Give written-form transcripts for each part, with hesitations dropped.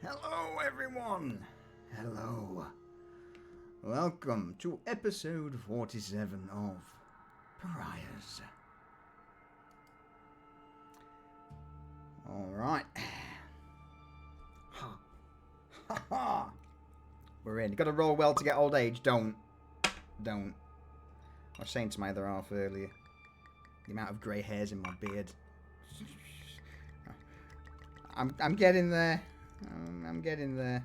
Hello, everyone. Hello. Welcome to episode 47 of Pariahs. All right. Ha ha. We're in. Got to roll well to get old age. Don't. I was saying to my other half earlier, the amount of grey hairs in my beard. I'm getting there. I'm getting there.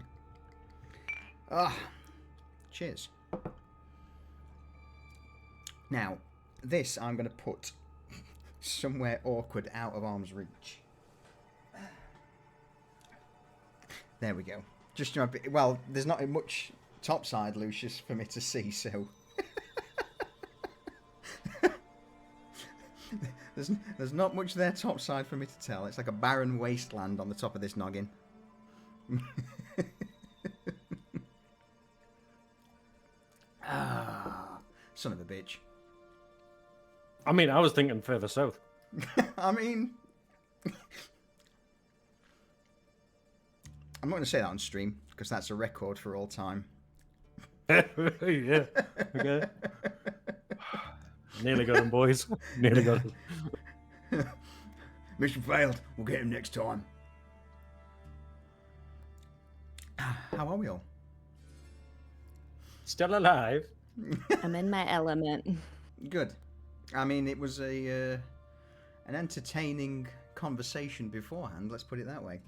Cheers. Now, this I'm going to put somewhere awkward out of arm's reach. There we go. Just well, there's not much topside, Lucius, for me to see, so there's not much there topside for me to tell. It's like a barren wasteland on the top of this noggin. Son of a bitch. I mean, I was thinking further south. I mean, I'm not going to say that on stream because that's a record for all time. Yeah. Okay. Nearly got him, boys. Nearly got him. Mission failed. We'll get him next time. How are we all? Still alive. I'm in my element. Good. I mean, it was an entertaining conversation beforehand. Let's put it that way.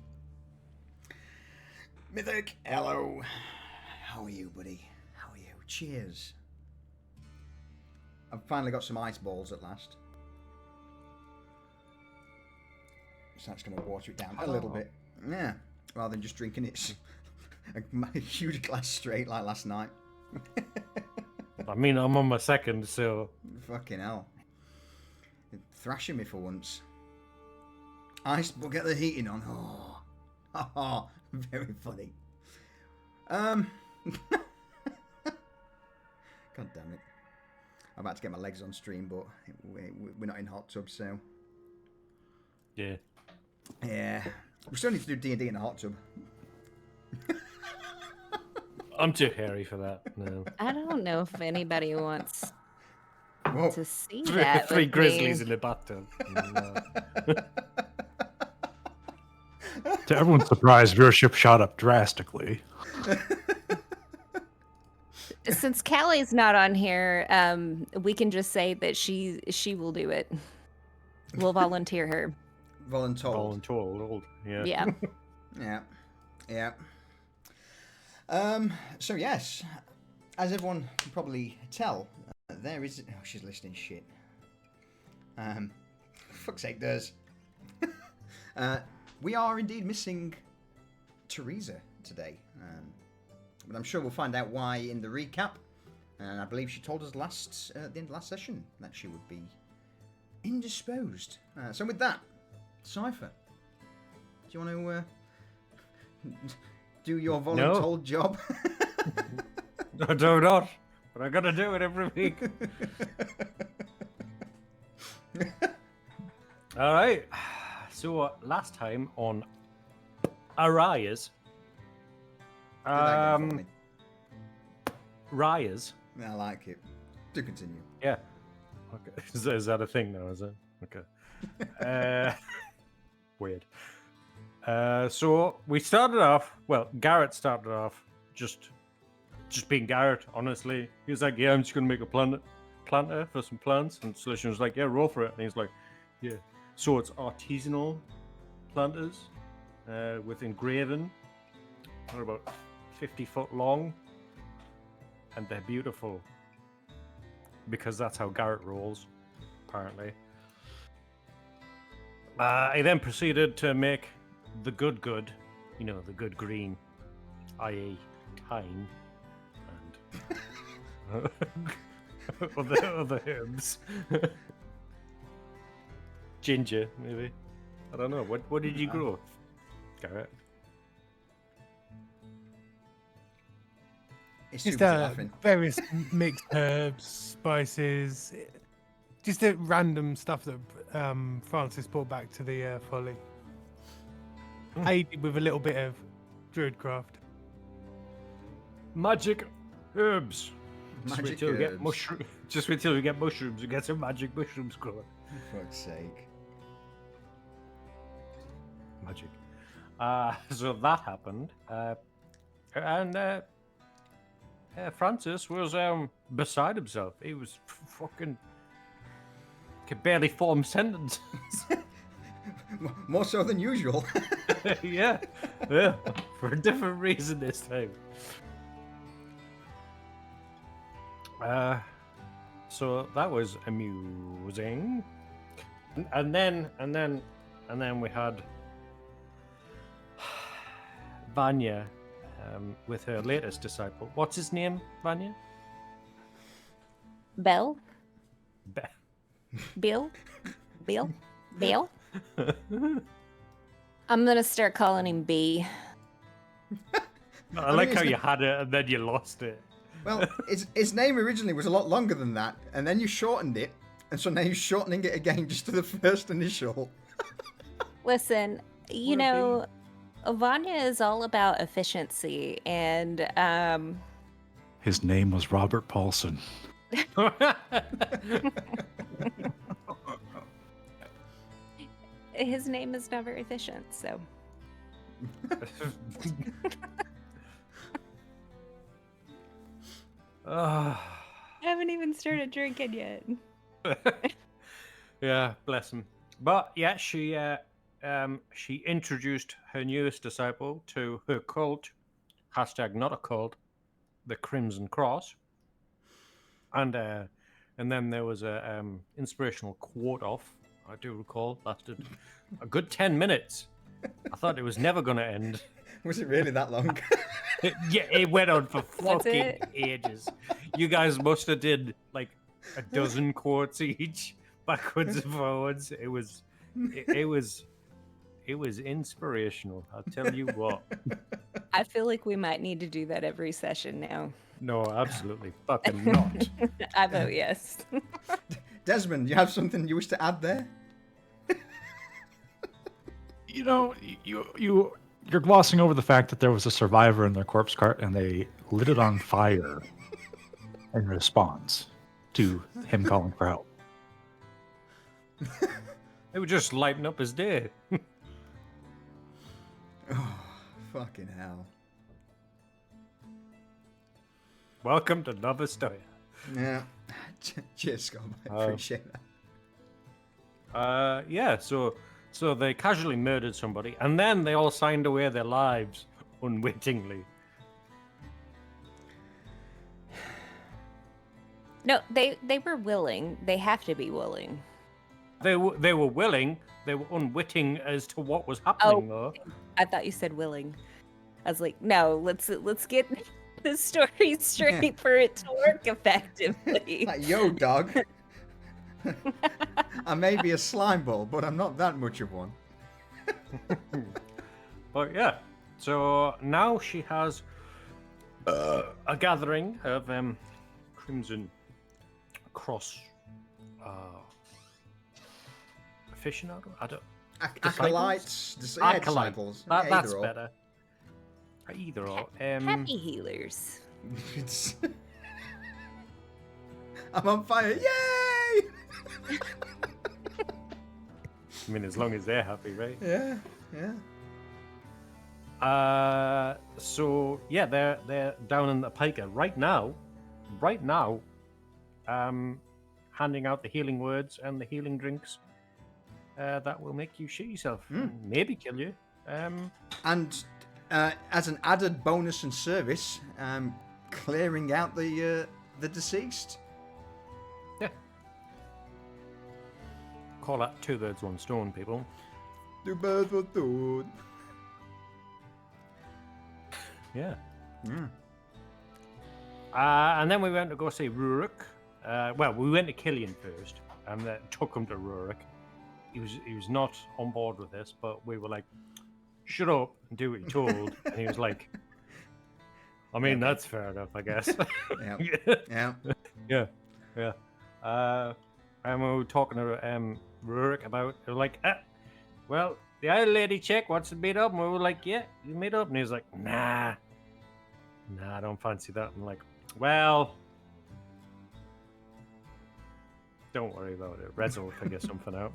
Mythic, hello. How are you, buddy? How are you? Cheers. I've finally got some ice balls at last. So that's going to water it down a little bit. Yeah. Rather than just drinking it a huge glass straight like last night. I mean, I'm on my second, so... Fucking hell. You're thrashing me for once. Ice, we'll get the heating on. Oh, very funny. God damn it. I'm about to get my legs on stream, but we're not in hot tub, so... Yeah. Yeah. We still need to do D&D in a hot tub. I'm too hairy for that. No. I don't know if anybody wants Whoa. to see that. Three with grizzlies me. in the bathtub. To everyone's surprise, viewership shot up drastically. Since Callie's not on here, we can just say that she will do it. We'll volunteer her. Voluntold. Yeah. Yeah. Yeah. So yes, as everyone can probably tell, there is... Oh, she's listening shit. Fuck's sake, does. We are indeed missing Teresa today. But I'm sure we'll find out why in the recap. And I believe she told us at the end of last session that she would be indisposed. So with that, Cypher, do you want to do your voluntold job? I do not, but I gotta do it every week. All right. So last time on Pariahs, Rias. I like it. Do continue. Yeah. Okay. Is that a thing now? Is it? Okay. Weird. So we started off. Well, Garrett started off just being Garrett. Honestly, he was like, "Yeah, I'm just gonna make a planter for some plants." And Solution was like, "Yeah, roll for it." And he's like, "Yeah." So it's artisanal planters with engraving. They're about 50 foot long, and they're beautiful because that's how Garrett rolls, apparently. I then proceeded to make the good, you know, the good green, i.e. thyme and other herbs. Ginger, maybe. I don't know. What did you grow, Garrett? It's Just super laughing. various mixed herbs, spices, just the random stuff that Francis brought back to the folly. Aided with a little bit of Druidcraft. Magic herbs. Magic We get herbs. Just wait till we get mushrooms. We get some magic mushrooms growing. For fuck's sake. Magic. So that happened. And Francis was beside himself. He was fucking could barely form sentences. More so than usual. yeah, for a different reason this time. So that was amusing, and then we had Vanya with her latest disciple. What's his name, Vanya? Bell? Be- Bill? Bill? Bill? I'm gonna start calling him B. I like how you had it and then you lost it. Well, his name originally was a lot longer than that, and then you shortened it, and so now you're shortening it again just to the first initial. Listen, you What a know, Vanya is all about efficiency, and His name was Robert Paulson. his name is never efficient, so. I haven't even started drinking yet. Yeah, bless him. But yeah, she introduced her newest disciple to her cult. Hashtag not a cult, the Crimson Cross. And then there was a inspirational quote off. I do recall lasted a good 10 minutes. I thought it was never going to end. Was it really that long? Yeah, it went on for That's fucking it? ages. You guys must have did like a dozen quotes each, backwards and forwards. It was inspirational. I'll tell you what. I feel like we might need to do that every session now. No, absolutely fucking not. I vote yes. Desmond, you have something you wish to add there? You know, you're glossing over the fact that there was a survivor in their corpse cart and they lit it on fire in response to him calling for help. It would just lighten up his day. Oh, fucking hell. Welcome to Nova Stoya. Yeah. Cheers, Scott. I appreciate that. Yeah, so they casually murdered somebody, and then they all signed away their lives unwittingly. No, they were willing. They have to be willing. They were willing. They were unwitting as to what was happening, though. I thought you said willing. I was like, no, let's get the story straight for it to work effectively. Like, yo, dog. I may be a slime ball, but I'm not that much of one. But yeah, so now she has a gathering of Crimson Cross aficionado. I don't. Acolytes, disciples. That's either or. better. Either or. Happy healers. I'm on fire! Yay! I mean, as long as they're happy, right? Yeah, yeah. So yeah, they're down in the piker right now, handing out the healing words and the healing drinks that will make you shit yourself, maybe kill you. And as an added bonus and service, clearing out the deceased. Yeah. Call that 2 birds, 1 stone, people. 2 birds, 1 stone. Yeah. Yeah. And then we went to go see Rurik. Well, we went to Killian first, and then took him to Rurik. He was not on board with this, but we were like, "Shut up and do what you're told." And he was like, "I mean, that's fair enough, I guess." Yeah. Yeah. And we were talking to Rurik about, like, well, the other lady chick wants to meet up. And we were like, yeah, you meet up. And he was like, nah, I don't fancy that. I'm like, well, don't worry about it. Reza will figure something out.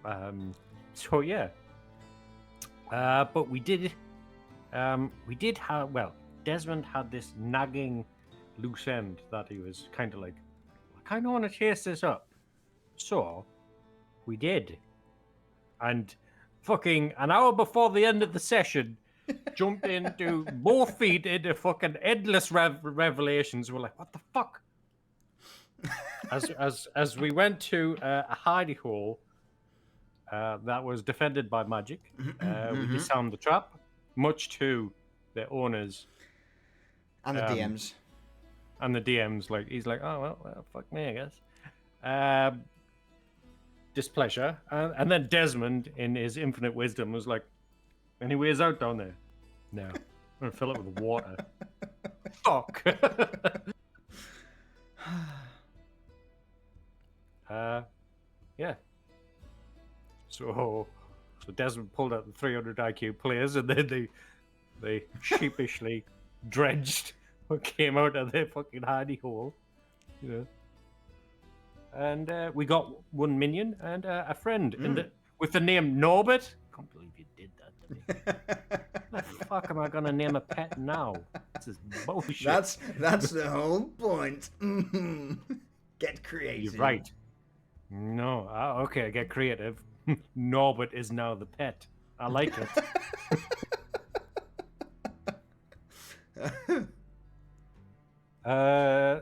Mm. So yeah. But we did have, well, Desmond had this nagging loose end that he was kind of like, I kind of want to chase this up. So we did. And fucking an hour before the end of the session, jumped into both feet into fucking endless revelations. We're like, what the fuck? As we went to a hidey hole that was defended by magic, we disarmed the trap, much to the owners And the DMs. and the DMs. Like, he's like, oh well, fuck me, I guess. Displeasure, and then Desmond, in his infinite wisdom, was like, any ways out down there? No, I'm gonna fill it with water. Fuck. Yeah. So Desmond pulled out the 300 IQ players, and then they sheepishly dredged what came out of their fucking hidey hole, you know. And we got one minion and a friend with the name Norbert. I can't believe you did that to me. What the fuck am I gonna name a pet now? This is bullshit. That's the whole point. Get creative. You're right. No, okay, get creative. Norbert is now the pet. I like it.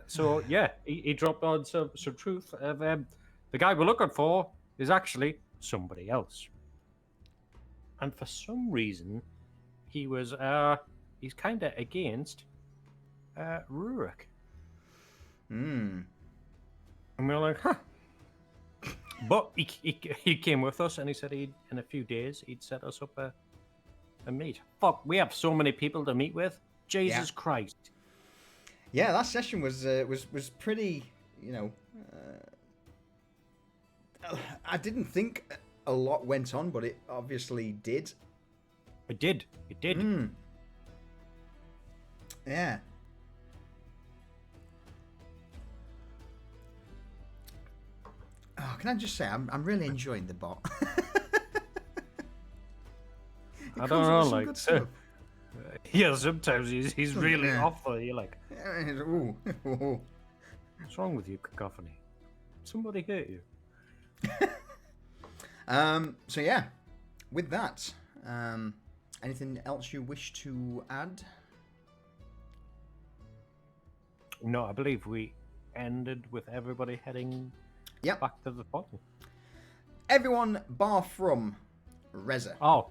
So yeah, he dropped on some truth of the guy we're looking for is actually somebody else, and for some reason he was he's kind of against Rurik. And we were like, huh. But he came with us, and he said in a few days he'd set us up a meet. Fuck, we have so many people to meet with. Jesus Christ. Yeah, that session was pretty, you know. I didn't think a lot went on, but it obviously did. It did. Yeah. Oh, can I just say I'm really enjoying the bot. I don't know, like, yeah, sometimes he's really off though. You're like, ooh. what's wrong with you, Cacophony? Somebody hurt you. So yeah, with that, anything else you wish to add? No, I believe we ended with everybody heading back to the bottom. Everyone bar from Reza. Oh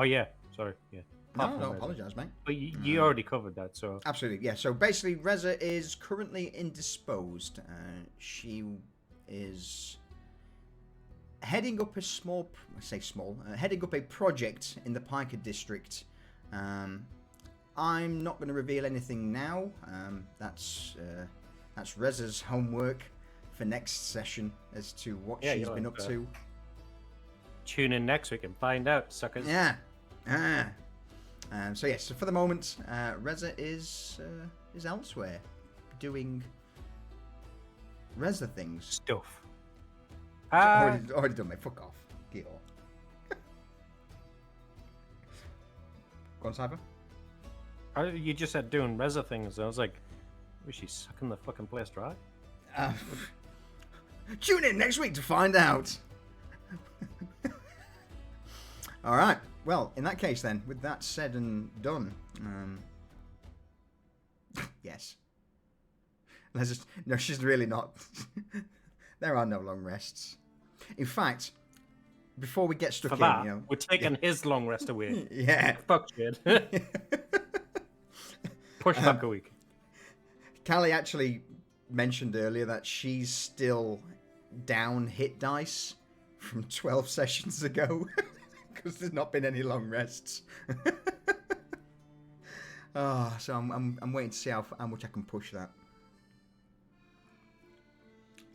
yeah, sorry, yeah. No, don't apologise, mate. But you already covered that, so... Absolutely, yeah. So basically, Reza is currently indisposed. She is heading up a heading up a project in the Piker district. I'm not going to reveal anything now. That's Reza's homework for next session as to what she's been up to. Tune in next week and find out, suckers. Yeah. So yes, so for the moment, Reza is elsewhere, doing Reza things. Stuff. Already done, mate. Fuck off. Get off. Go on, Cypher. You just said doing Reza things. I was like, was she sucking the fucking place dry? Tune in next week to find out. All right. Well, in that case, then, with that said and done, yes. Let's just... No, she's really not. There are no long rests. In fact, before we get stuck in, you know, we're taking his long rest away. Yeah. Fuck shit. Push back a week. Callie actually mentioned earlier that she's still down hit dice from 12 sessions ago. Because there's not been any long rests. So I'm waiting to see how much I can push that.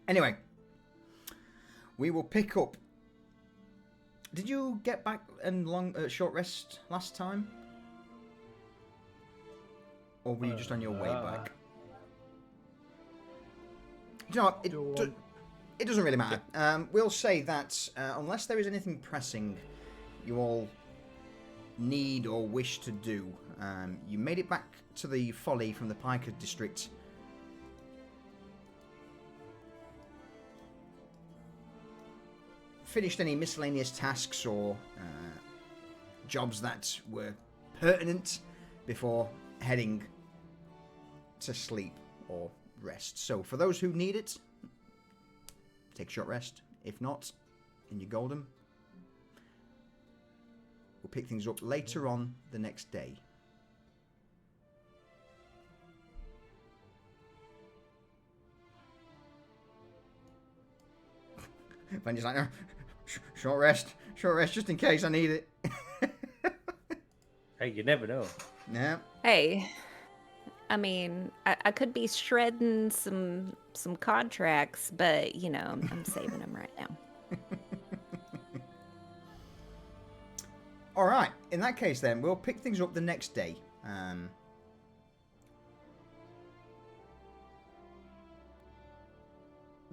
Anyway, we will pick up. Did you get back and short rest last time? Or were you just on your way back? You know what? It doesn't really matter. We'll say that unless there is anything pressing you all need or wish to do, you made it back to the Folly from the Piker district. Finished any miscellaneous tasks or jobs that were pertinent before heading to sleep or rest. So for those who need it, take a short rest. If not, in your golden, we'll pick things up later on the next day. Vanya's like, no, short rest, just in case I need it. Hey, you never know. Yeah. Hey, I mean, I could be shredding some contracts, but you know, I'm saving them right now. All right. In that case, then we'll pick things up the next day.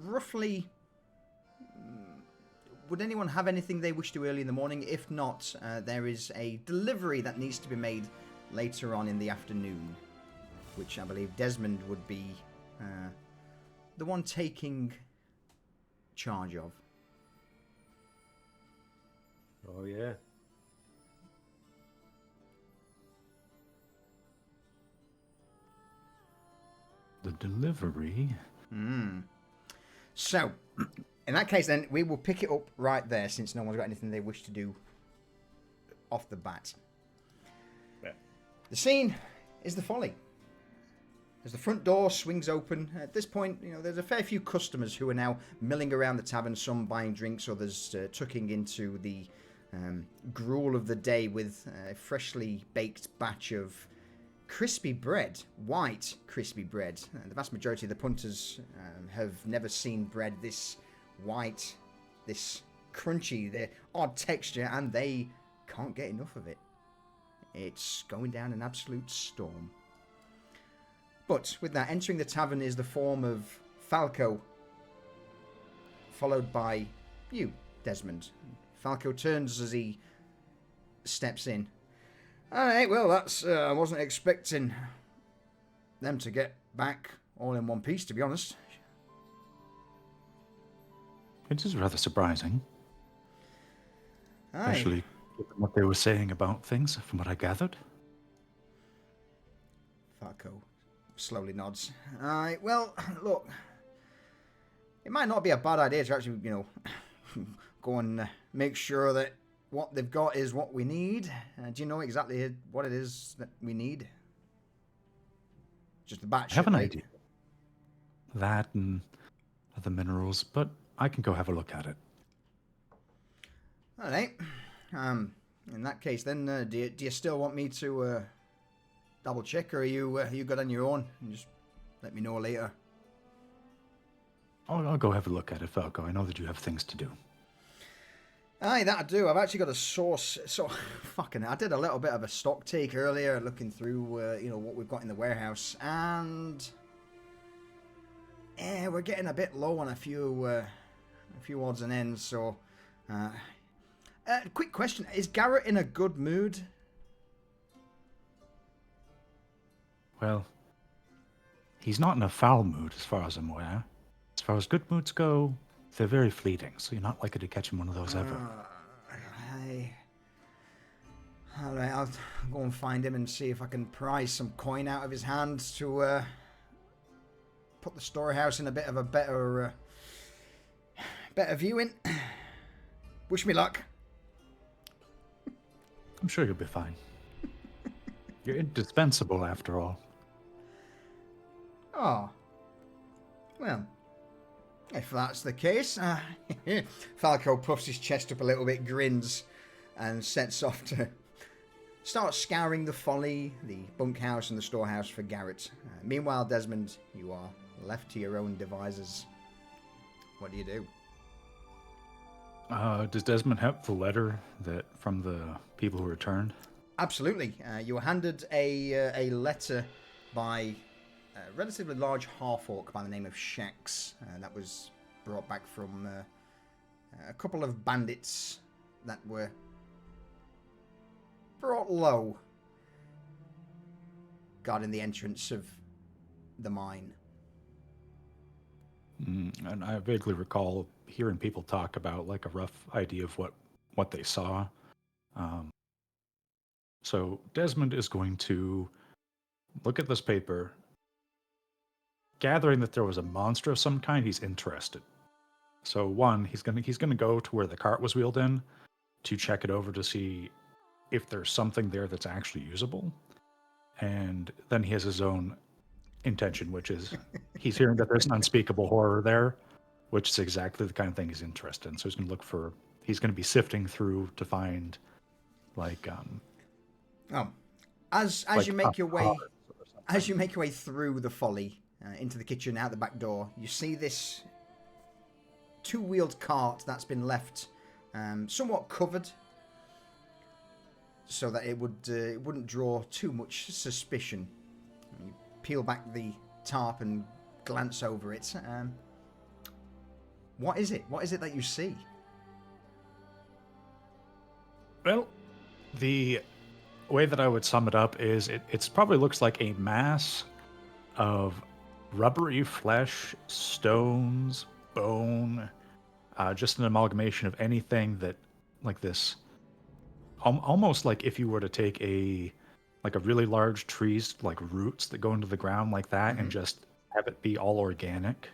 Roughly. Would anyone have anything they wish to early in the morning? If not, there is a delivery that needs to be made later on in the afternoon, which I believe Desmond would be the one taking charge of. Oh, yeah. The delivery. So, in that case, then, we will pick it up right there, since no one's got anything they wish to do off the bat. Yeah. The scene is the Folly. As the front door swings open, at this point, you know, there's a fair few customers who are now milling around the tavern, some buying drinks, others tucking into the gruel of the day with a freshly baked batch of crispy bread, white crispy bread. The vast majority of the punters have never seen bread this white, this crunchy, the odd texture, and they can't get enough of it. It's going down an absolute storm. But with that, entering the tavern is the form of Falco, followed by you, Desmond. Falco turns as he steps in. Alright, well, that's, I wasn't expecting them to get back all in one piece, to be honest. It is rather surprising. Aye. Especially given what they were saying about things, from what I gathered. Falco slowly nods. Alright, well, look. It might not be a bad idea to actually, you know, go and make sure that what they've got is what we need. Do you know exactly what it is that we need? Just the batch. I have an idea. That and other minerals, but I can go have a look at it. All right. In that case, then, do you still want me to double check, or are you good on your own? And just let me know later. I'll go have a look at it, Falco. I know that you have things to do. Aye, that I do. I've actually got a source. So, fucking, I did a little bit of a stock take earlier, looking through, you know, what we've got in the warehouse, and we're getting a bit low on a few odds and ends. So, quick question: is Garrett in a good mood? Well, he's not in a foul mood, as far as I'm aware. As far as good moods go, they're very fleeting, so you're not likely to catch him one of those ever. Alright, I'll go and find him and see if I can pry some coin out of his hand to put the storehouse in a bit of a better viewing. Wish me luck. I'm sure you'll be fine. You're indispensable, after all. Oh. Well, if that's the case, Falco puffs his chest up a little bit, grins, and sets off to start scouring the Folly, the bunkhouse, and the storehouse for Garrett. Meanwhile, Desmond, you are left to your own devices. What do you do? Does Desmond have the letter that from the people who returned? Absolutely. You were handed a letter by a relatively large half-orc by the name of Shax. That was brought back from a couple of bandits that were brought low guarding the entrance of the mine. And I vaguely recall hearing people talk about like a rough idea of what they saw. So Desmond is going to look at this paper, gathering that there was a monster of some kind. He's interested. So one, he's gonna go to where the cart was wheeled in to check it over to see if there's something there that's actually usable. And then he has his own intention, which is he's hearing that there's an unspeakable horror there, which is exactly the kind of thing he's interested in. So he's going to be sifting through to find like As like you make your way cards or something. as you make your way through the folly into the kitchen out the back door, you see this two-wheeled cart that's been left somewhat covered so that it wouldn't draw too much suspicion. You peel back the tarp and glance over it. What is it? What is it that you see? Well, the way that I would sum it up is it's probably looks like a mass of rubbery flesh, stones, bone, just an amalgamation of anything that like this. Almost like if you were to take a really large tree's like roots that go into the ground like that and just have it be all organic,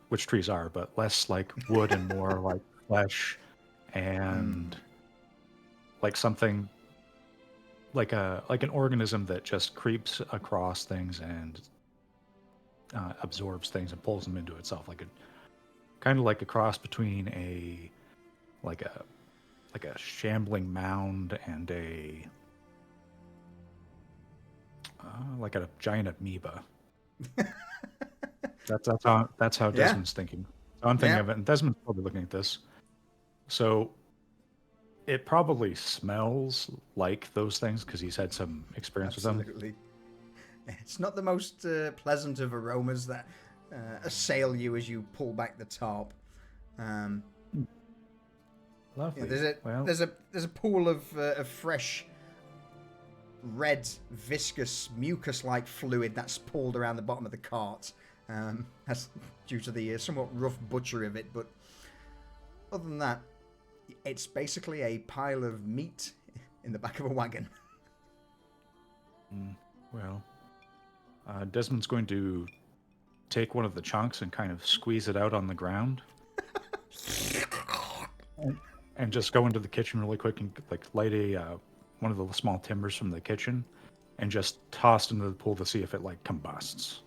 which trees are, but less like wood and more like flesh and like something like an organism that just creeps across things and absorbs things and pulls them into itself, like a kind of like a cross between a shambling mound and a like a giant amoeba. That's how Desmond's thinking. So I'm thinking of it, and Desmond's probably looking at this. So it probably smells like those things because he's had some experience with them. Absolutely. It's not the most pleasant of aromas that assail you as you pull back the tarp. Lovely. There's a pool of fresh, red, viscous, mucus-like fluid that's pulled around the bottom of the cart. That's due to the somewhat rough butchery of it, but other than that, it's basically a pile of meat in the back of a wagon. Desmond's going to take one of the chunks and kind of squeeze it out on the ground. And just go into the kitchen really quick and like light one of the small timbers from the kitchen and just toss into the pool to see if it like combusts.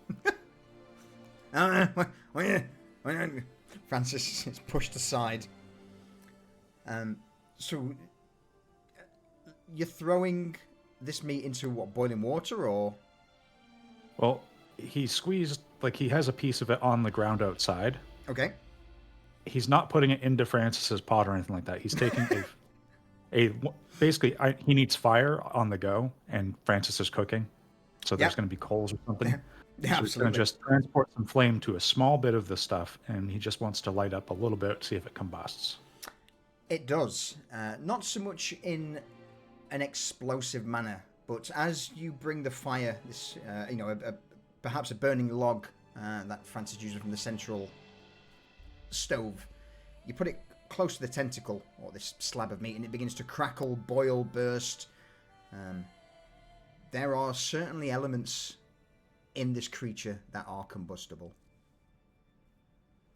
Francis is pushed aside. So you're throwing this meat into what, boiling water or? Well, he squeezed, like he has a piece of it on the ground outside. Okay. He's not putting it into Francis's pot or anything like that. He's taking he needs fire on the go, and Francis is cooking, so there's going to be coals or something. Yeah, so he's going to just transport some flame to a small bit of the stuff, and he just wants to light up a little bit, see if it combusts. It does. Not so much in an explosive manner, but as you bring the fire, this perhaps a burning log that Francis uses from the central stove, you put it close to the tentacle or this slab of meat and it begins to crackle, boil, burst. There are certainly elements in this creature that are combustible,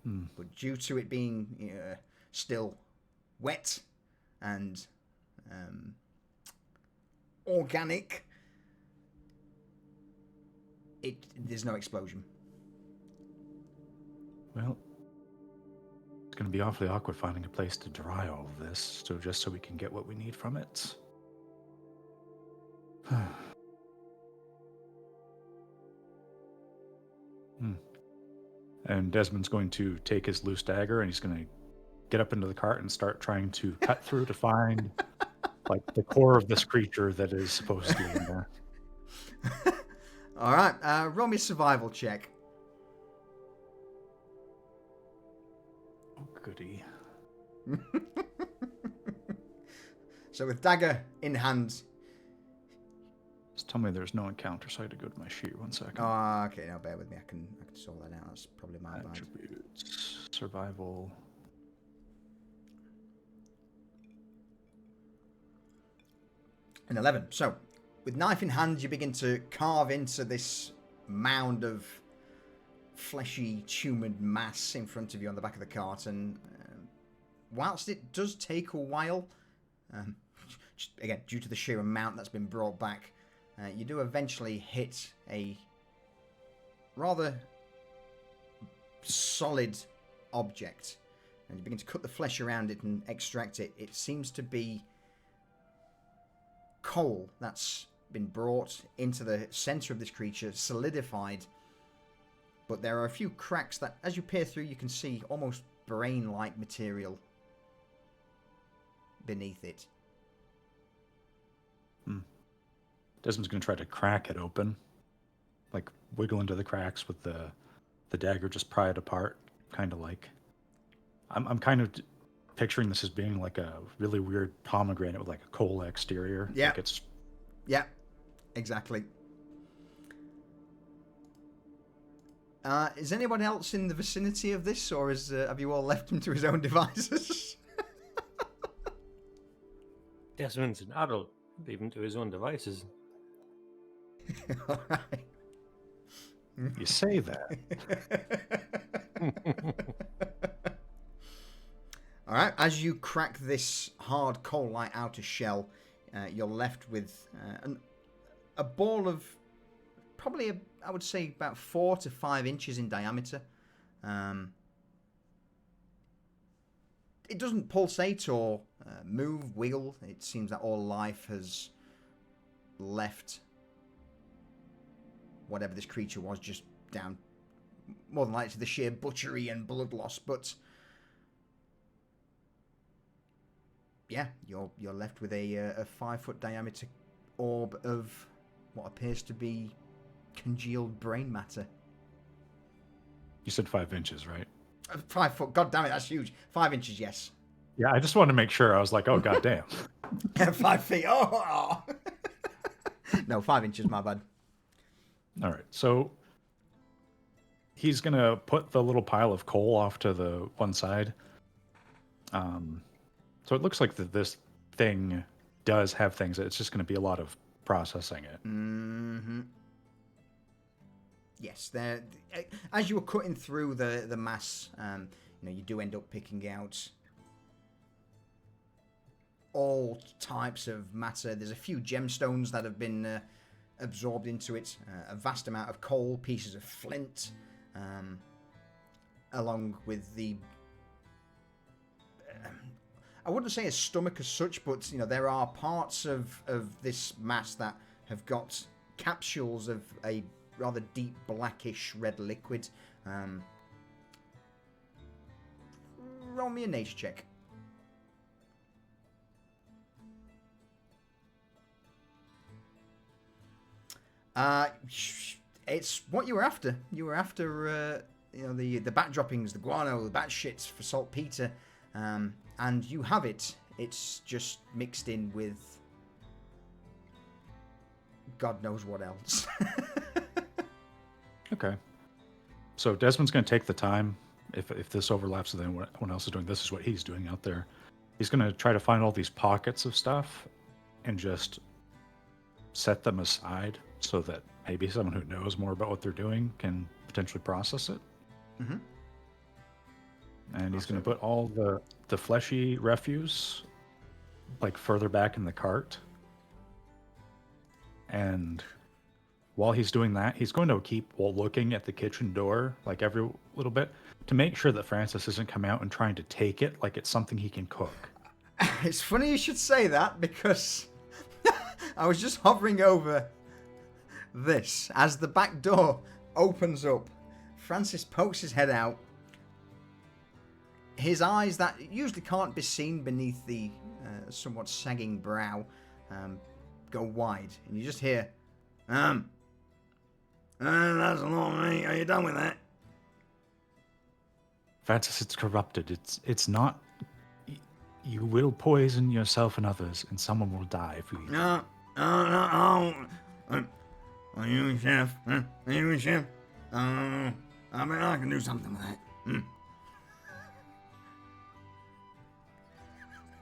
but due to it being still wet and organic, there's no explosion. Well, it's going to be awfully awkward finding a place to dry all of this, so we can get what we need from it. And Desmond's going to take his loose dagger and he's going to get up into the cart and start trying to cut through to find like the core of this creature that is supposed to be in there. All right, roll me a survival check. Oh, goody. So with dagger in hand. Just tell me there's no encounter, so I had to go to my sheet 1 second. Oh, okay. Now bear with me. I can sort that out. That's probably my bad. Attributes, survival. An 11. So, with knife in hand, you begin to carve into this mound of fleshy, tumoured mass in front of you on the back of the cart. And whilst it does take a while, just, again, due to the sheer amount that's been brought back, you do eventually hit a rather solid object. And you begin to cut the flesh around it and extract it. It seems to be coal that's been brought into the center of this creature, solidified, but there are a few cracks that as you peer through you can see almost brain-like material beneath it. Desmond's going to try to crack it open, like wiggle into the cracks with the dagger, just pry it apart, kind of like. I'm kind of picturing this as being like a really weird pomegranate with like a coal exterior. Yeah. Like it's... Yeah, exactly. Is anyone else in the vicinity of this, or have you all left him to his own devices? Desmond's an adult, leave him to his own devices. All right. You say that. All right, as you crack this hard coal-like outer shell, you're left with a ball of probably, I would say, about 4 to 5 inches in diameter. It doesn't pulsate or move, wiggle. It seems that all life has left whatever this creature was just down, more than likely to the sheer butchery and blood loss, but yeah, you're left with a 5-foot diameter orb of what appears to be congealed brain matter. You said 5 inches, right? 5 foot, god damn it, that's huge. 5 inches, yes. Yeah, I just wanted to make sure. I was like, oh, goddamn. 5 feet, oh. No, 5 inches, my bad. All right, so he's going to put the little pile of coal off to the one side. So it looks like this thing does have things. It's just going to be a lot of processing it. Mm-hmm. Yes, as you were cutting through the mass, you do end up picking out all types of matter. There's a few gemstones that have been absorbed into it, a vast amount of coal, pieces of flint, along with the I wouldn't say a stomach as such, but there are parts of this mass that have got capsules of a rather deep blackish red liquid. Roll me a nature check. It's what you were after. You were after the bat droppings, the guano, the bat shits for saltpeter. And you have it. It's just mixed in with God knows what else. Okay. So Desmond's going to take the time, if this overlaps with anyone else is doing, this is what he's doing out there. He's going to try to find all these pockets of stuff and just set them aside so that maybe someone who knows more about what they're doing can potentially process it. Mm-hmm. And he's going to put all the fleshy refuse like further back in the cart. And while he's doing that, he's going to keep looking at the kitchen door like every little bit to make sure that Francis isn't come out and trying to take it like it's something he can cook. It's funny you should say that, because I was just hovering over this as the back door opens up. Francis pokes his head out, his eyes that usually can't be seen beneath the somewhat sagging brow go wide, and you just hear, that's a lot, mate. Are you done with that? Francis, it's corrupted. It's not. You will poison yourself and others, and someone will die if you eat. No. Are you a chef? Huh? Are you a chef? I mean, I can do something with that.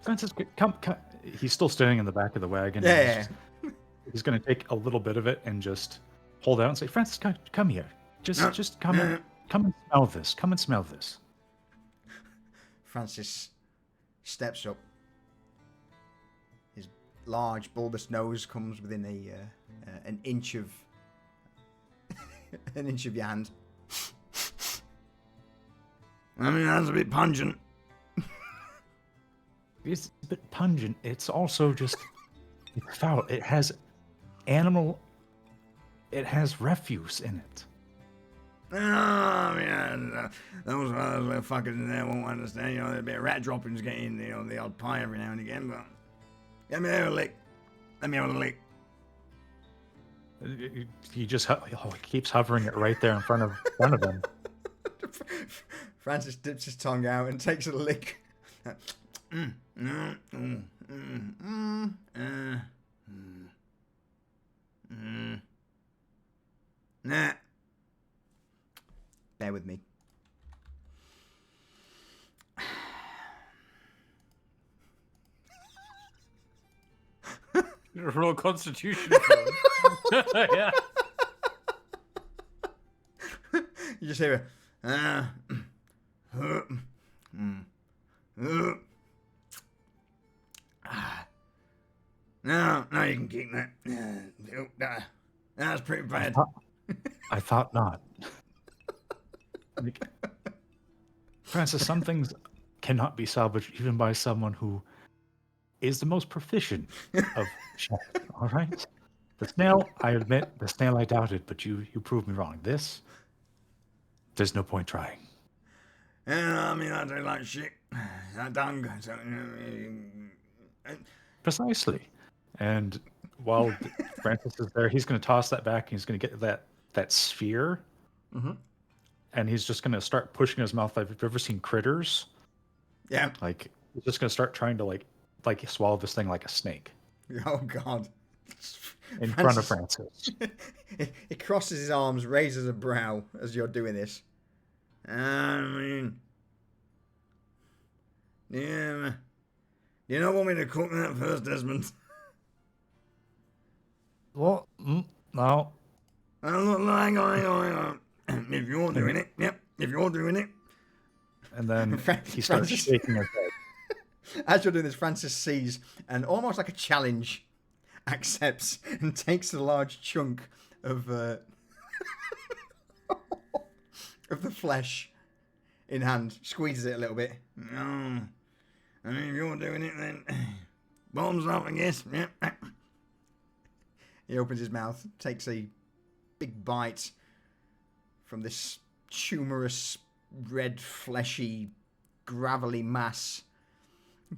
Francis, come. He's still standing in the back of the wagon. Yeah. He's going to take a little bit of it and just hold out and say, Francis, come here. Just come and smell this. Come and smell this. Francis steps up. His large, bulbous nose comes within an inch of your hand. I mean, that's a bit pungent. It's a bit pungent. It's also just foul. It has refuse in it. Oh, yeah, those little fuckers in there won't understand. You know, there's a bit of rat droppings getting, the odd pie every now and again, but let me have a lick. He just keeps hovering it right there in front of him. Francis dips his tongue out and takes a lick. Nah. Bear with me. Roll Constitution. Yeah. You just hear No, you can keep that. That's pretty bad. I thought not. Francis, some things cannot be salvaged even by someone who is the most proficient of chefs. All right? The snail, I admit, I doubted, but you proved me wrong. This, there's no point trying. Yeah, I mean, I do like shit. I dung. So, Precisely. And while Francis is there, he's going to toss that back, and he's going to get that sphere, and he's just going to start pushing his mouth. Like, have you ever seen Critters? Yeah. Like, he's just going to start trying to like swallow this thing like a snake. Oh, God. In front of Francis. He crosses his arms, raises a brow as you're doing this. I mean... Yeah. You don't want me to cook that first, Desmond? What? No. Look, hang on. If you're doing it, yep. If you're doing it. And then he starts shaking his head. As you're doing this, Francis sees and almost like a challenge accepts and takes a large chunk of of the flesh in hand, squeezes it a little bit. No, I mean, if you're doing it, then bottoms up, I guess. Yep. He opens his mouth, takes a big bite from this tumorous, red, fleshy, gravelly mass.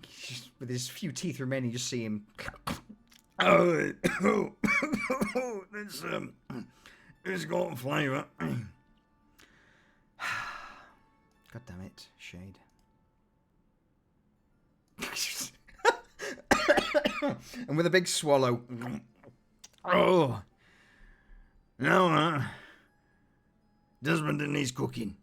Just, with his few teeth remaining, you just see him. It's got flavour. God damn it, Shade. And with a big swallow. Oh. No, Desmond needs cooking.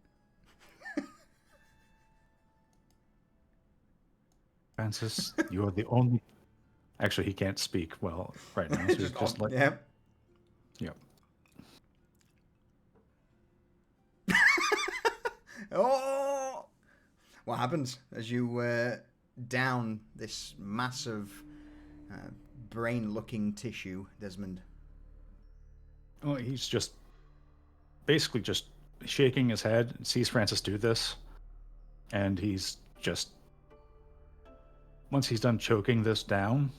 Francis, you are the only... Actually, he can't speak well right now. So just like... Yeah. Yep. Oh! What happens as you down this massive brain-looking tissue, Desmond? Well, he's just basically just shaking his head and sees Francis do this. And he's just... Once he's done choking this down,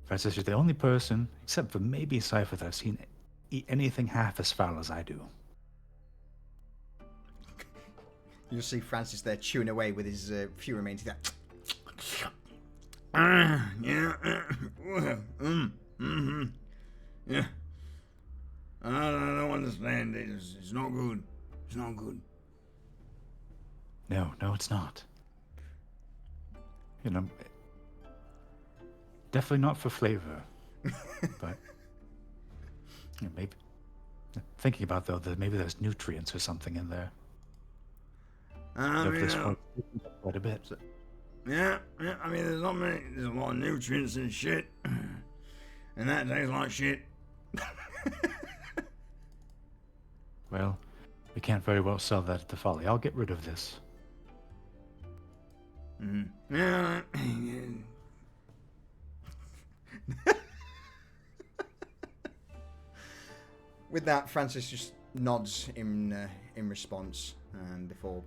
Francis, you're the only person, except for maybe Cypher, that I've seen eat anything half as foul as I do. You'll see Francis there chewing away with his few remaining teeth. Yeah. Yeah. I don't understand it. It's not good. It's not good. No, it's not. You know, definitely not for flavor. But maybe thinking about though that maybe there's nutrients or something in there. Quite a bit. Yeah. I mean, there's a lot of nutrients and shit, and that tastes like shit. Well, we can't very well sell that at the Folly. I'll get rid of this. Yeah. With that, Francis just nods in response, before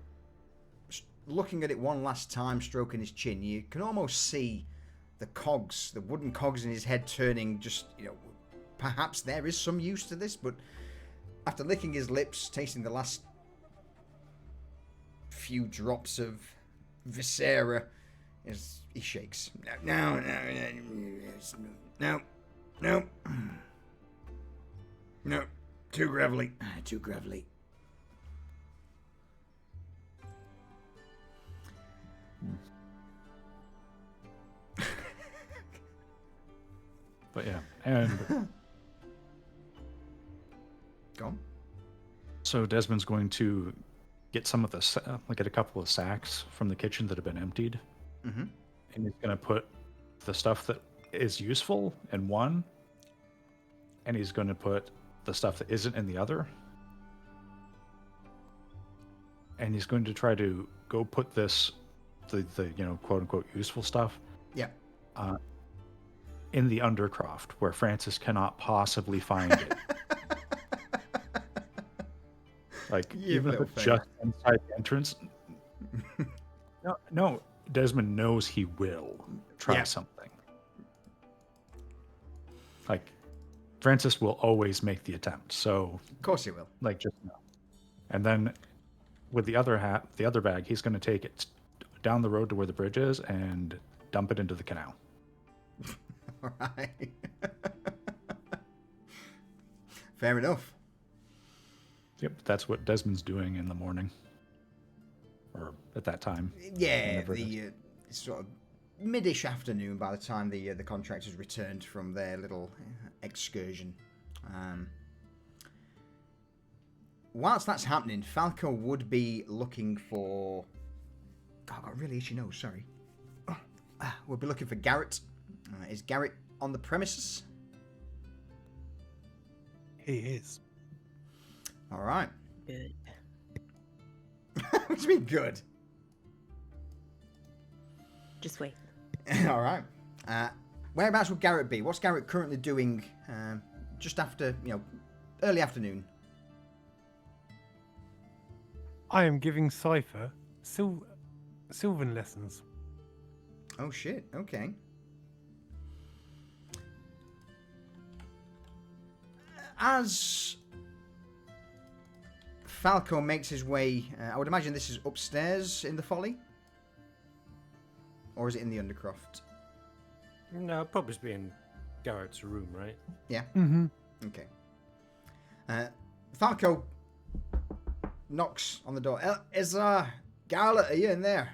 looking at it one last time, stroking his chin. You can almost see the wooden cogs in his head turning. Just, perhaps there is some use to this, but after licking his lips, tasting the last few drops of viscera, he shakes. No, too gravelly. Too gravelly. But yeah, and Go on. so Desmond's going to get some of the get a couple of sacks from the kitchen that have been emptied, Mm-hmm. and he's going to put the stuff that is useful in one, and he's going to put the stuff that isn't in the other, and he's going to try to go put the quote unquote useful stuff. Yeah. In the Undercroft, where Francis cannot possibly find it. Like, You even if little it's thing. just inside the entrance. No, Desmond knows he will try Yeah. something. Like, Francis will always make the attempt, so, Of course he will. like, just know. And then, with the other bag, he's going to take it down the road to where the bridge is and dump it into the canal. All right. Fair enough. Yep, that's what Desmond's doing in the morning. Or at that time. Yeah, Whenever it the sort of mid-ish afternoon by the time the contractors returned from their little excursion. Whilst that's happening, Falco would be looking for... Oh, I've got a really itchy nose, sorry. We'll be looking for Garrett. Is Garrett on the premises? He is. All right. Good. What do you mean good? Just wait. All right. Whereabouts would Garrett be? What's Garrett currently doing just after, early afternoon? I am giving Cypher Sylvan lessons. Oh, shit. Okay. As Falco makes his way, I would imagine this is upstairs in the Folly? Or is it in the Undercroft? No, probably be in Garrett's room, right? Yeah? Mm-hmm. Okay. Falco knocks on the door. Is Garlet, are you in there?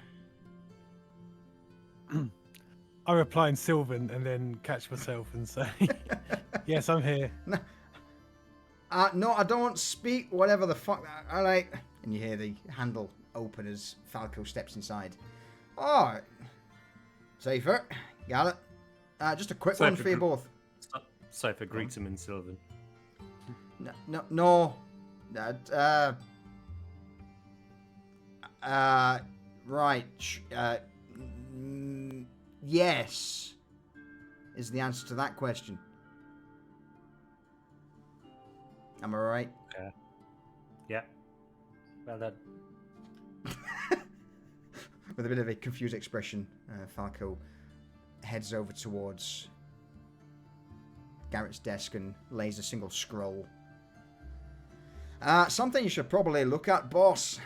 I reply in Sylvan and then catch myself and say, yes, I'm here. No, I don't speak whatever the fuck. I like. And you hear the handle open as Falco steps inside. Oh, Safer, Garlet. Just a quick one Cypher for you both. Cypher greets him in Sylvan. No. Right. Yes. Is the answer to that question. Am I right? Yeah. Well done. With a bit of a confused expression, Falco heads over towards Garrett's desk and lays a single scroll. Something you should probably look at, boss.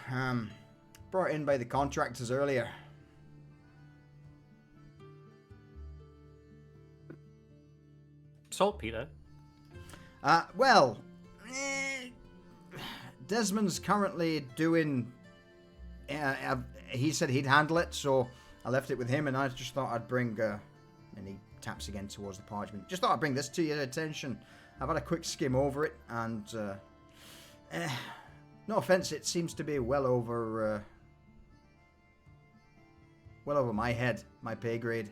brought in by the contractors earlier. Saltpeter. Well, Desmond's currently doing. He said he'd handle it, so I left it with him, and I just thought I'd bring. And he taps again towards the parchment. Just thought I'd bring this to your attention. I've had a quick skim over it, and no offense, it seems to be well over my head, my pay grade,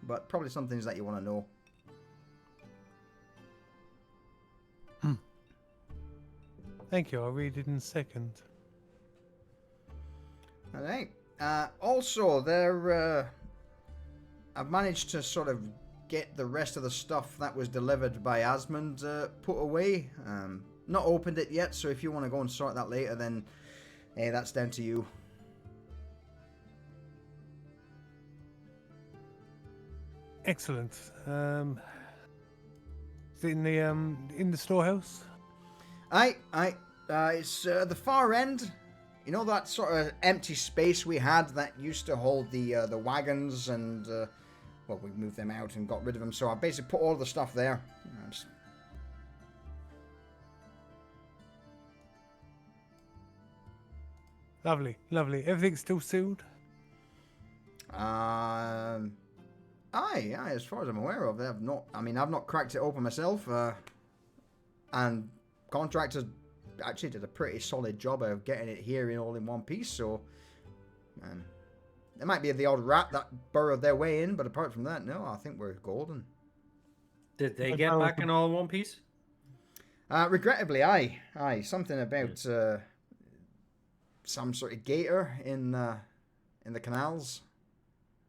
but probably some things that you want to know. Thank you. I'll read it in a second. All right. Also, there, I've managed to sort of get the rest of the stuff that was delivered by Asmund put away. Not opened it yet, so if you want to go and sort that later, then that's down to you. Excellent. Is it in the storehouse? It's the far end. You know that sort of empty space we had that used to hold the wagons and, well, we moved them out and got rid of them. So I basically put all the stuff there. Lovely, lovely. Everything's still sealed? Aye, as far as I'm aware of, I've not cracked it open myself. And contractors actually did a pretty solid job of getting it here in all in one piece, so there might be the odd rat that burrowed their way in, but apart from that, no, I think we're golden. Did they get back in all in one piece? Regrettably, aye. Something about some sort of gator in the canals,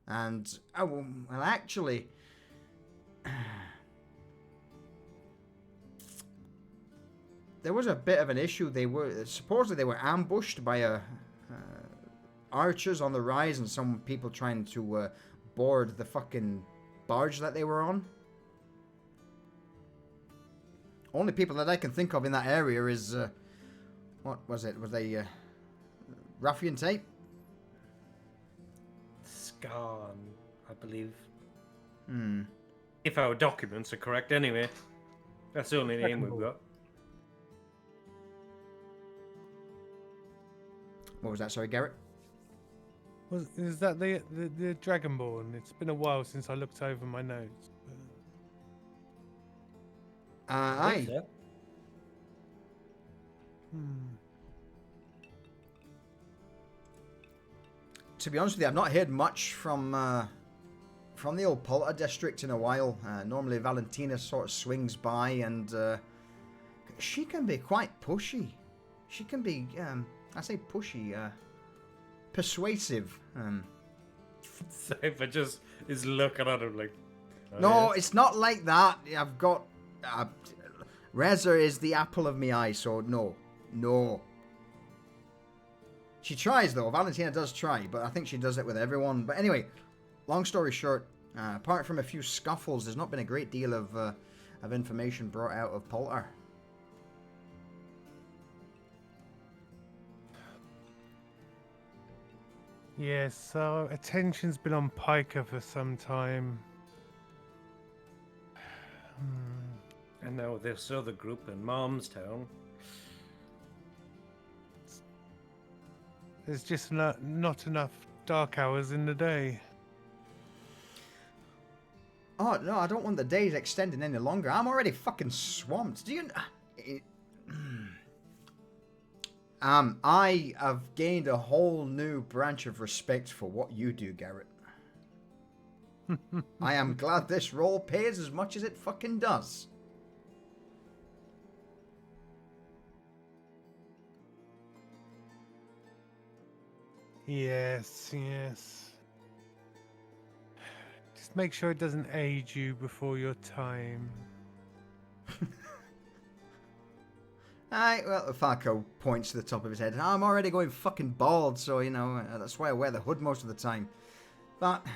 and well, actually. There was a bit of an issue. Supposedly they were ambushed by archers on the rise, and some people trying to board the fucking barge that they were on. Only people that I can think of in that area is what was it? Was they ruffian type? Scarn, I believe. If our documents are correct, anyway. That's the only name we've got. What was that? Sorry, Garrett? Is that the Dragonborn? It's been a while since I looked over my notes. Aye. To be honest with you, I've not heard much from the old Polter district in a while. Normally Valentina sort of swings by, and she can be quite pushy. She can be, I say pushy, persuasive. Cypher just is looking at him like... No, it's not like that. I've got... Reza is the apple of my eye, so no. She tries, though. Valentina does try, but I think she does it with everyone. But anyway, long story short, apart from a few scuffles, there's not been a great deal of information brought out of Polter. Yes, so attention's been on Piker for some time. And now this other group in Momstown. There's just not enough dark hours in the day. Oh, no, I don't want the days extending any longer. I'm already fucking swamped. Do you... I have gained a whole new branch of respect for what you do, Garrett. I am glad this role pays as much as it fucking does. Yes. Just make sure it doesn't age you before your time. Alright, well, Falco points to the top of his head. I'm already going fucking bald, so, that's why I wear the hood most of the time. But,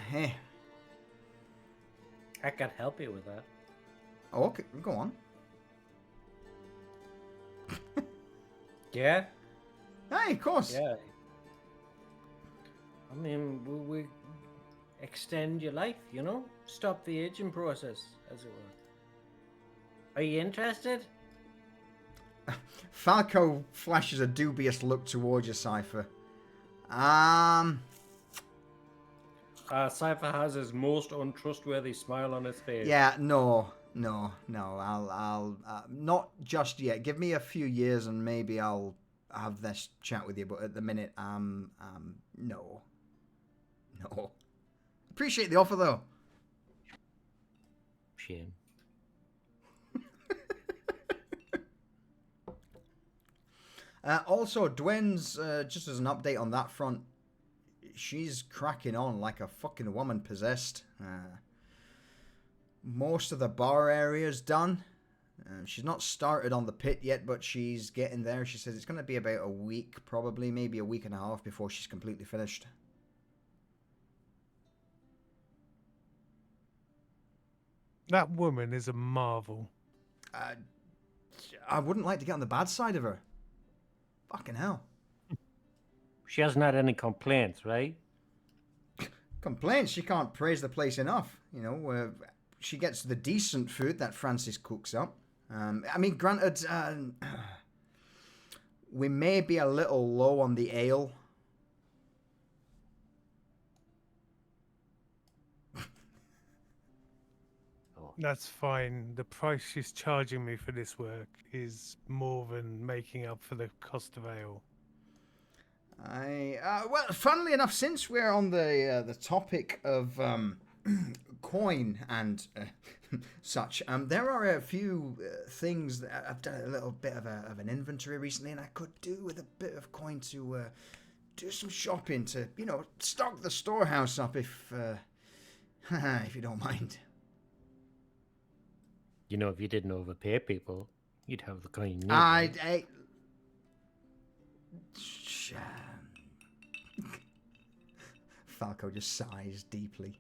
I can help you with that. Oh, okay, go on. Yeah? Hey, of course. Yeah. I mean, we extend your life, you know? Stop the aging process, as it were. Are you interested? Falco flashes a dubious look towards you, Cypher. Cypher has his most untrustworthy smile on his face. Yeah, no. I'll not just yet. Give me a few years and maybe I'll have this chat with you. But at the minute, no. Appreciate the offer though. Shame. Also, Dwayne's just as an update on that front, she's cracking on like a fucking woman possessed. Most of the bar area's done. She's not started on the pit yet, but she's getting there. She says it's going to be about a week, probably, maybe a week and a half before she's completely finished. That woman is a marvel. I wouldn't like to get on the bad side of her. Fucking hell. She hasn't had any complaints, right? Complaints? She can't praise the place enough. You know, she gets the decent food that Francis cooks up. I mean, granted, we may be a little low on the ale. That's fine. The price she's charging me for this work is more than making up for the cost of ale. Well, funnily enough, since we're on the topic of coin and such, there are a few things that I've done a little bit of an inventory recently, and I could do with a bit of coin to do some shopping to, you know, stock the storehouse up if you don't mind. You know, if you didn't overpay people, you'd have the coin. Falco just sighs deeply.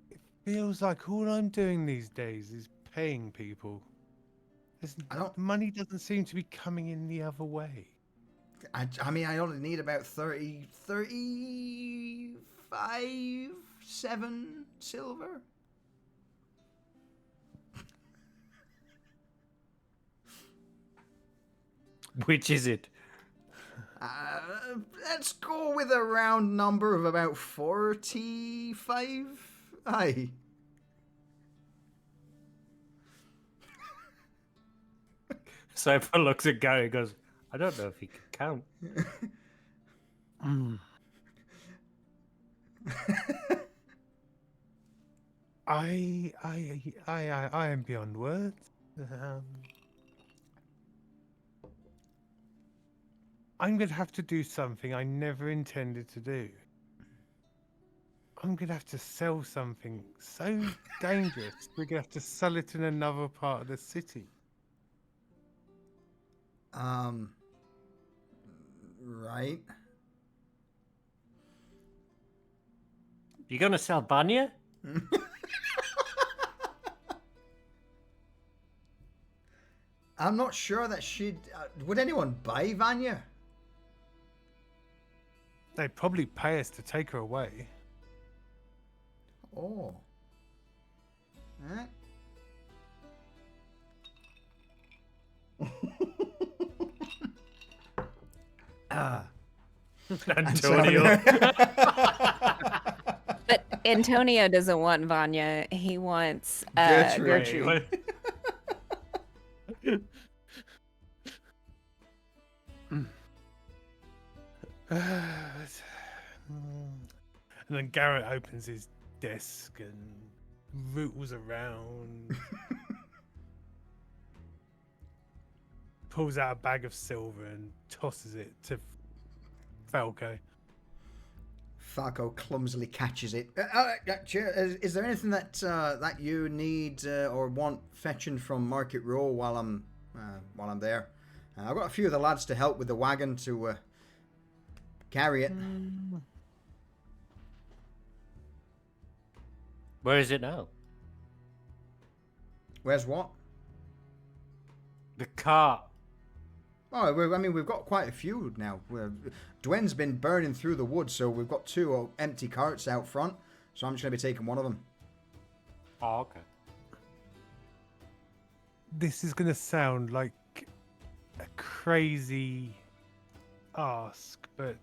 It feels like all I'm doing these days is paying people. Money doesn't seem to be coming in the other way. I mean, I only need about 35, 7 silver. Which is it? Let's go with a round number of about 45. Aye. Cypher looks at Gary and goes, I don't know if he can count. I am beyond words. I'm going to have to do something I never intended to do. I'm going to have to sell something so dangerous. We're going to have to sell it in another part of the city. Right. You gonna sell Vanya? I'm not sure that she'd... would anyone buy Vanya? They'd probably pay us to take her away. Oh. Antonio. But Antonio doesn't want Vanya. He wants Gertrude. And then Garrett opens his desk and rootles around. Pulls out a bag of silver and tosses it to Falco. Falco clumsily catches it. Is there anything that that you need or want fetching from Market Row while I'm there? I've got a few of the lads to help with the wagon to carry it. Where is it now? Where's what? The cart I mean, we've got quite a few now. Dwen's been burning through the wood, so we've got 2 empty carts out front. So I'm just going to be taking one of them. Oh, okay. This is going to sound like a crazy ask, but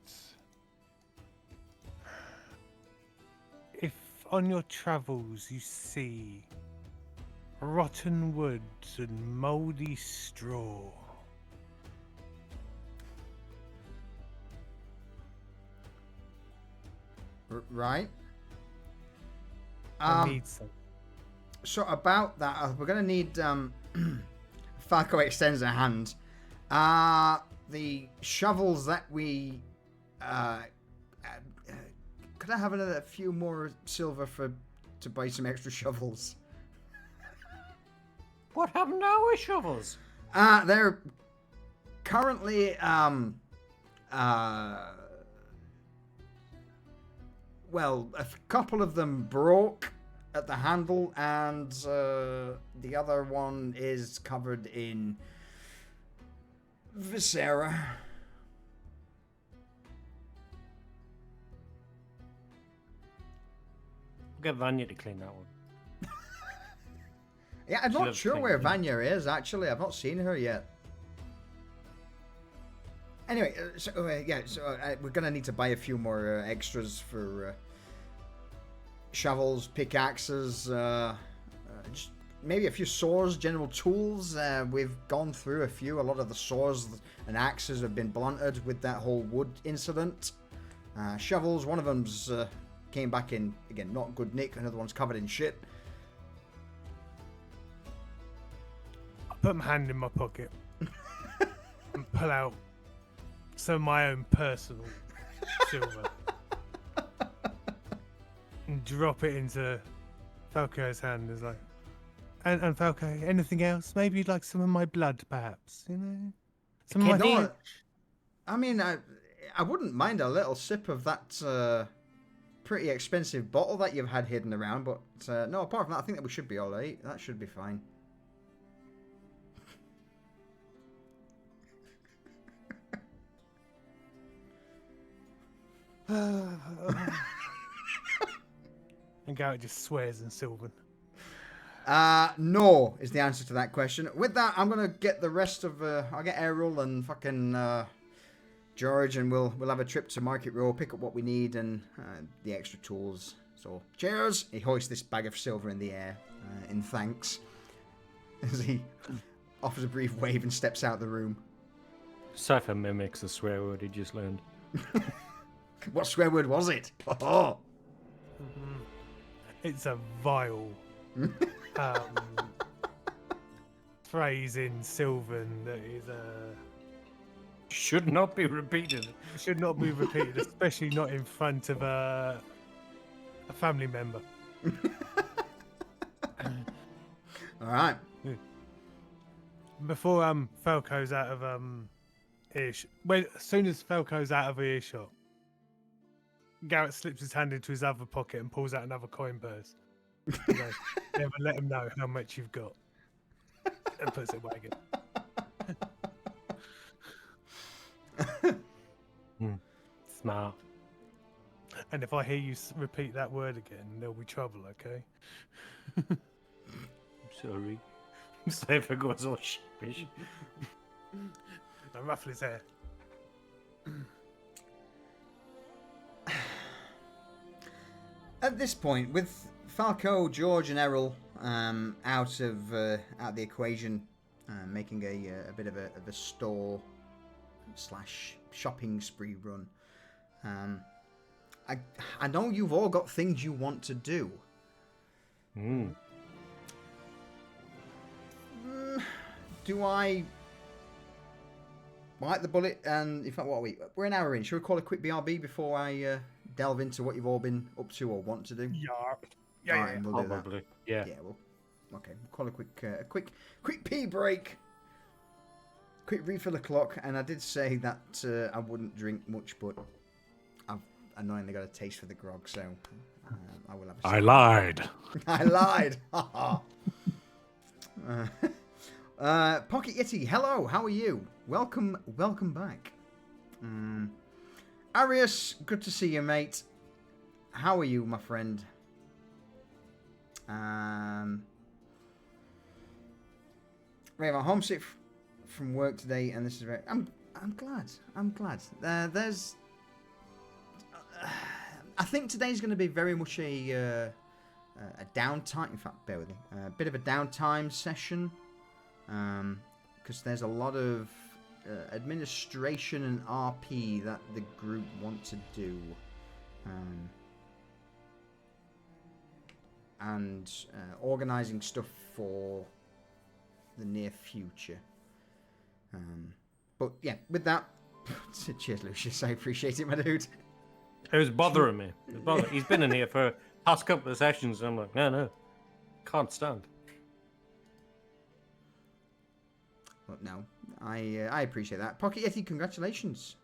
if on your travels you see rotten woods and mouldy straw, Right. I need some. So about that, we're going to need... Falco extends a hand. The shovels that we... could I have a few more silver to buy some extra shovels? What happened to our shovels? They're currently... well, a couple of them broke at the handle, and the other one is covered in viscera. We'll get Vanya to clean that one. Yeah, I'm She not loves sure clean where things. Vanya is, actually. I've not seen her yet. Anyway, we're going to need to buy a few more extras for shovels, pickaxes, just maybe a few saws, general tools. We've gone through a few. A lot of the saws and axes have been blunted with that whole wood incident. Shovels, one of them's came back in, again, not good nick. Another one's covered in shit. I put my hand in my pocket and pull out some of my own personal silver and drop it into Falco's hand. Is like, and Falco, anything else? Maybe you'd like some of my blood, perhaps. You know, some of my. No, I mean, I wouldn't mind a little sip of that pretty expensive bottle that you've had hidden around, but no, apart from that, I think that we should be all right. That should be fine. And Garrett just swears in Sylvan. No is the answer to that question. With that, I'm gonna get the rest of I'll get Errol and fucking George, and we'll have a trip to Market Row, pick up what we need and the extra tools. So cheers! He hoists this bag of silver in the air in thanks as he offers a brief wave and steps out of the room. Cypher mimics a swear word he just learned. What swear word was it? Oh. It's a vile phrase in Sylvan that is Should not be repeated. should not be repeated, especially not in front of a family member. All right. Before Falco's out of earshot, as soon as Falco's out of earshot, Garrett slips his hand into his other pocket and pulls out another coin purse. He goes, never let him know how much you've got, and puts it away again. Smart. And if I hear you repeat that word again, there'll be trouble. Okay? I'm sorry. Cypher goes all sheepish. Now ruffle his hair. At this point, with Falco, George, and Errol out of the equation, making a bit of a store / shopping spree run, I know you've all got things you want to do. Do I bite the bullet? And in fact, what are we? We're an hour in. Should we call a quick BRB before I delve into what you've all been up to or want to do? Yeah. All right, we'll do that. Probably. Yeah. Yeah, well, okay. We'll call a quick pee break. Quick refill the clock. And I did say that I wouldn't drink much, but I've annoyingly got a taste for the grog, so I will have a sip. I lied. I lied. Pocket Yeti, hello, how are you? Welcome back. Arius, good to see you, mate. How are you, my friend? We have a homesick from work today, and this is very. I'm glad. There's. I think today's going to be very much a downtime. In fact, bear with me. A bit of a downtime session, because there's a lot of administration and RP that the group want to do, and organizing stuff for the near future. But yeah, with that, cheers, Lucius. I appreciate it, my dude. It was bothering me. He's been in here for past couple of sessions, and I'm like, no, can't stand. But no, I appreciate that. Pocket Yeti, congratulations.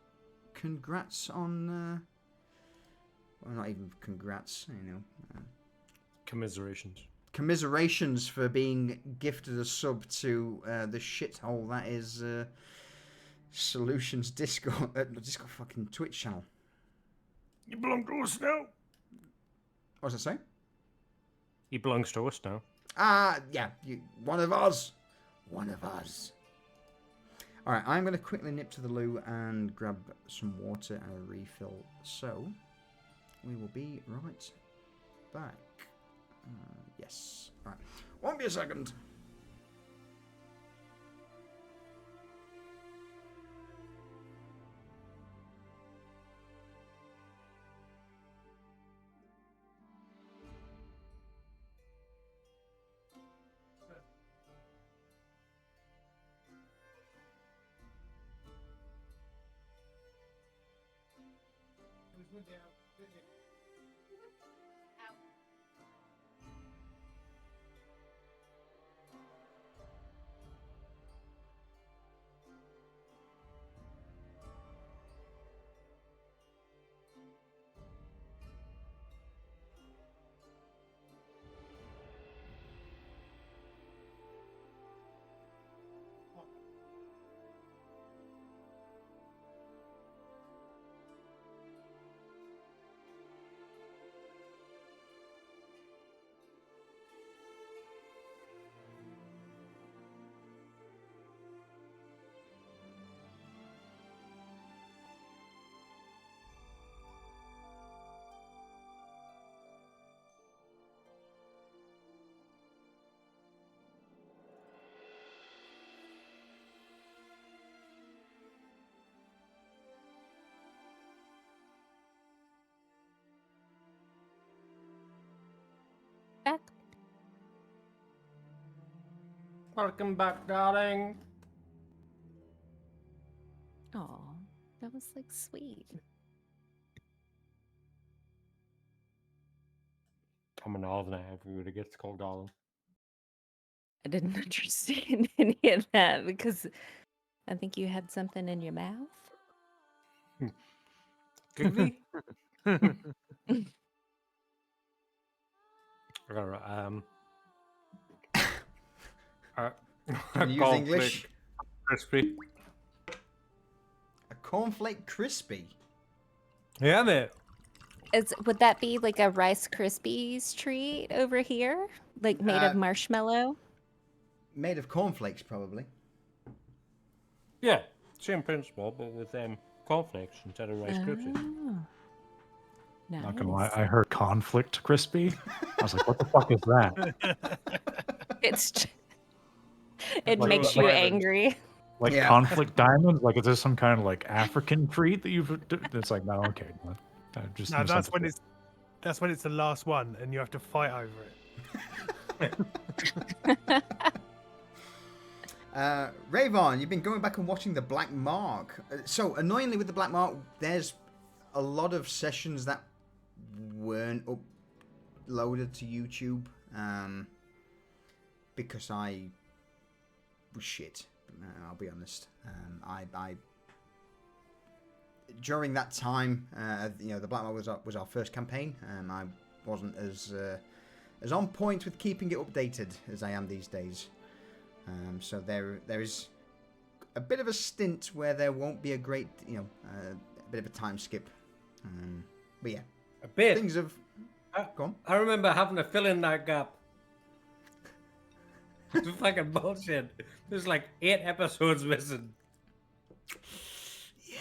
Congrats on. Well, not even congrats, you know. Commiserations. Commiserations for being gifted a sub to the shithole that is Solutions Discord fucking Twitch channel. You belong to us now. What was I saying? He belongs to us now. Yeah, one of us. One of us. All right, I'm going to quickly nip to the loo and grab some water and a refill. So, we will be right back. Yes. All right. Won't be a second. Back. Welcome back, darling. Oh, that was like sweet. I'm an northerner. Everybody gets called darling. I didn't understand any of that because I think you had something in your mouth. Giggly? Alright, Can you use English? Crispy. A cornflake crispy. Yeah, mate. Would that be like a Rice Krispies treat over here? Like made of marshmallow? Made of cornflakes, probably. Yeah, same principle, but with cornflakes instead of Rice Krispies. Oh. Nice. Not gonna lie, I heard conflict crispy. I was like, what the fuck is that? It Like- makes like- you angry. Like Yeah. conflict diamonds? Like is this some kind of like African treat that you've? It's like no, okay, no, I just No, knew that's something. when it's the last one and you have to fight over it. Rayvon, you've been going back and watching the Black Mark. So, annoyingly with the Black Mark, there's a lot of sessions that weren't uploaded to YouTube because I was shit. I'll be honest. I during that time, the Black Mark was our first campaign. I wasn't as on point with keeping it updated as I am these days. So there is a bit of a stint where there won't be a great, a bit of a time skip. But yeah, A bit. things have gone. I remember having to fill in that gap. It's fucking bullshit. There's like 8 episodes missing. Yeah.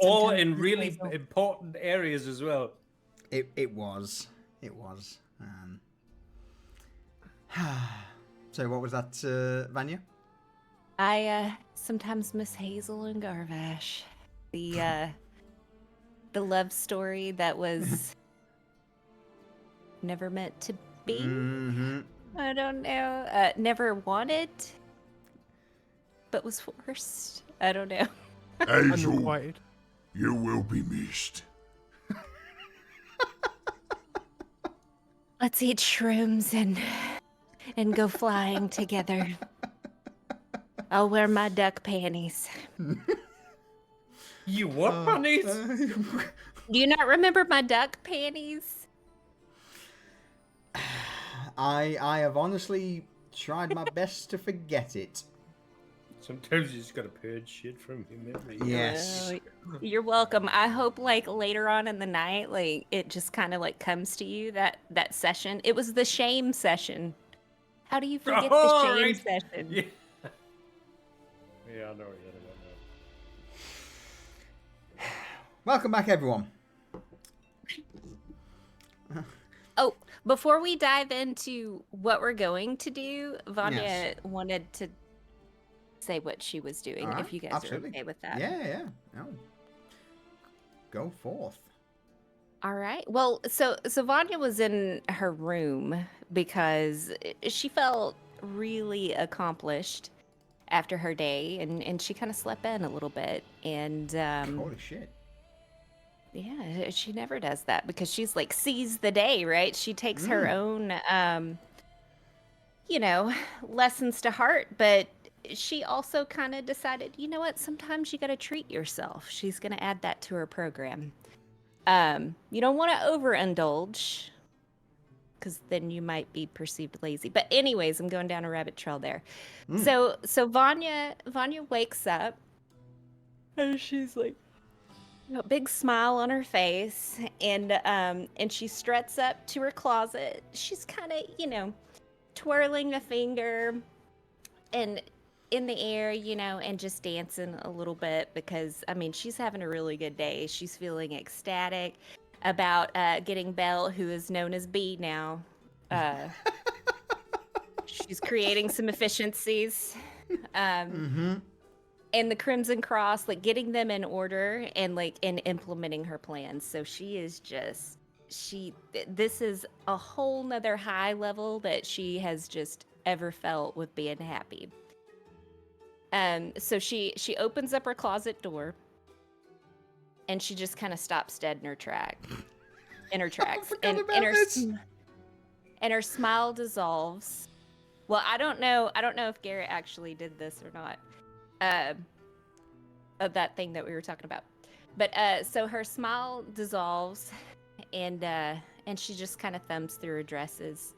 All in really important areas as well. It was. So what was that, Vanya? I sometimes miss Hazel and Garvash. The love story that was never meant to be. Mm-hmm. I don't know. Never wanted, but was forced. I don't know. Hazel, Unrequited. you will be missed. Let's eat shrooms and go flying together. I'll wear my duck panties. You what, bunnies? Do you not remember my duck panties? I have honestly tried my best to forget it. Sometimes you just gotta purge shit from your memory. Yes. Oh, you're welcome. I hope like later on in the night, like it just kind of like comes to you that session. It was the shame session. How do you forget the shame right. session? Yeah. Yeah, I know what you're talking about. Welcome back, everyone. Oh, before we dive into what we're going to do, Vanya Yes. wanted to say what she was doing, All right, if you guys absolutely. are okay with that. Yeah. No. Go forth. All right. Well, so Vanya was in her room because she felt really accomplished after her day, and she kind of slept in a little bit. And Holy shit. yeah, she never does that because she's like sees the day, right? She takes her own, lessons to heart, but she also kind of decided, you know what? Sometimes you got to treat yourself. She's going to add that to her program. You don't want to overindulge because then you might be perceived lazy. But anyways, I'm going down a rabbit trail there. So Vanya wakes up and she's like, a big smile on her face, and she struts up to her closet. She's kind of, twirling a finger and in the air, and just dancing a little bit because, she's having a really good day. She's feeling ecstatic about getting Belle, who is known as B now. She's creating some efficiencies. And the Crimson Cross, like getting them in order and implementing her plans. So she is just, this is a whole nother high level that she has just ever felt with being happy. So she opens up her closet door and she just kind of stops dead in her tracks. And her smile dissolves. Well, I don't know if Garrett actually did this or not. Of that thing that we were talking about, but so her smile dissolves, and she just kind of thumbs through her dresses,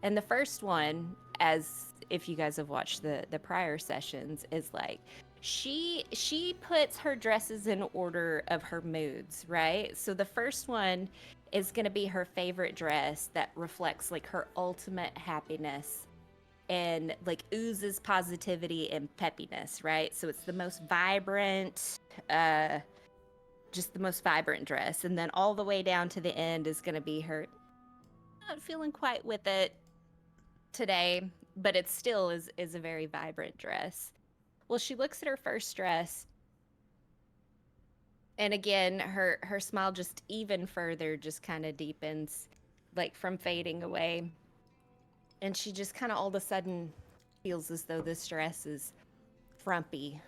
and the first one, as if you guys have watched the prior sessions, is like she puts her dresses in order of her moods, right? So the first one is going to be her favorite dress that reflects like her ultimate happiness and like oozes positivity and peppiness, right? So it's the most vibrant, just the most vibrant dress. And then all the way down to the end is going to be her not feeling quite with it today, but it still is a very vibrant dress. Well, she looks at her first dress, and again, her smile just even further just kind of deepens, like from fading away. And she just kind of all of a sudden feels as though this dress is frumpy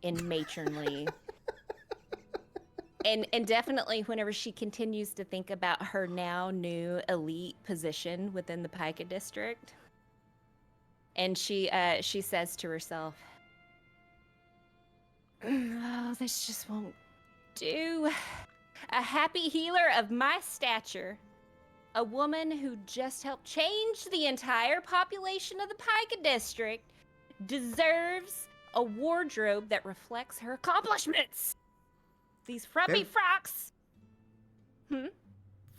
and matronly. and definitely whenever she continues to think about her now new elite position within the Pica district. And she says to herself, oh, this just won't do. A happy healer of my stature a woman who just helped change the entire population of the Pika district deserves a wardrobe that reflects her accomplishments. These frumpy Yep. frocks.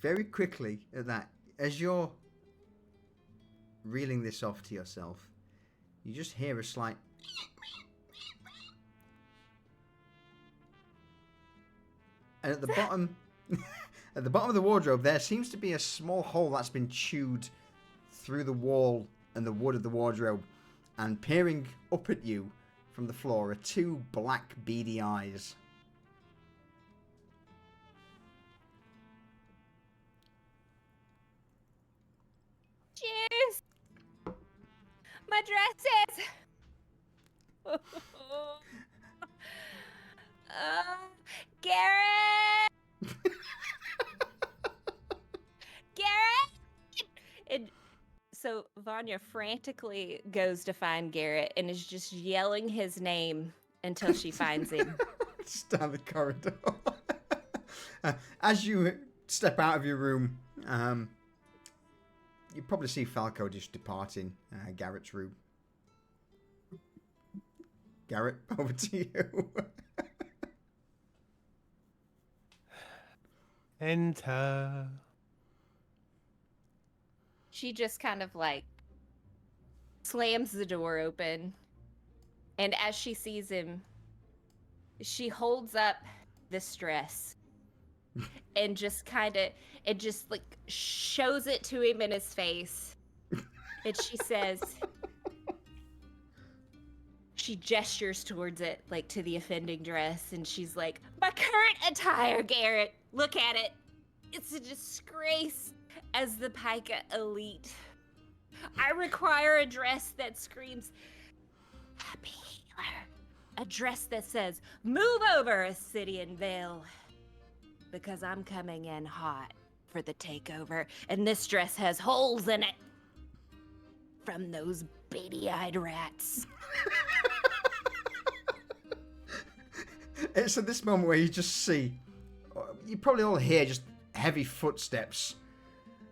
Very quickly at that, as you're reeling this off to yourself, you just hear a slight and at the bottom at the bottom of the wardrobe there seems to be a small hole that's been chewed through the wall and the wood of the wardrobe, and peering up at you from the floor are two black beady eyes. Cheers! My dresses! Garrett! Garrett! And so Vanya frantically goes to find Garrett and is just yelling his name until she finds him. Just down the corridor. As you step out of your room, you probably see Falco just departing Garrett's room. Garrett, over to you. Enter. She just kind of like slams the door open, and as she sees him, she holds up this dress and just kind of, it just like shows it to him in his face. And she says, she gestures towards it, like to the offending dress, and she's like, my current attire, Garrett, look at it. It's a disgrace as the Pika elite. I require a dress that screams, happy healer. A dress that says, move over, Ascidian Vale. Because I'm coming in hot for the takeover, and this dress has holes in it from those beady-eyed rats. It's at this moment where you just see, you probably all hear just heavy footsteps,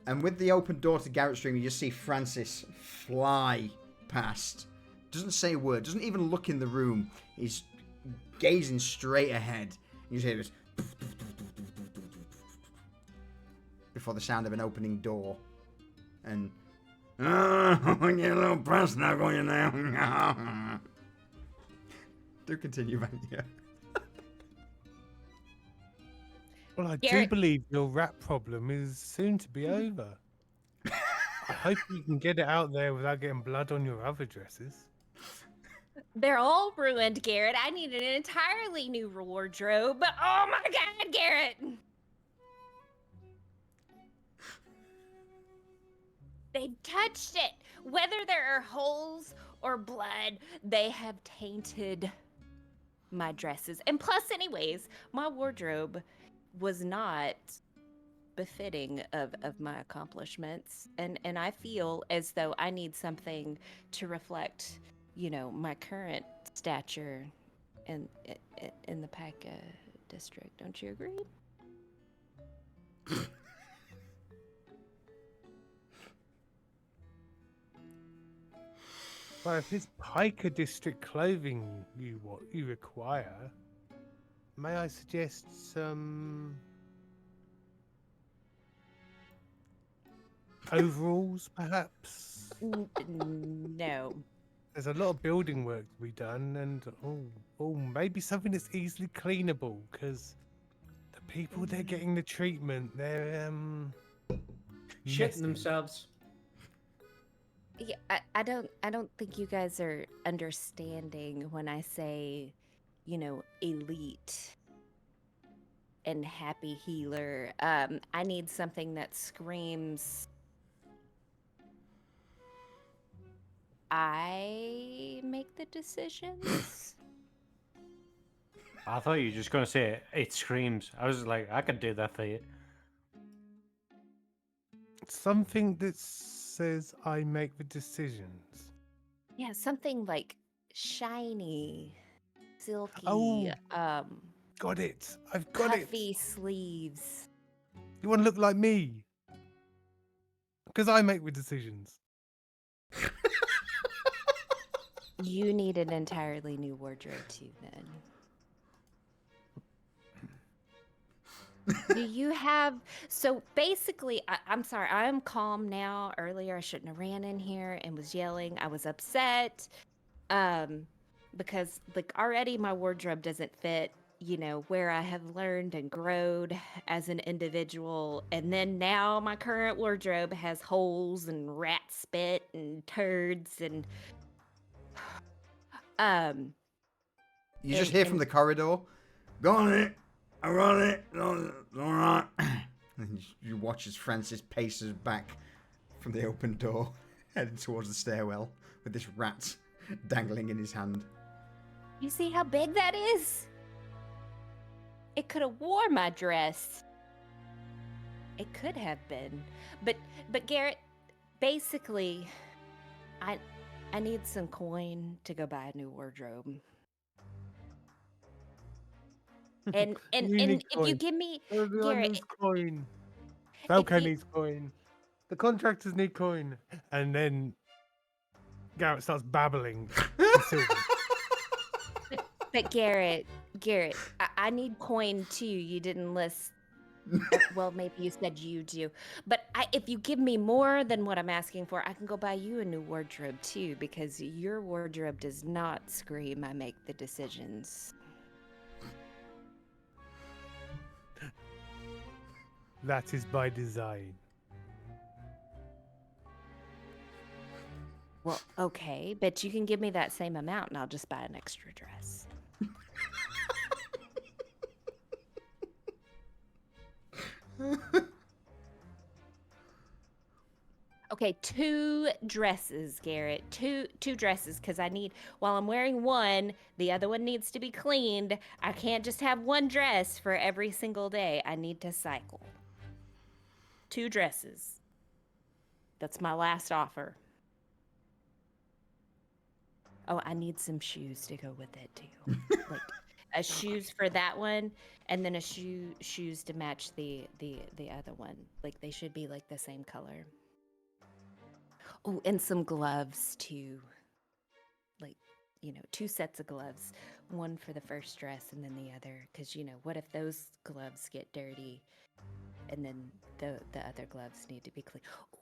and with the open door to Garrett's room, you just see Francis fly past. Doesn't say a word, doesn't even look in the room. He's gazing straight ahead. You just hear this before the sound of an opening door, and you little press now going now. Do continue, Vanya. Well, I Garrett- do believe your rat problem is soon to be over. I hope you can get it out there without getting blood on your other dresses. They're all ruined, Garrett. I need an entirely new wardrobe. Oh my God, Garrett! They touched it. Whether there are holes or blood, they have tainted my dresses. And plus, anyways, my wardrobe was not befitting of my accomplishments. And I feel as though I need something to reflect, you know, my current stature in the Pika district. Don't you agree? Well, if it's Pika district clothing you require, may I suggest some overalls, perhaps? No. There's a lot of building work to be done, and maybe something that's easily cleanable, because the people they're getting the treatment, they're Shitting messy. themselves. Yeah, I don't think you guys are understanding when I say, you know, elite and happy healer. I need something that screams, I make the decisions. I thought you were just going to say it screams. I was like, I could do that for you. Something that says I make the decisions. Yeah, something like shiny, silky, Oh, Got it. I've got puffy it. sleeves. You want to look like me? Because I make the decisions. You need an entirely new wardrobe too, then. Do you have... So basically, I'm sorry, I'm calm now. Earlier, I shouldn't have ran in here and was yelling. I was upset because, like, already my wardrobe doesn't fit, you know, where I have learned and growed as an individual. And then now my current wardrobe has holes and rat spit and turds and... You just and- hear from and- the corridor, "Go on it, I run it, all right." And you watch as Francis paces back from the open door, heading towards the stairwell with this rat dangling in his hand. You see how big that is? It could have wore my dress. It could have been. But Garrett, basically, I need some coin to go buy a new wardrobe. And You need if you coin. give me Everyone Garrett, needs coin. Falco you- needs coin. The contractors need coin. And then Garrett starts babbling. in Sylvan. but Garrett, I need coin too. You didn't list. Well, maybe you said you do. But if you give me more than what I'm asking for, I can go buy you a new wardrobe too, because your wardrobe does not scream I make the decisions. That is by design. Well, okay, but you can give me that same amount and I'll just buy an extra dress. Okay, 2 dresses, Garrett. Two dresses, because I need, while I'm wearing one, the other one needs to be cleaned. I can't just have one dress for every single day. I need to cycle. 2 dresses. That's my last offer. Oh, I need some shoes to go with it too. Like a shoes for that one, and then a shoes to match the other one. Like they should be like the same color. Oh, and some gloves too. Like, you know, 2 sets of gloves. One for the first dress and then the other. Because, you know, what if those gloves get dirty and then the other gloves need to be clean? Ooh,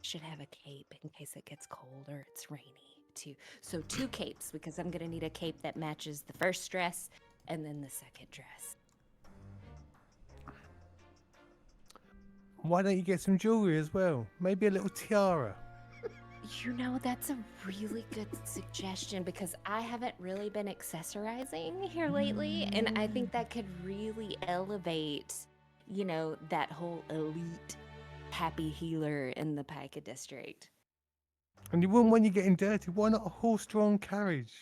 should have a cape in case it gets cold or it's rainy too. So 2 capes, because I'm going to need a cape that matches the first dress and then the second dress. Why don't you get some jewelry as well? Maybe a little tiara. You know, that's a really good suggestion because I haven't really been accessorizing here lately, and I think that could really elevate, you know, that whole elite happy healer in the Pica district. And you wouldn't when you're getting dirty. Why not a horse-drawn carriage?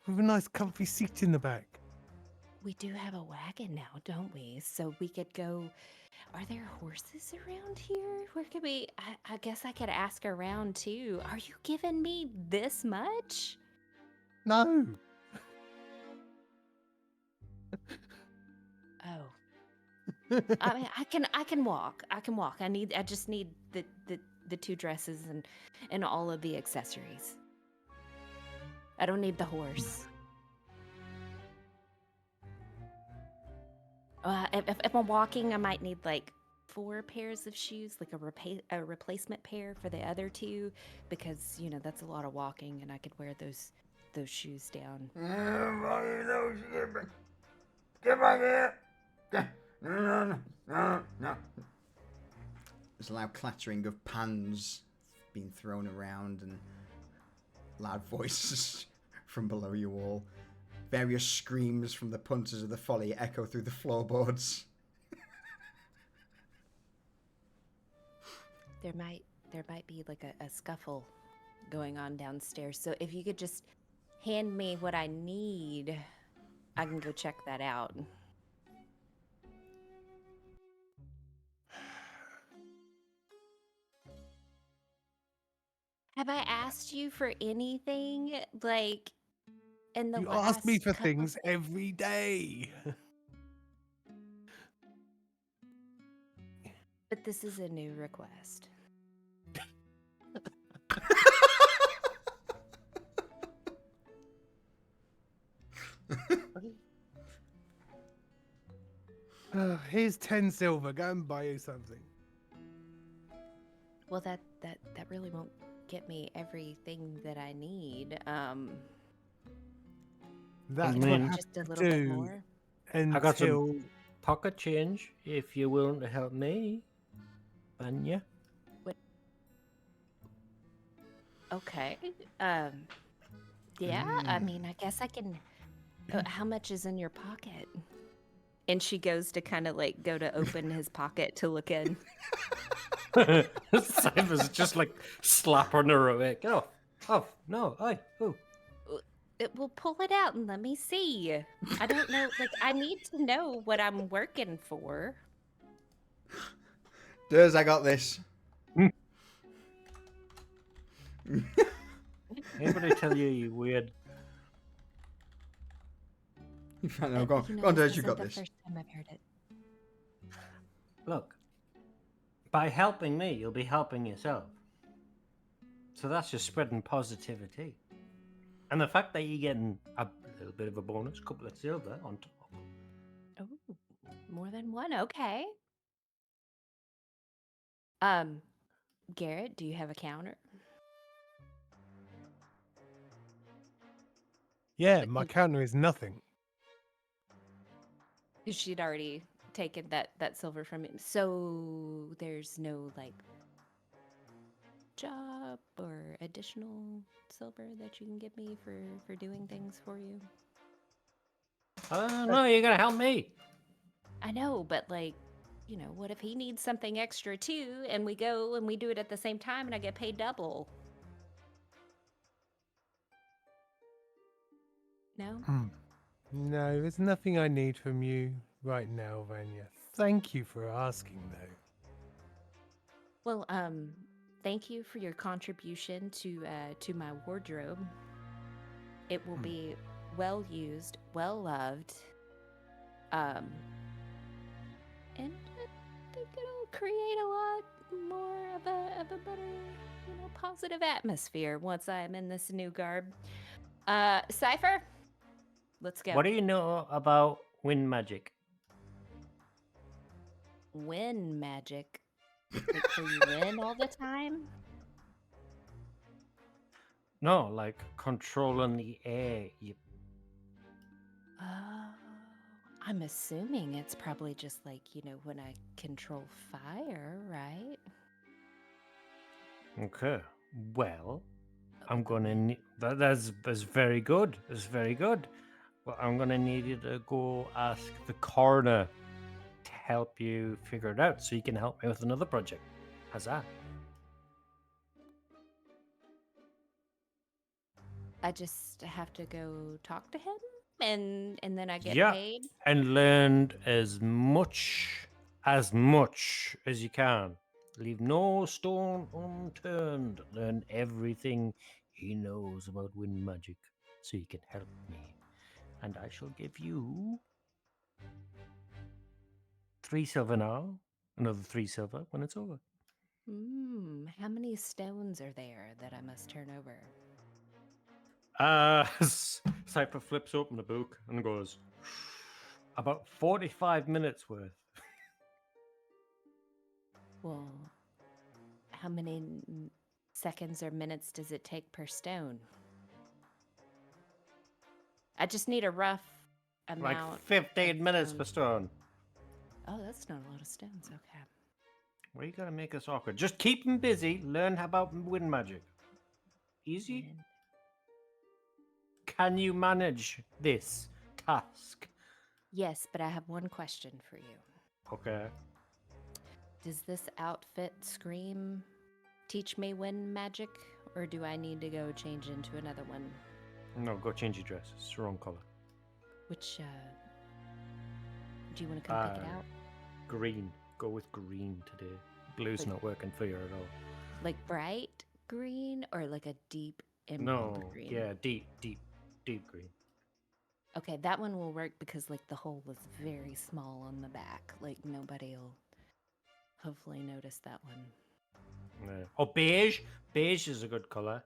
With a nice comfy seat in the back. We do have a wagon now, don't we? So we could go. Are there horses around here? Where could we? I guess I could ask around too. Are you giving me this much? No. Oh. I mean, I can walk. I can walk. I just need the 2 dresses and all of the accessories. I don't need the horse. If I'm walking, I might need like 4 pairs of shoes, like a replacement pair for the other 2, because you know that's a lot of walking, and I could wear those shoes down. Get back here! No. There's a loud clattering of pans being thrown around and loud voices from below you all. Various screams from the punters of the folly echo through the floorboards. There might be like a scuffle going on downstairs. So if you could just hand me what I need, I can go check that out. Have I asked you for anything like in the You last ask me for couple things every day. But this is a new request. Here's 10 silver. Go and buy you something. Well, that really won't get me everything that I need. That's Can what I mean- do have just a to little bit do more? I got some- until Pocket change if you're willing to help me. Banya. Okay. Yeah. I mean, I guess I can. How much is in your pocket? And she goes to kind of like go to open his pocket to look in. Cypher's just like slapping her away. Get off. Off. No. Aye. Oh. It will pull it out and let me see. I don't know. Like, I need to know what I'm working for. Durs, I got this. Anybody tell you weird? No, go on, You know, go on, this Durs, you isn't got the this. first time I've heard it. Look. By helping me, you'll be helping yourself. So that's just spreading positivity. And the fact that you're getting a little bit of a bonus, couple of silver on top. Oh, more than one. Okay. Garrett, do you have a counter? yeah, my counter is nothing. She'd already taken that silver from him. So there's no like job or additional silver that you can give me for doing things for you. No, you're gonna help me. I know, but like, you know, what if he needs something extra too, and we go and we do it at the same time, and I get paid double? No. No, there's nothing I need from you right now, Vanya. Thank you for asking, though. Well, thank you for your contribution to my wardrobe. It will be well used, well loved, and I think it'll create a lot more of a better, you know, positive atmosphere once I'm in this new garb. Cypher, let's go. What do you know about wind magic? Win magic. Like, so you win all the time? No, like controlling the air. Oh, I'm assuming it's probably just like, you know, when I control fire, right? Okay. Well, I'm gonna need that's very good. That's very good. Well, I'm gonna need you to go ask the coroner to help you figure it out, so you can help me with another project. How's that? I just have to go talk to him and then I get Yeah. paid. And learn as much as you can. Leave no stone unturned. Learn everything he knows about wind magic, so you can help me. And I shall give you 3 silver now. Another 3 silver when it's over. How many stones are there that I must turn over? Cypher flips open the book and goes, about 45 minutes worth. Well, how many seconds or minutes does it take per stone? I just need a rough Like amount. 15 minutes per stones. stone. Oh, that's not a lot of stones. Okay. Why you gotta make us awkward? Just keep him busy. Learn about wind magic. Easy. And Can you manage this task? yes, but I have one question for you. Okay. Does this outfit scream teach me wind magic, or do I need to go change into another one? No, go change your dress. It's the wrong color. Which, do you want to come pick it out? Green. Go with green today. Blue's Like- not working for you at all. Like bright green or like a deep No. emerald green? Yeah, deep green. Okay, that one will work because like the hole was very small on the back. Like nobody'll hopefully notice that one. Yeah. Or beige. Beige is a good color.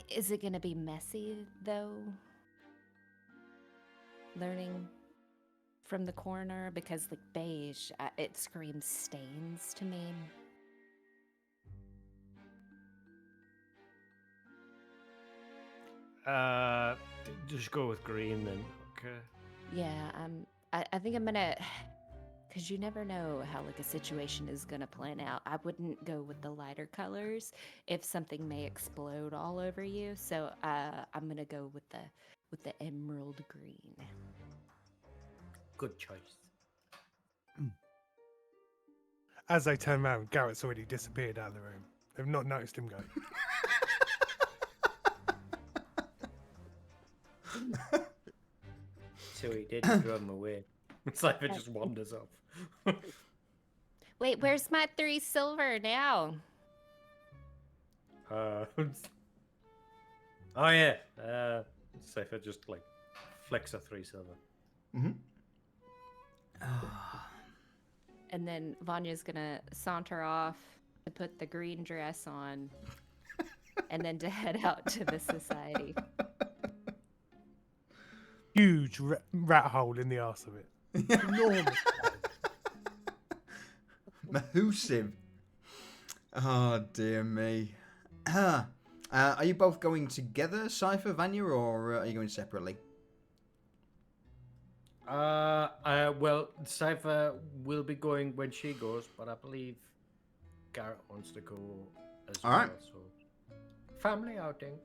Is it gonna be messy though? Learning from the coroner, because like beige, it screams stains to me. Just go with green then. Okay. Yeah, I think I'm gonna, because you never know how like a situation is gonna plan out. I wouldn't go with the lighter colors if something may explode all over you. So I'm gonna go with the emerald green. Good choice. As they turn around, Garrett's already disappeared out of the room. They've not noticed him go. So he didn't throw him away. It's like it just wanders off. Wait, where's my 3 silver now? Oh yeah. Cypher just like flicks a 3 silver. Mm-hmm. And then Vanya's gonna saunter off to put the green dress on, and then to head out to the society. Huge rat hole in the arse of it. Enormous. Mahusive. Oh, dear me. Are you both going together, Cypher, Vanya, or are you going separately? Well, Cypher will be going when she goes, but I believe Garrett wants to go as All well. right. So, family outing.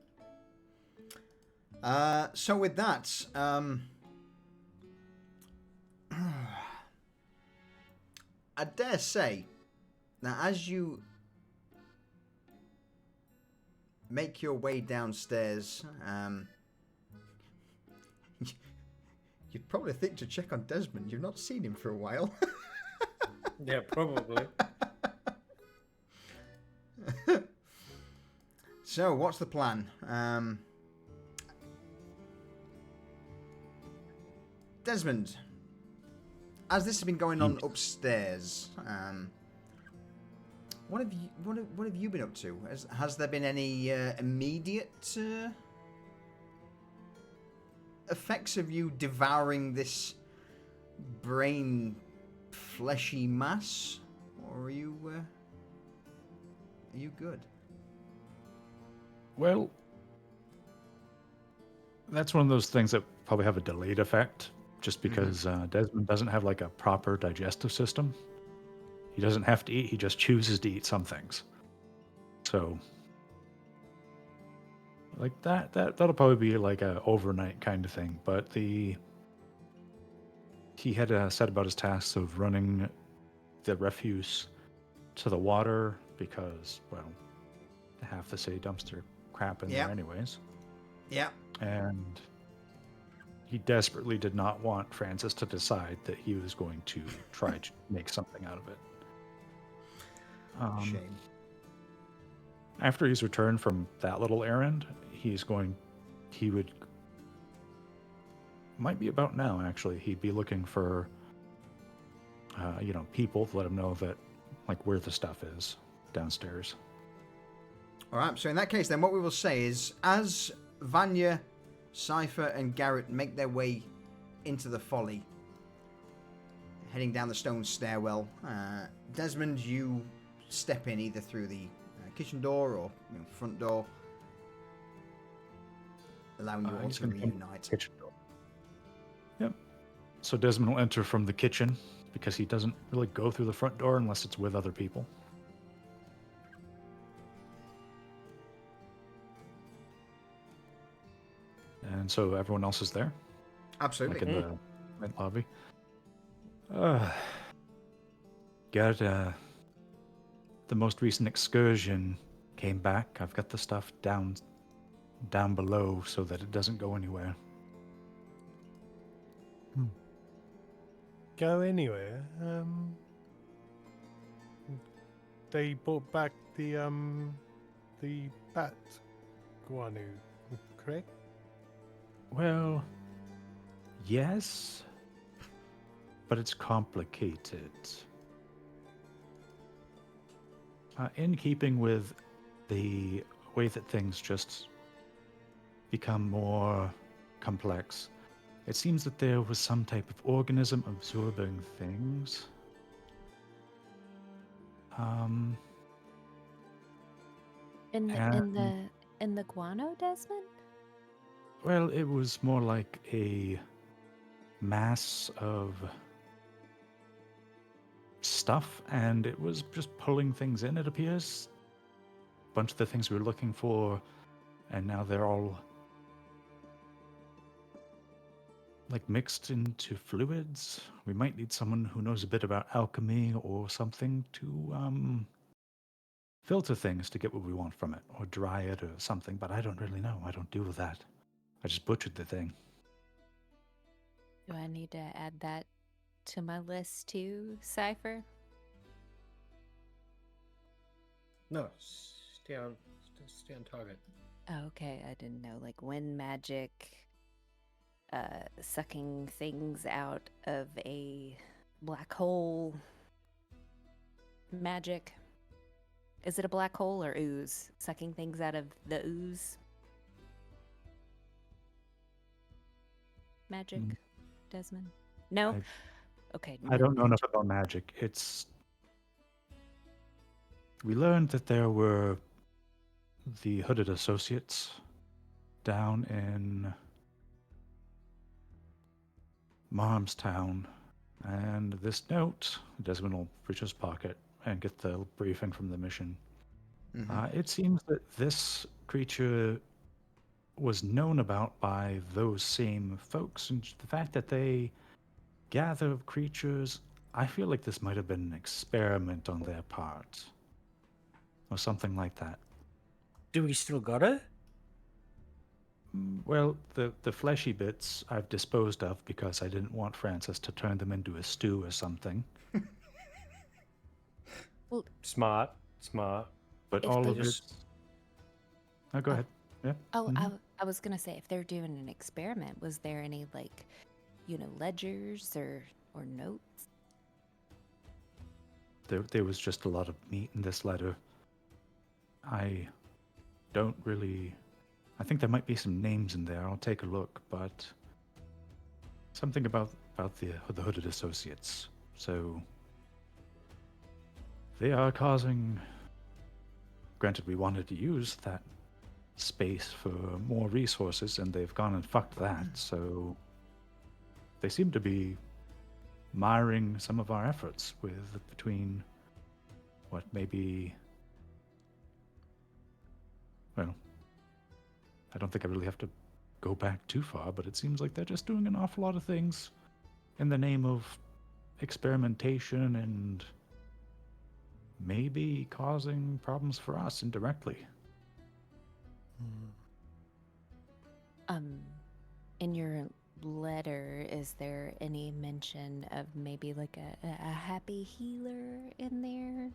So with that, I dare say, now as you make your way downstairs, you'd probably think to check on Desmond. You've not seen him for a while. Yeah, probably. So, what's the plan? Desmond, as this has been going on upstairs, what have you been up to? Has there been any immediate effects of you devouring this brain fleshy mass, or are you good? Well, that's one of those things that probably have a delayed effect, just because Desmond doesn't have like a proper digestive system. He doesn't have to eat; he just chooses to eat some things. So, like that'll probably be like a overnight kind of thing. But he had said about his tasks of running the refuse to the water because, well, they have to say dumpster crap in there anyways. Yeah. And he desperately did not want Francis to decide that he was going to try to make something out of it. Shame. After he's returned from that little errand, might be about now actually, he'd be looking for, people to let him know that, like, where the stuff is downstairs. All right, so in that case, then what we will say is, as Vanya, Cypher, and Garrett make their way into the folly, heading down the stone stairwell, Desmond, you step in either through the kitchen door or front door, allowing you all He's to gonna come reunite. Kitchen door. Yep. So Desmond will enter from the kitchen because he doesn't really go through the front door unless it's with other people. And so everyone else is there, Absolutely. like in the main lobby. Got the most recent excursion came back. I've got the stuff down below so that it doesn't go anywhere. Go anywhere. They brought back the bat guano, correct? Well, yes, but it's complicated. In keeping with the way that things just become more complex, it seems that there was some type of organism absorbing things. In And- the guano, Desmond? Well, it was more like a mass of stuff, and it was just pulling things in, it appears. A bunch of the things we were looking for, and now they're all like mixed into fluids. We might need someone who knows a bit about alchemy or something to filter things to get what we want from it, or dry it or something, but I don't really know. I don't deal with that. I just butchered the thing. Do I need to add that to my list too, Cypher? No, stay on target. Oh, okay, I didn't know. Like wind magic, sucking things out of a black hole magic. Is it a black hole or ooze? Sucking things out of the ooze magic, Desmond? No? Okay. I don't know enough about magic. We learned that there were the Hooded Associates down in Marmstown, and this note, Desmond will reach his pocket and get the briefing from the mission. It seems that this creature was known about by those same folks, and the fact that they gather creatures, I feel like this might have been an experiment on their part, or something like that. Do we still got it? Well, the fleshy bits I've disposed of because I didn't want Francis to turn them into a stew or something. Smart. But If all they of it. just- Oh, go ahead. Yeah. Oh, Mhm. I was gonna say, if they're doing an experiment, was there any like, ledgers or notes? There was just a lot of meat in this letter. I don't really. I think there might be some names in there. I'll take a look, but something about the Hooded Associates. So they are causing. Granted, we wanted to use that space for more resources, and they've gone and fucked that. So they seem to be miring some of our efforts between what maybe. Well, I don't think I really have to go back too far, but it seems like they're just doing an awful lot of things in the name of experimentation and maybe causing problems for us indirectly. In your letter, is there any mention of maybe like a happy healer in there?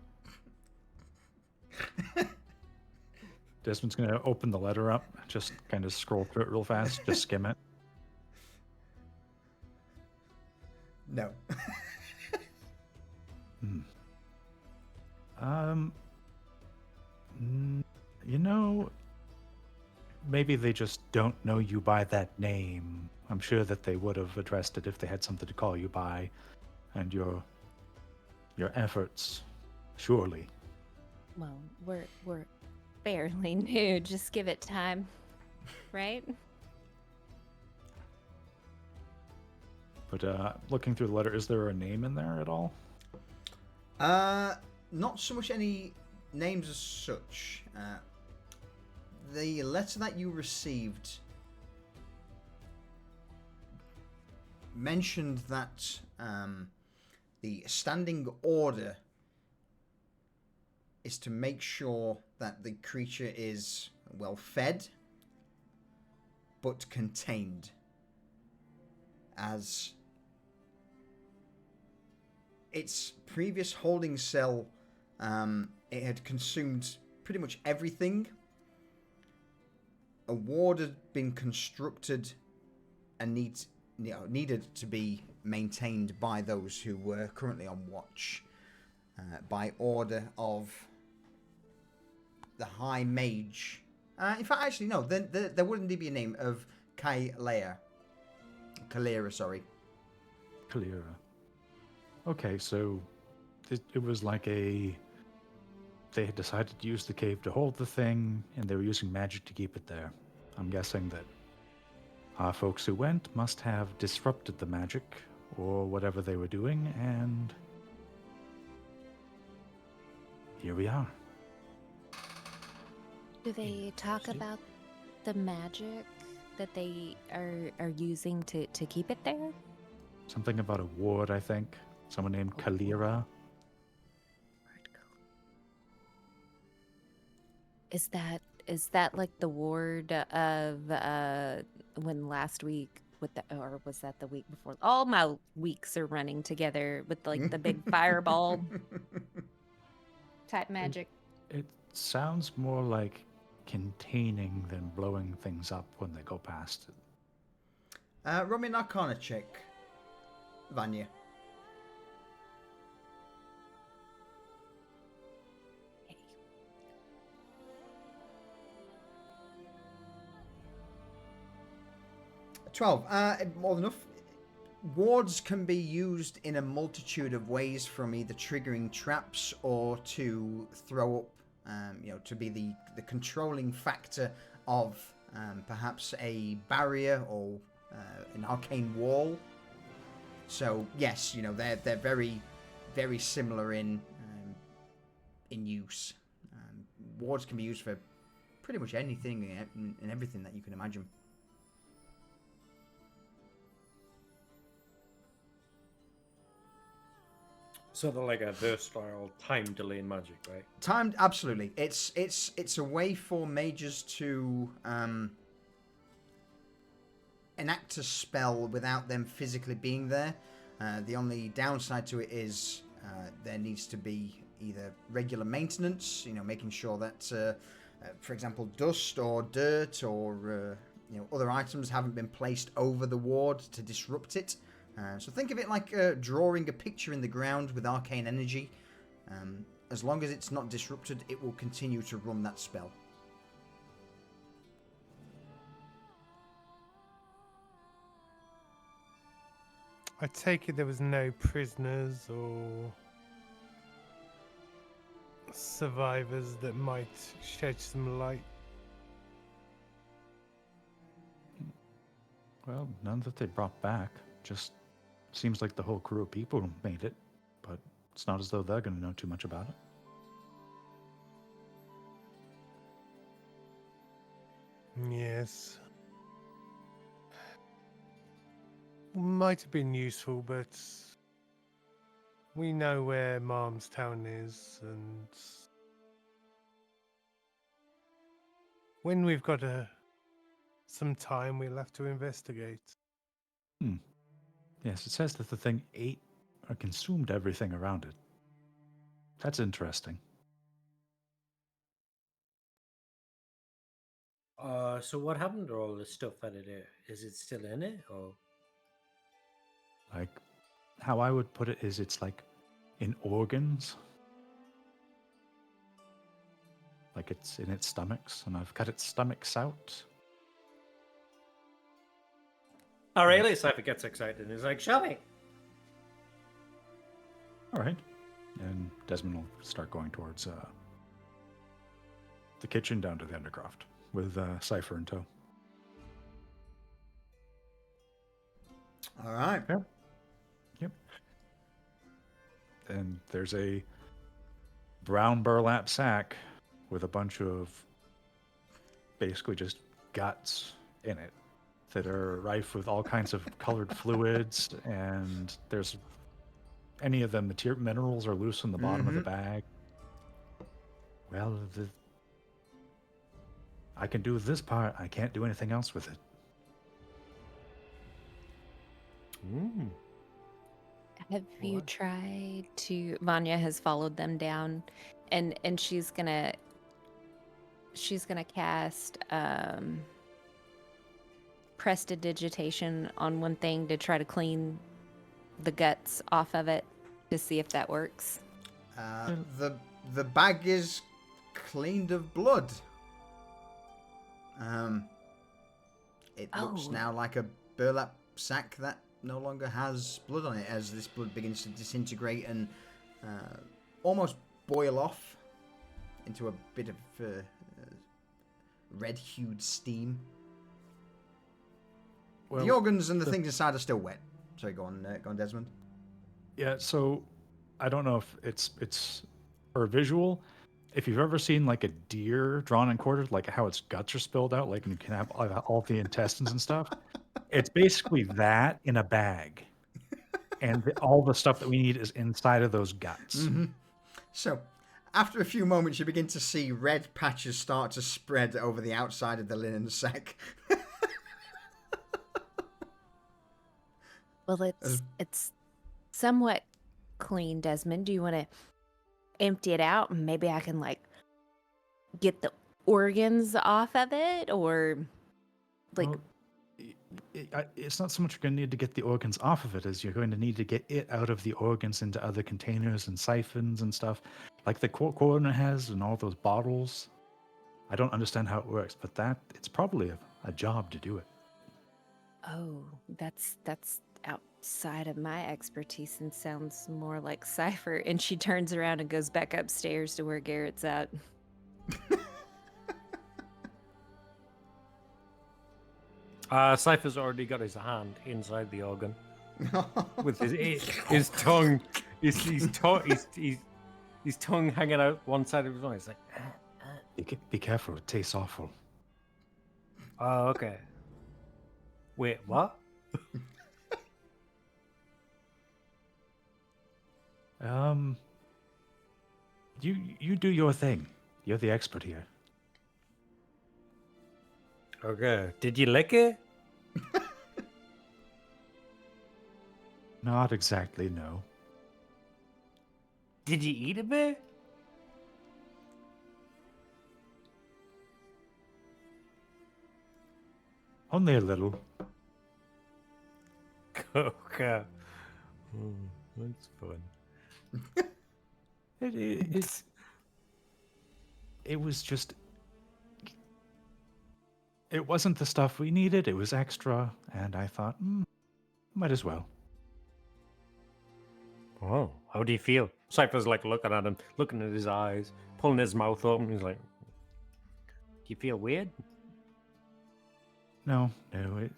Desmond's going to open the letter up, just kind of scroll through it real fast, just skim it. No. Maybe they just don't know you by that name. I'm sure that they would have addressed it if they had something to call you by, and your efforts, surely. Well, we're fairly new. Just give it time, right? But looking through the letter, is there a name in there at all? Not so much any names as such. The letter that you received mentioned that the standing order is to make sure that the creature is well fed but contained, as its previous holding cell, it had consumed pretty much everything. A ward had been constructed and needed to be maintained by those who were currently on watch, by order of High Mage. In fact, actually, no. There wouldn't be a name of Kalera, sorry. Kalera. Okay, so it was like they had decided to use the cave to hold the thing, and they were using magic to keep it there. I'm guessing that our folks who went must have disrupted the magic or whatever they were doing, and here we are. Do they talk about the magic that they are using to keep it there? Something about a ward, I think. Someone named Kalera. Is that like the ward of when last week with the, or was that the week before? All my weeks are running together with like the big fireball type magic. It sounds more like containing than blowing things up when they go past it. Roll me an Arcana check, Vanya. Okay. 12. More than enough. Wards can be used in a multitude of ways, from either triggering traps or to throw up, to be the controlling factor of perhaps a barrier or an arcane wall. So yes, they're very, very similar in use. Wards can be used for pretty much anything and everything that you can imagine. So they're like a versatile time delaying magic, right? Timed, absolutely. It's a way for mages to enact a spell without them physically being there. The only downside to it is there needs to be either regular maintenance, making sure that, for example, dust or dirt or other items haven't been placed over the ward to disrupt it. So think of it like drawing a picture in the ground with arcane energy. As long as it's not disrupted, it will continue to run that spell. I take it there was no prisoners or survivors that might shed some light. Well, none that they brought back. Just seems like the whole crew of people made it, but it's not as though they're going to know too much about it. Yes. Might have been useful, but we know where Mom's town is, and when we've got some time, we'll have to investigate. Yes, it says that the thing ate or consumed everything around it. That's interesting. So what happened to all the stuff that it ate? Is it still in it, or? Like, how I would put it is it's like in organs. Like it's in its stomachs, and I've cut its stomachs out. Aurelius Cypher gets excited and he's like, show me. All right. And Desmond will start going towards the kitchen down to the Undercroft with Cypher in tow. All right. Yep. And there's a brown burlap sack with a bunch of basically just guts in it that are rife with all kinds of colored fluids, and there's any of the minerals are loose in the bottom of the bag. Well, I can do this part. I can't do anything else with it. Have you tried to? Vanya has followed them down, and she's gonna cast prestidigitation on one thing to try to clean the guts off of it to see if that works. The bag is cleaned of blood. It looks Oh. now like a burlap sack that no longer has blood on it, as this blood begins to disintegrate and almost boil off into a bit of red-hued steam. Well, The organs and the things inside are still wet. Sorry, go on, Desmond. Yeah, so I don't know if it's for visual. If you've ever seen like a deer drawn and quartered, like how its guts are spilled out, like and you can have all the intestines and stuff. It's basically that in a bag, and all the stuff that we need is inside of those guts. Mm-hmm. So, after a few moments, you begin to see red patches start to spread over the outside of the linen sack. Well, it's somewhat clean, Desmond. Do you want to empty it out and maybe I can like get the organs off of it, or like Well, it's not so much you're going to need to get the organs off of it as you're going to need to get it out of the organs into other containers and siphons and stuff like the coroner has and all those bottles. I don't understand how it works, but it's probably a job to do it. oh, that's outside of my expertise and sounds more like Cypher. And she turns around and goes back upstairs to where Garrett's at. Cypher's already got his hand inside the organ with his tongue, his tongue hanging out one side of his mouth. He's like, Be careful, it tastes awful. oh, okay. Wait, what? You do your thing. You're the expert here. Okay. Did you lick it? Not exactly, no. Did you eat a bit? Only a little. Okay. That's fun. It was just. It wasn't the stuff we needed. It was extra, and I thought, might as well. Oh, how do you feel? Cypher's like looking at him, looking at his eyes, pulling his mouth open. He's like, do you feel weird? No,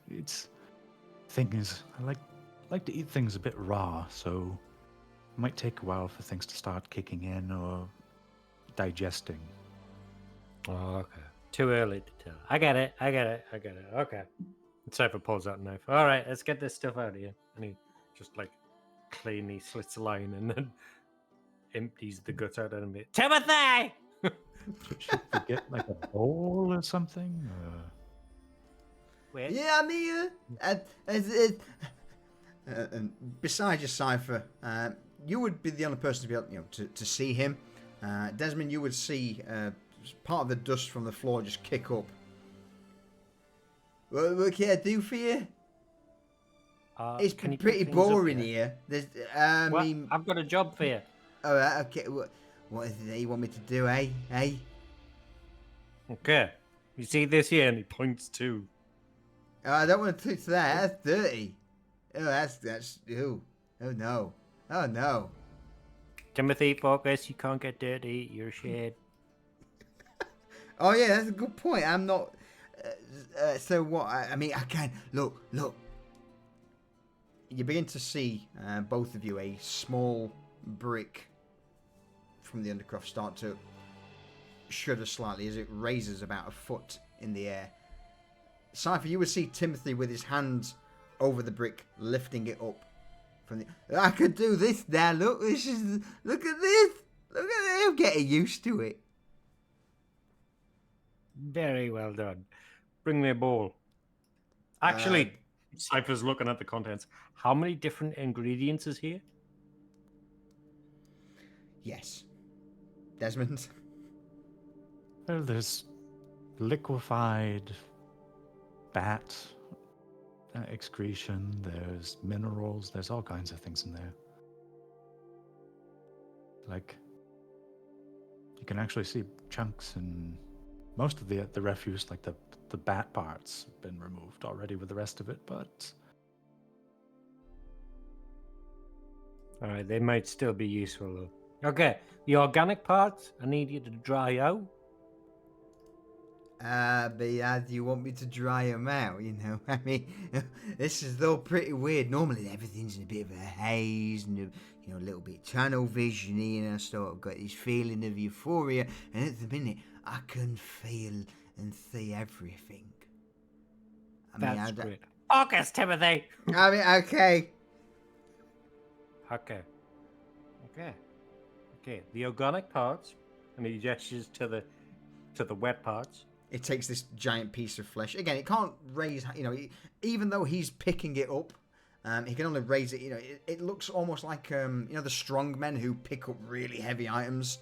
it's. Thing is, I like to eat things a bit raw, so it might take a while for things to start kicking in or digesting. Oh, okay. Too early to tell. I get it. Okay. And Cypher pulls out a knife. All right, let's get this stuff out of here. And he just like cleanly slits a line and then empties the guts out of him. Timothy! Should we get like a bowl or something? Wait. Yeah, I'm here. And besides your Cypher, you would be the only person to be able, to see him. Desmond, you would see part of the dust from the floor just kick up. What can I do for you? It's can you pick pretty things up boring here? here. There's, What? I've got a job for you. all right, okay. What is it you want me to do, eh? Okay. You see this here? And he points to. I don't want to touch that. That's dirty. Oh, that's. Ew. Oh no. Oh no. Timothy, focus. You can't get dirty. You're shit. Oh yeah, that's a good point. I'm not. So what? I mean, I can look. You begin to see both of you a small brick from the undercroft start to shudder slightly as it raises about a foot in the air. Cypher, you would see Timothy with his hands over the brick, lifting it up from the. I could do this now. Look, look at this. Look at this. I'm getting used to it. Very well done. Bring me a bowl. Actually, Cypher's looking at the contents. How many different ingredients is here? Yes. Desmond. Well, there's liquefied bat excretion, there's minerals, there's all kinds of things in there. Like You can actually see chunks and most of the refuse, like the bat parts, have been removed already with the rest of it, but All right, they might still be useful though. Okay, the organic parts, I need you to dry out. But how do you want me to dry them out, you know? I mean, this is all pretty weird. Normally everything's in a bit of a haze and, a little bit tunnel vision-y, and I sort of got this feeling of euphoria, and at the minute, I can feel and see everything. That's great. Focus, Timothy! I mean, okay. Okay. The organic parts, and he gestures to the wet parts. It takes this giant piece of flesh. Again, it can't raise, even though he's picking it up, he can only raise it, it looks almost like, the strong men who pick up really heavy items.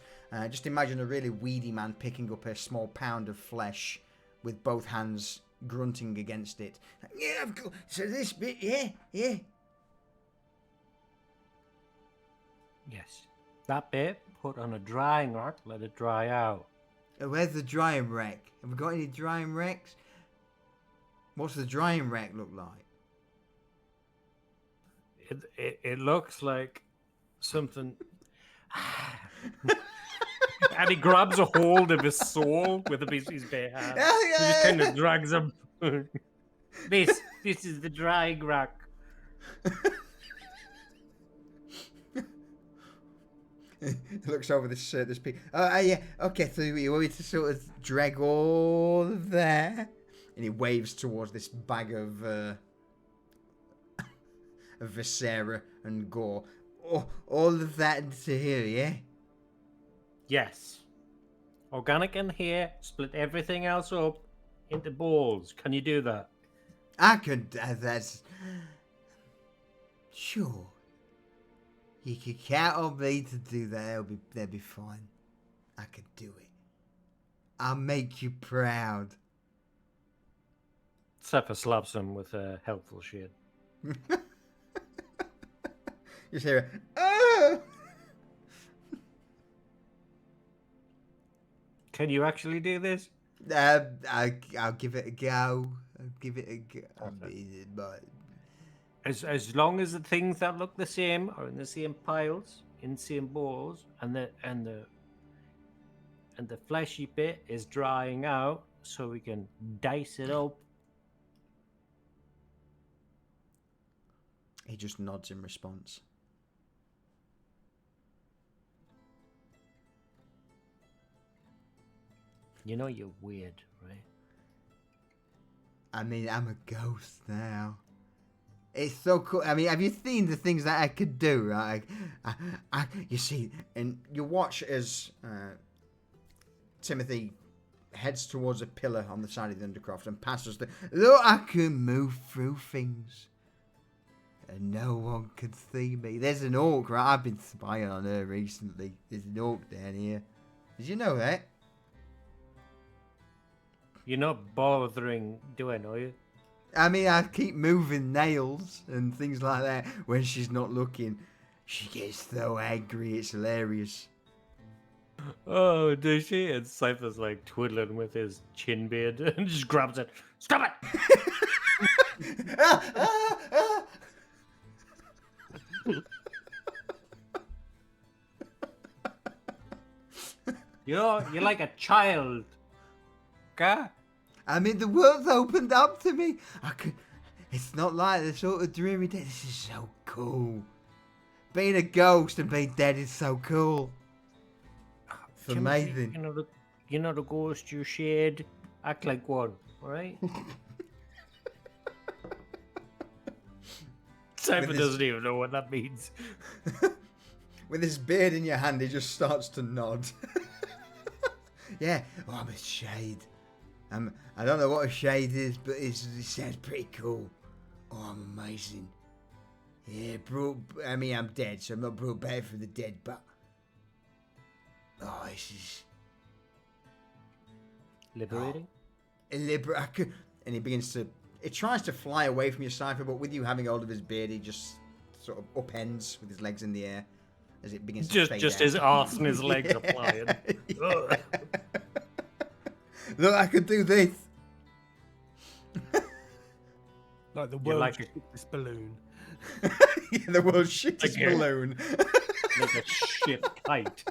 Just imagine a really weedy man picking up a small pound of flesh with both hands grunting against it. Yeah, I've got, so this bit, yeah. Yes. That bit, put on a drying rack, let it dry out. Where's the drying rack? Have we got any drying racks? What's the drying rack look like? It looks like something. And he grabs a hold of his soul with his bare hand. He just kind of drags him. This is the drying rack. He looks over this piece. Yeah. Okay, so you want me to sort of drag all of that? And he waves towards this bag of viscera and gore. All of that into here, yeah? Yes. Organic in here, split everything else up into balls. Can you do that? I could. That's sure. You can count on me to do that. They'll be fine. I could do it. I'll make you proud. Seppa slaps him with a helpful shit. You hear it. Oh! Can you actually do this? I'll give it a go. But As long as the things that look the same are in the same piles, in the same balls, and the fleshy bit is drying out, so we can dice it up. He just nods in response. You know you're weird, right? I mean, I'm a ghost now. It's so cool. I mean, have you seen the things that I could do, right? You see, and you watch as Timothy heads towards a pillar on the side of the Undercroft and passes the... Look, I can move through things. And no one can see me. There's an orc, right? I've been spying on her recently. There's an orc down here. Did you know that? You're not bothering doing, are you? I mean, I keep moving nails and things like that when she's not looking. She gets so angry, it's hilarious. Oh, does she? And Cypher's like twiddling with his chin beard and just grabs it. Stop it! You're like a child. Okay? I mean, the world's opened up to me. It's not like the sort of dreary day. This is so cool. Being a ghost and being dead is so cool. It's amazing. You know the ghost you shared? Act like one, alright? Cypher doesn't even know what that means. With his beard in your hand, he just starts to nod. Yeah, I'm a shade. I don't know what a shade is, but it sounds pretty cool. Oh, I'm amazing. Yeah, bro. I mean, I'm dead, so I'm not brought back from the dead, but... Oh, this is... Liberating? And he begins to... It tries to fly away from your Cypher, but with you having hold of his beard, he just sort of upends with his legs in the air as it begins to fade Just out. his arse and his legs are flying. Ugh. Look, I could do this. Like the You world's like a- shittest balloon. Yeah, the world's shittest Again. balloon. Like a shit kite.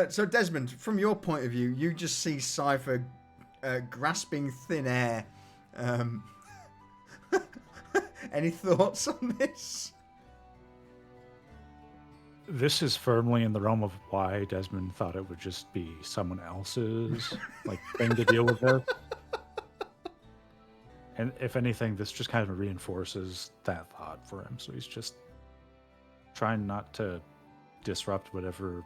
So Desmond, from your point of view, you just see Cypher grasping thin air. Any thoughts on this? This is firmly in the realm of why Desmond thought it would just be someone else's like thing to deal with this. And if anything, this just kind of reinforces that thought for him. So he's just trying not to disrupt whatever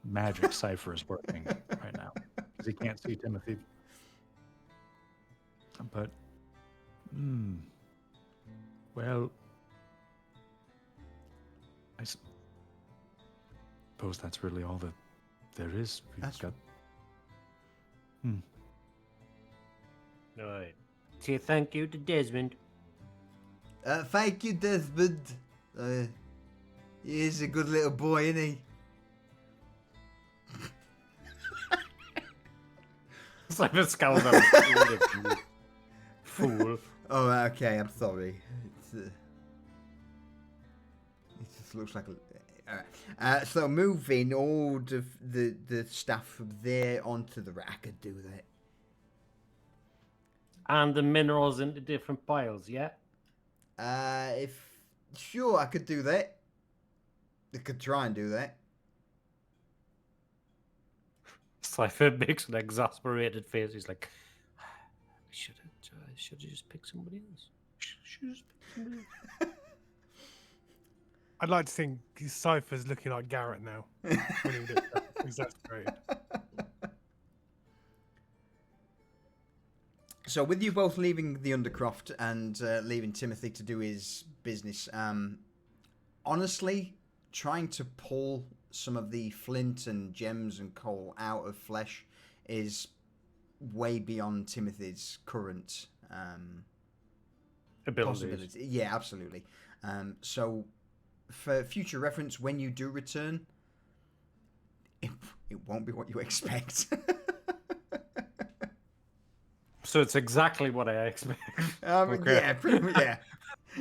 magic Cypher is working right now, because he can't see Timothy. But, well, I suppose that's really all that there is. We've That's- got. All right. Say thank you to Desmond. Thank you, Desmond. He is a good little boy, isn't he? Cypher scowls at him. Fool. Oh, okay. I'm sorry. It just looks like. Alright. So moving all of the staff from there onto the rack. I could do that. And the minerals into different piles, yeah? Sure, I could do that. I could try and do that. Cypher makes an exasperated face. He's like, I should have just picked somebody else. Should just pick somebody else. I'd like to think his Cypher's looking like Garrett now. When he looks exasperated. So with you both leaving the Undercroft and leaving Timothy to do his business, honestly, trying to pull some of the flint and gems and coal out of flesh is way beyond Timothy's current Abilities. possibility. Yeah, absolutely. So for future reference, when you do return, it won't be what you expect. So it's exactly what I expect. Okay. Yeah, pretty much, yeah.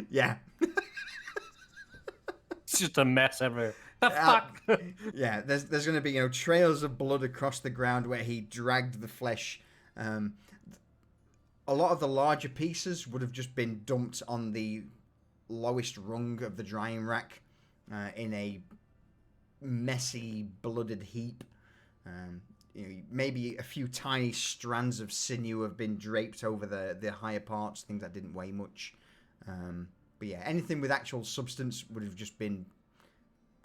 Yeah. It's just a mess everywhere. The Uh, fuck? Yeah, there's going to be trails of blood across the ground where he dragged the flesh. A lot of the larger pieces would have just been dumped on the lowest rung of the drying rack in a messy, blooded heap. Maybe a few tiny strands of sinew have been draped over the higher parts, things that didn't weigh much. But yeah, anything with actual substance would have just been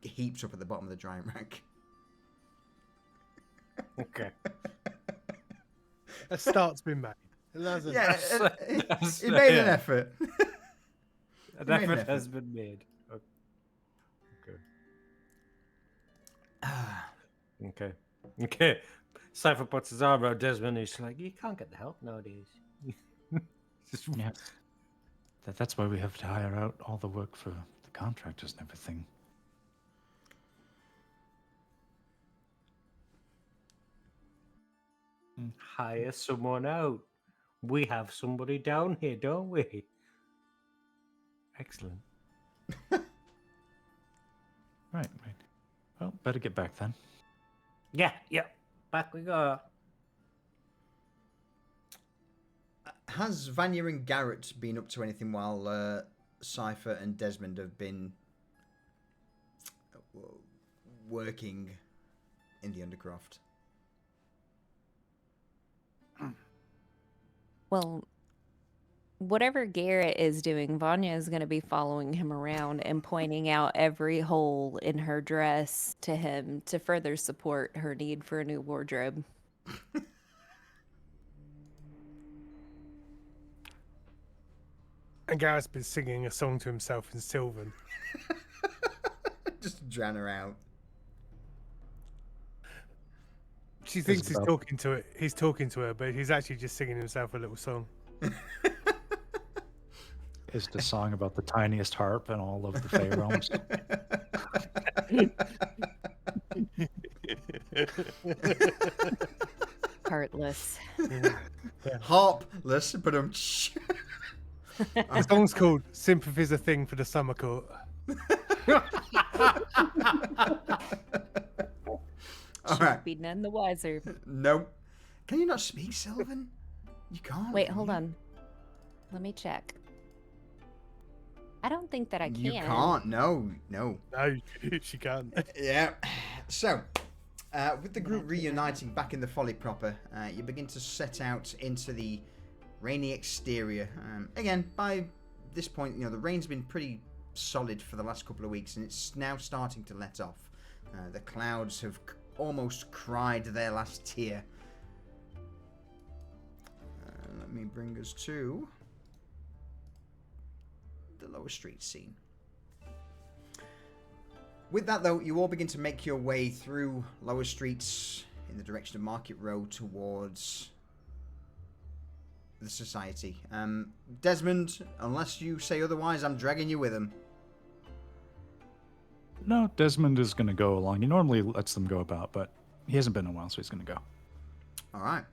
heaped up at the bottom of the drying rack. Okay. A start's been made. It hasn't. Yeah, That's- he made an yeah. effort. An made an effort effort. has been made. Okay. Okay. Cypher puts his arm around Desmond and he's like, you can't get the help nowadays. Just- Yeah. That's why we have to hire out all the work for the contractors and everything. Hire someone out. We have somebody down here, don't we? Excellent. Right. Well, better get back then. Yeah. Back we go. Has Vanya and Garrett been up to anything while Cypher and Desmond have been working in the Undercroft? Well, whatever Garrett is doing, Vanya is going to be following him around and pointing out every hole in her dress to him to further support her need for a new wardrobe. And Garrett's been singing a song to himself in Sylvan. Just to drown her out. She thinks he's about- talking to it. He's talking to her, but he's actually just singing himself a little song. Is the song about the tiniest harp in all of the Fey realms? Heartless. Harpless, but The song's called "Sympathy's a Thing for the Summer Court." All She'll right. be none the wiser. No. Can you not speak, Sylvan? You can't. Wait, can hold you? on. Let me check. I don't think that I can. You can't. No. No, she can't. Yeah. So, with the group reuniting back in the Folly proper, you begin to set out into the rainy exterior. Again, by this point, the rain's been pretty solid for the last couple of weeks, and it's now starting to let off. The clouds have almost cried their last tear. Let me bring us to the lower street scene. With that, though, you all begin to make your way through lower streets in the direction of Market Road towards the society. Desmond, unless you say otherwise, I'm dragging you with him. No, Desmond is going to go along. He normally lets them go about, but he hasn't been in a while, so he's going to go. All right.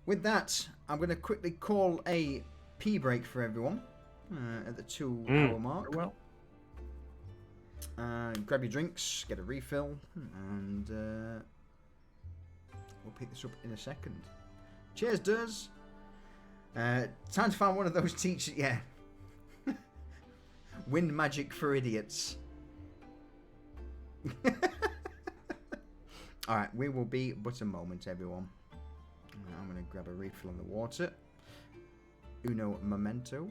With that, I'm going to quickly call a pee break for everyone at the 2-hour mark. Well, Grab your drinks, get a refill, and we'll pick this up in a second. Cheers, Duz. Time to find one of those teachers. Yeah. Wind magic for idiots. Alright, we will be but a moment, everyone. I'm going to grab a refill on the water. Uno momento.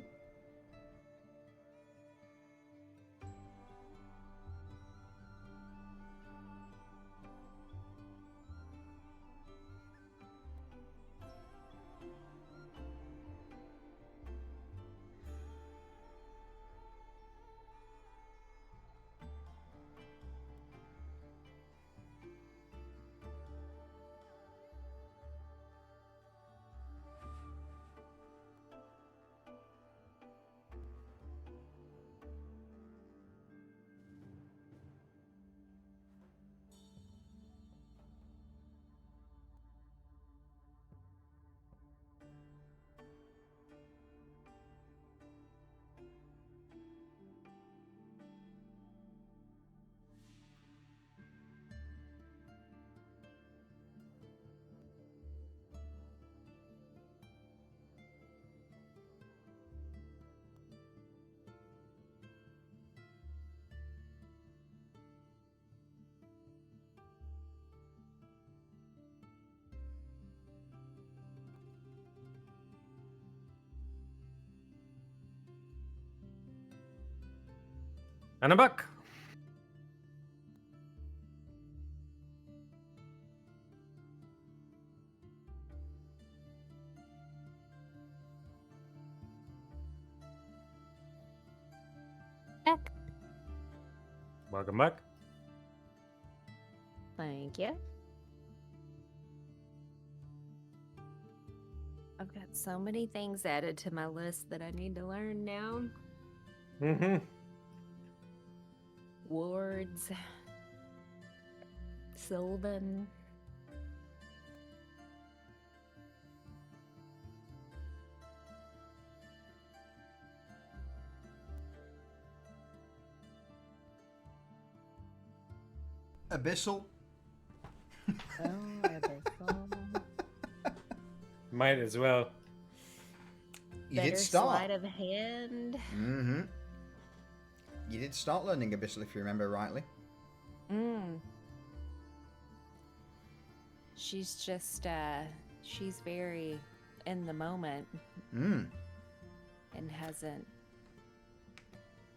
And I'm back. Back. Welcome back. Thank you. I've got so many things added to my list that I need to learn now. Mm-hmm. Wards. Sylvan. Abyssal. Oh, Abyssal. Might as well. You Better did start. sleight of hand. Mm-hmm. You did start learning Abyssal, if you remember rightly. She's just, she's very in the moment Mm. and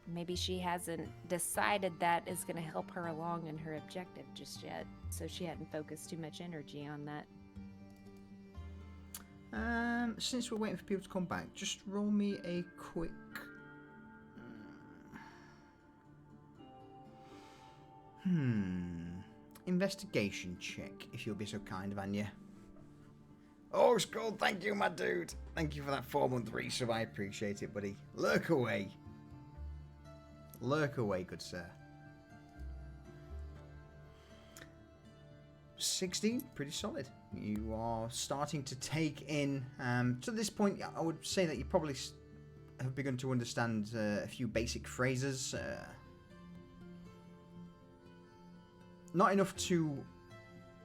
maybe she hasn't decided that is going to help her along in her objective just yet. So she hadn't focused too much energy on that. Since we're waiting for people to come back, just roll me a quick... investigation check, if you'll be so kind, Vanya. Oh, Skull, thank you, my dude. Thank you for that 4-month resub. I appreciate it, buddy. Lurk away. Lurk away, good sir. 16, pretty solid. You are starting to take in. To this point, I would say that you probably have begun to understand a few basic phrases. Not enough to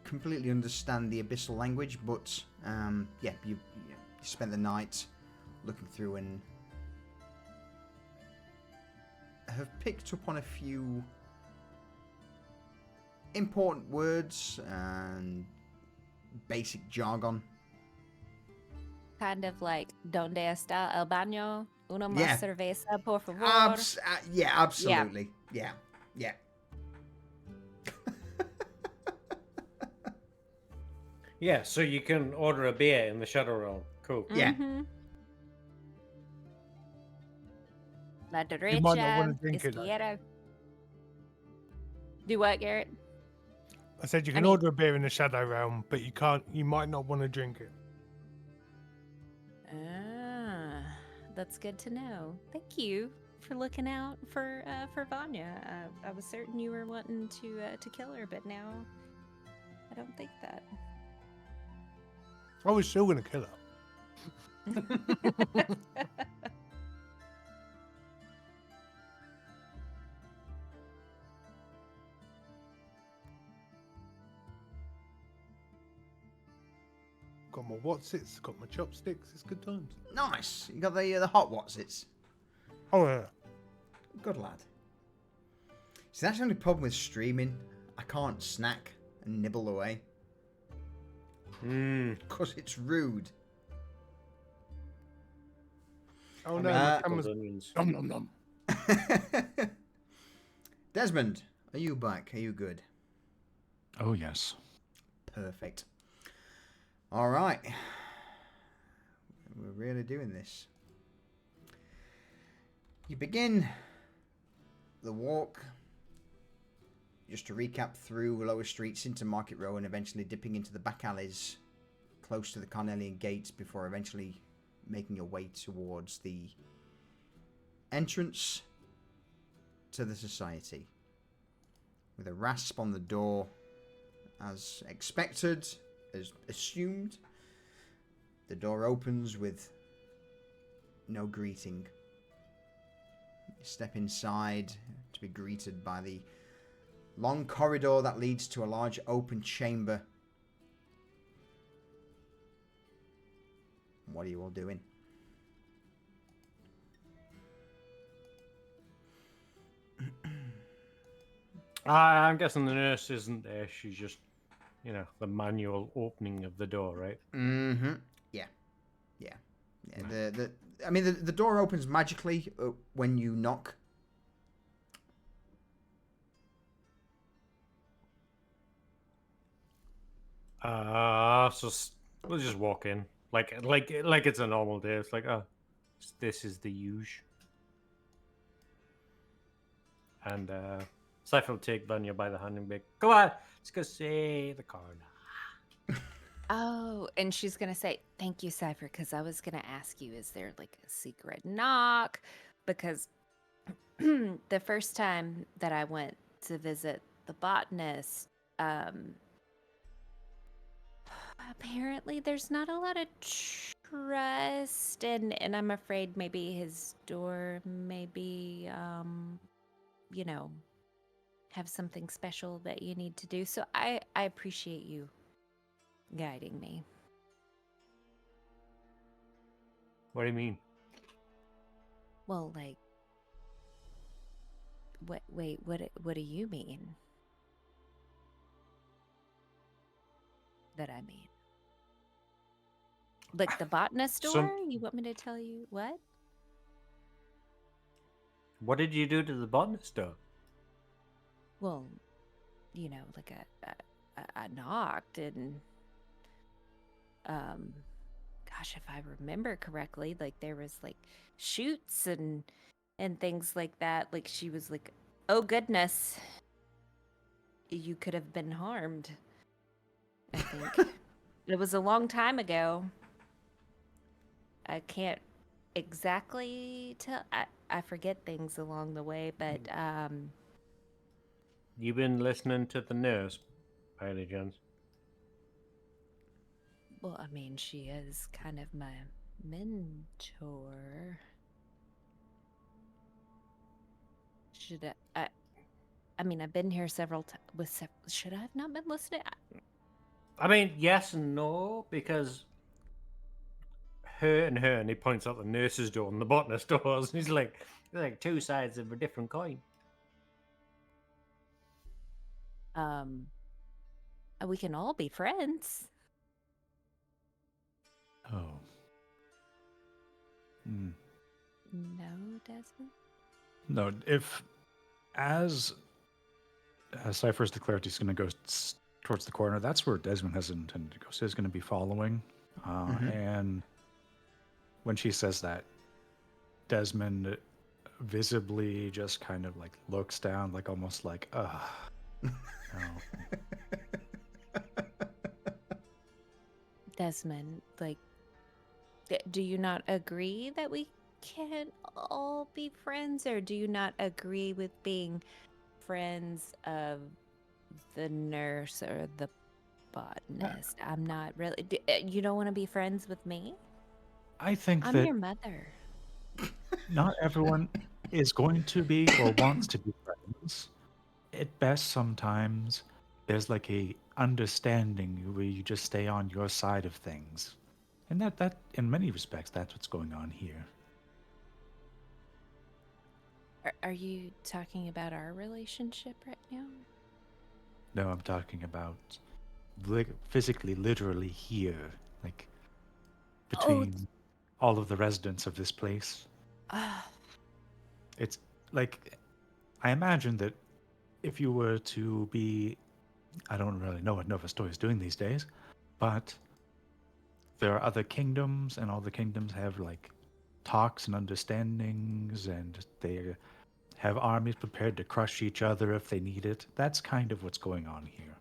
completely understand the abyssal language, but yeah, you spent the night looking through and have picked up on a few important words and basic jargon. Kind of like, ¿Dónde está el baño? Una más Yeah. cerveza, por favor. Yeah, absolutely. Yeah. Yeah, so you can order a beer in the Shadow Realm. Cool. Yeah. Mhm. La You might not derecha, wanna drink it, though. izquierda. Do what, Garrett? I said you I can mean- order a beer in the Shadow Realm, but you can't. You might not want to drink it. Ah, that's good to know. Thank you for looking out for Vanya. I was certain you were wanting to kill her, but now I don't think that. I was still gonna kill her. Got my Watsits, got my chopsticks. It's good times. Nice. You got the hot Watsits. Oh yeah. Good lad. See, that's the only problem with streaming. I can't snack and nibble away because it's rude. Oh I no, mean, my Uh, camera's onions. nom nom nom. Desmond, are you back? Are you good? Oh, yes. Perfect. All right. We're really doing this. You begin the walk, just to recap, through lower streets into Market Row and eventually dipping into the back alleys close to the Carnelian Gates before eventually making your way towards the entrance to the society. With a rasp on the door, as expected, as assumed, the door opens with no greeting. You step inside to be greeted by the long corridor that leads to a large open chamber. What are you all doing? I'm guessing the nurse isn't there. She's just, the manual opening of the door, right? Mm-hmm. Yeah. The door opens magically when you knock. We'll just walk in like it's a normal day. It's like, this is the huge. And Cypher will take Vanya by the hand and be like, come on, let's go see the coroner. Oh, and she's gonna say, "Thank you, Cypher," because I was gonna ask you, is there like a secret knock? Because the first time that I went to visit the botanist, apparently there's not a lot of trust, and I'm afraid maybe his door maybe have something special that you need to do. So I appreciate you guiding me. What do you mean? Well, like, what do you mean? That I mean? Like the botanist door? Some- You want me to tell you what? What did you do to the botanist door? Well, like I knocked and gosh, if I remember correctly, like there was like shoots and things like that. Like she was like, "Oh goodness, you could have been harmed." I think it was a long time ago. I can't exactly tell. I forget things along the way, but You been listening to the nurse, by any chance? Well, I mean, she is kind of my mentor. Should I mean, I've been here several times. Should I have not been listening? I mean, yes and no, because her, and he points out the nurse's door and the botanist doors, and he's like, they're like two sides of a different coin. We can all be friends. Oh. Hmm. No, Desmond? No, if as Cypher's declared he's going to go towards the corner, that's where Desmond has intended to go. So he's going to be following. And when she says that, Desmond visibly just kind of like looks down, like almost like, no. Desmond, like, do you not agree that we can all be friends, or do you not agree with being friends of the nurse or the botanist? I'm not really. You don't want to be friends with me? I think I'm that your mother. not everyone is going to be or wants to be friends. At best, sometimes there's like a understanding where you just stay on your side of things, and that in many respects, that's what's going on here. Are you talking about our relationship right now? No, I'm talking about physically, literally here, like between all of the residents of this place. It's like, I imagine that if you were to be, I don't really know what Nova Story is doing these days, but there are other kingdoms, and all the kingdoms have like talks and understandings, and they have armies prepared to crush each other if they need it. That's kind of what's going on here,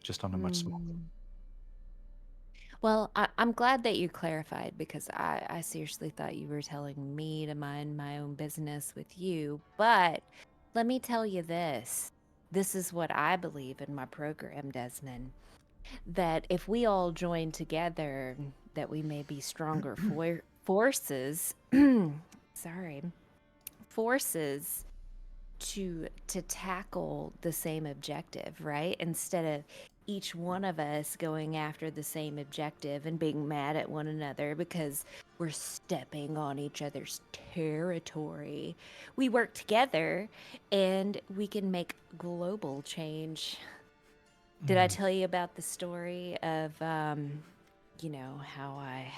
just on a much smaller. Well, I'm glad that you clarified, because I seriously thought you were telling me to mind my own business with you. But let me tell you this. This is what I believe in my program, Desmond. That if we all join together, that we may be stronger forces. Sorry. Forces to tackle the same objective, right? Instead of each one of us going after the same objective and being mad at one another because we're stepping on each other's territory. We work together and we can make global change. Did I tell you about the story of you know, how I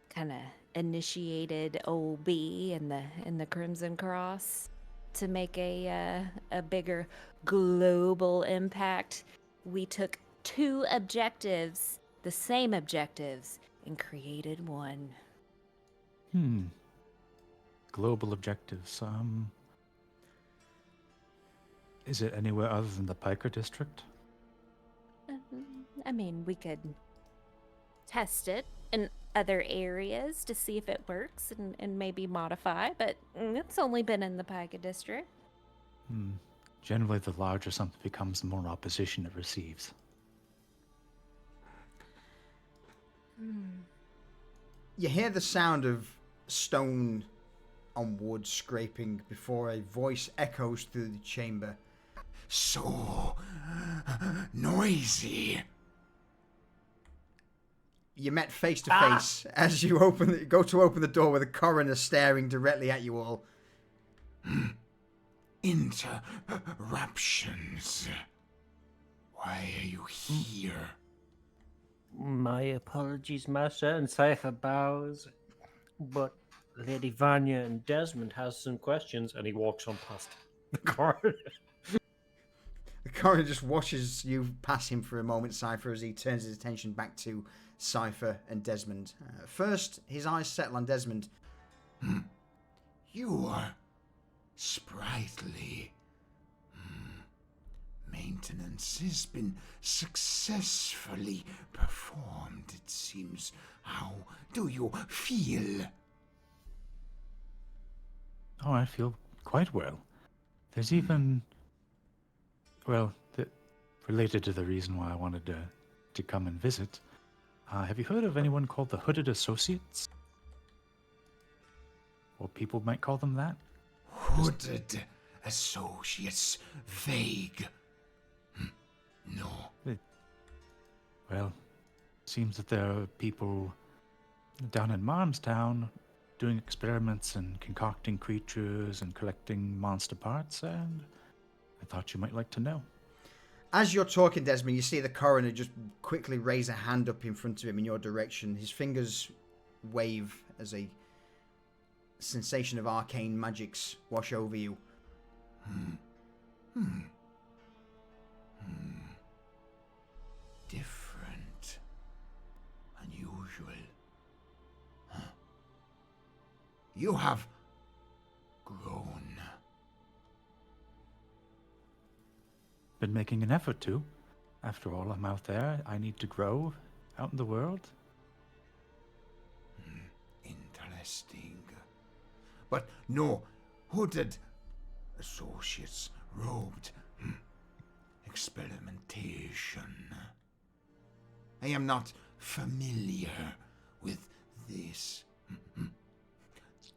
kind of initiated old B in the Crimson Cross to make a bigger global impact? We took two objectives, the same objectives, and created one. Global objectives. Is it anywhere other than the Piker district? I mean, we could test it in other areas to see if it works and maybe modify, but it's only been in the Pica district. Generally, the larger something becomes, the more opposition it receives. You hear the sound of stone on wood scraping before a voice echoes through the chamber. So noisy. You met face to face as you go to open the door with the coroner staring directly at you all. Interruptions. Why are you here? My apologies, Master, and Cypher bows, but Lady Vanya and Desmond has some questions, and he walks on past the corridor. The coroner just watches you pass him for a moment, Cypher, as he turns his attention back to Cypher and Desmond. First, his eyes settle on Desmond. You are sprightly. Maintenance has been successfully performed, it seems. How do you feel? Oh, I feel quite well. There's even, well, related to the reason why I wanted to come and visit, Have you heard of anyone called the Hooded Associates? Or people might call them that? Hooded associates. Vague. No. Well, seems that there are people down in Marmstown doing experiments and concocting creatures and collecting monster parts, and I thought you might like to know. As you're talking, Desmond, you see the coroner just quickly raise a hand up in front of him in your direction. His fingers wave as a sensation of arcane magics wash over you. Different. Unusual. Huh. You have grown. Been making an effort to. After all, I'm out there. I need to grow out in the world. Interesting. But no, hooded associates, robed. Experimentation. I am not familiar with this.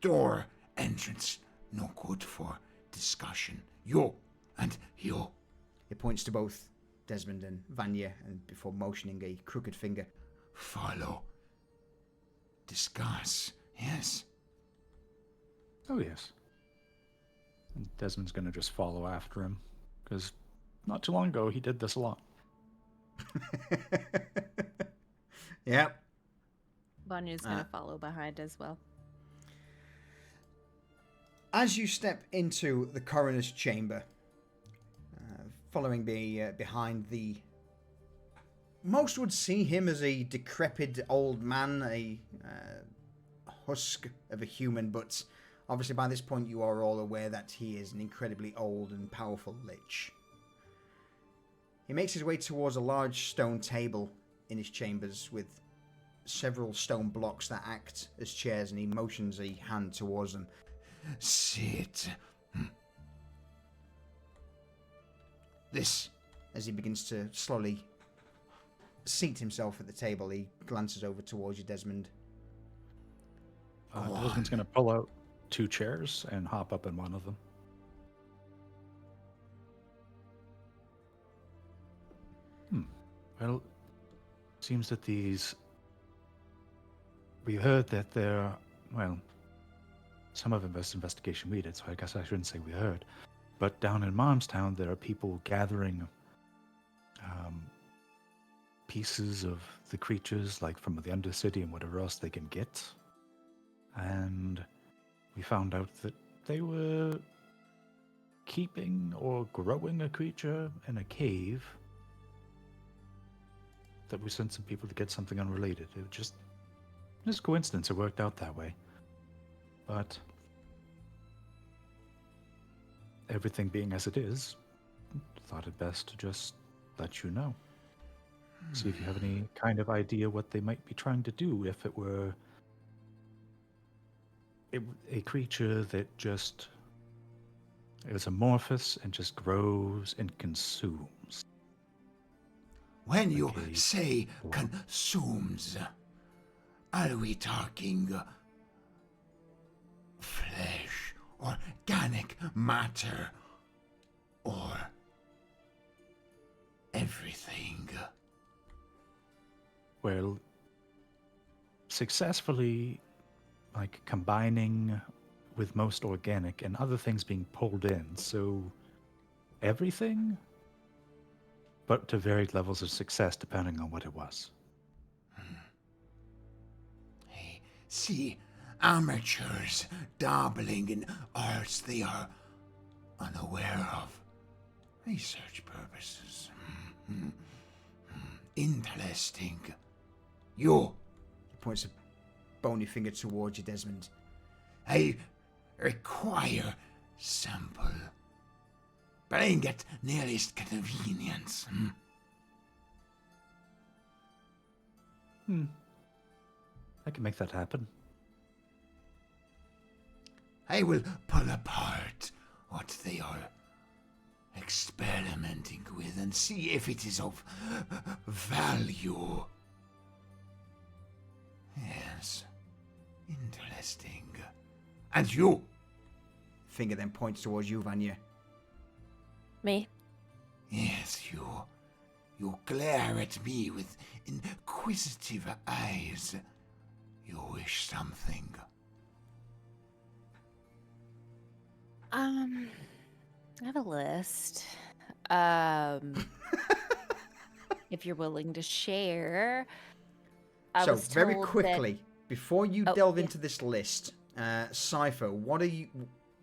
Door entrance, no good for discussion. You and you. He points to both Desmond and Vanya, and before motioning a crooked finger. Follow. Discuss, yes. Oh, yes. And Desmond's going to just follow after him, because not too long ago he did this a lot. Yep. Vanya's going to follow behind as well. As you step into the coroner's chamber, following behind the... Most would see him as a decrepit old man, a husk of a human, but obviously by this point you are all aware that he is an incredibly old and powerful lich. He makes his way towards a large stone table in his chambers with several stone blocks that act as chairs, and he motions a hand towards them. Sit. This, as he begins to slowly seat himself at the table, he glances over towards you, Desmond. Desmond's going to pull out 2 chairs and hop up in one of them. Well, seems that these... We heard that there... Well, some of this investigation we did, so I guess I shouldn't say we heard. But down in Marmstown, there are people gathering pieces of the creatures, like from the Undercity and whatever else they can get. And we found out that they were keeping or growing a creature in a cave that we sent some people to get something unrelated. It was just coincidence it worked out that way. But everything being as it is, thought it best to just let you know. See if you have any kind of idea what they might be trying to do if it were a creature that just is amorphous and just grows and consumes. When you say consumes, are we talking flesh, organic matter, or everything? Well, successfully, like, combining with most organic and other things being pulled in, so everything, but to varied levels of success depending on what it was. Hey, see, amateurs dabbling in arts they are unaware of. Research purposes. Interesting. You. He points a bony finger towards you, Desmond. I require sample. Bring at nearest convenience. I can make that happen. I will pull apart what they are experimenting with and see if it is of value. Yes. Interesting. And you? Finger then points towards you, Vanya. Me? Yes, you. You glare at me with inquisitive eyes. You wish something. I have a list. If you're willing to share. I So, was very told quickly, before you Oh, delve yeah. into this list, Cypher, what are you...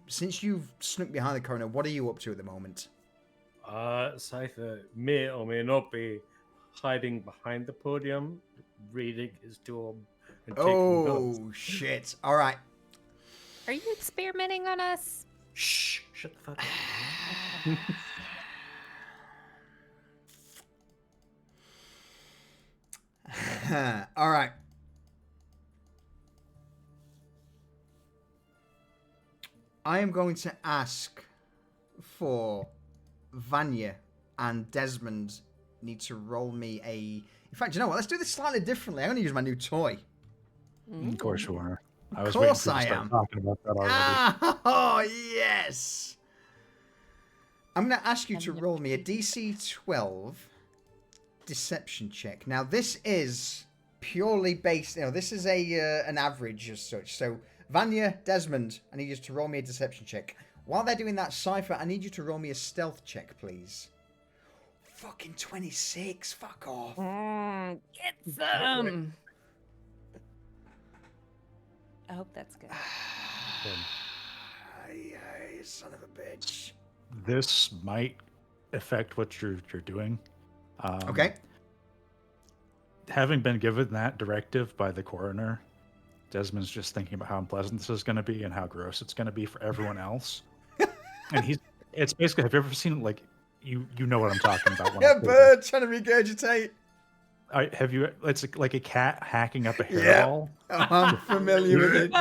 Since you've snuck behind the corner, what are you up to at the moment? Cypher may or may not be hiding behind the podium, reading his dorm and taking notes. Oh, shit. All right. Are you experimenting on us? Shh! Shut the fuck up. All right. I am going to ask for Vanya and Desmond need to roll me a... In fact, you know what? Let's do this slightly differently. I'm going to use my new toy. Of course you are. I Of was waiting course for you to I start am. talking about that already. Oh, yes. I'm going to ask you to roll me a DC 12 deception check. Now, this is purely based... this is an average as such. So, Vanya, Desmond, I need you to roll me a deception check. While they're doing that, Cypher, I need you to roll me a stealth check, please. Fucking 26. Fuck off. Get some. I hope that's good. Ay, son of a bitch. This might affect what you're doing. Okay. Having been given that directive by the coroner, Desmond's just thinking about how unpleasant this is going to be and how gross it's going to be for everyone else. And it's basically, have you ever seen, like, you know what I'm talking about. When Yeah, I say bird trying to regurgitate. have you, it's like a cat hacking up a Yeah. hairball. I'm familiar with it.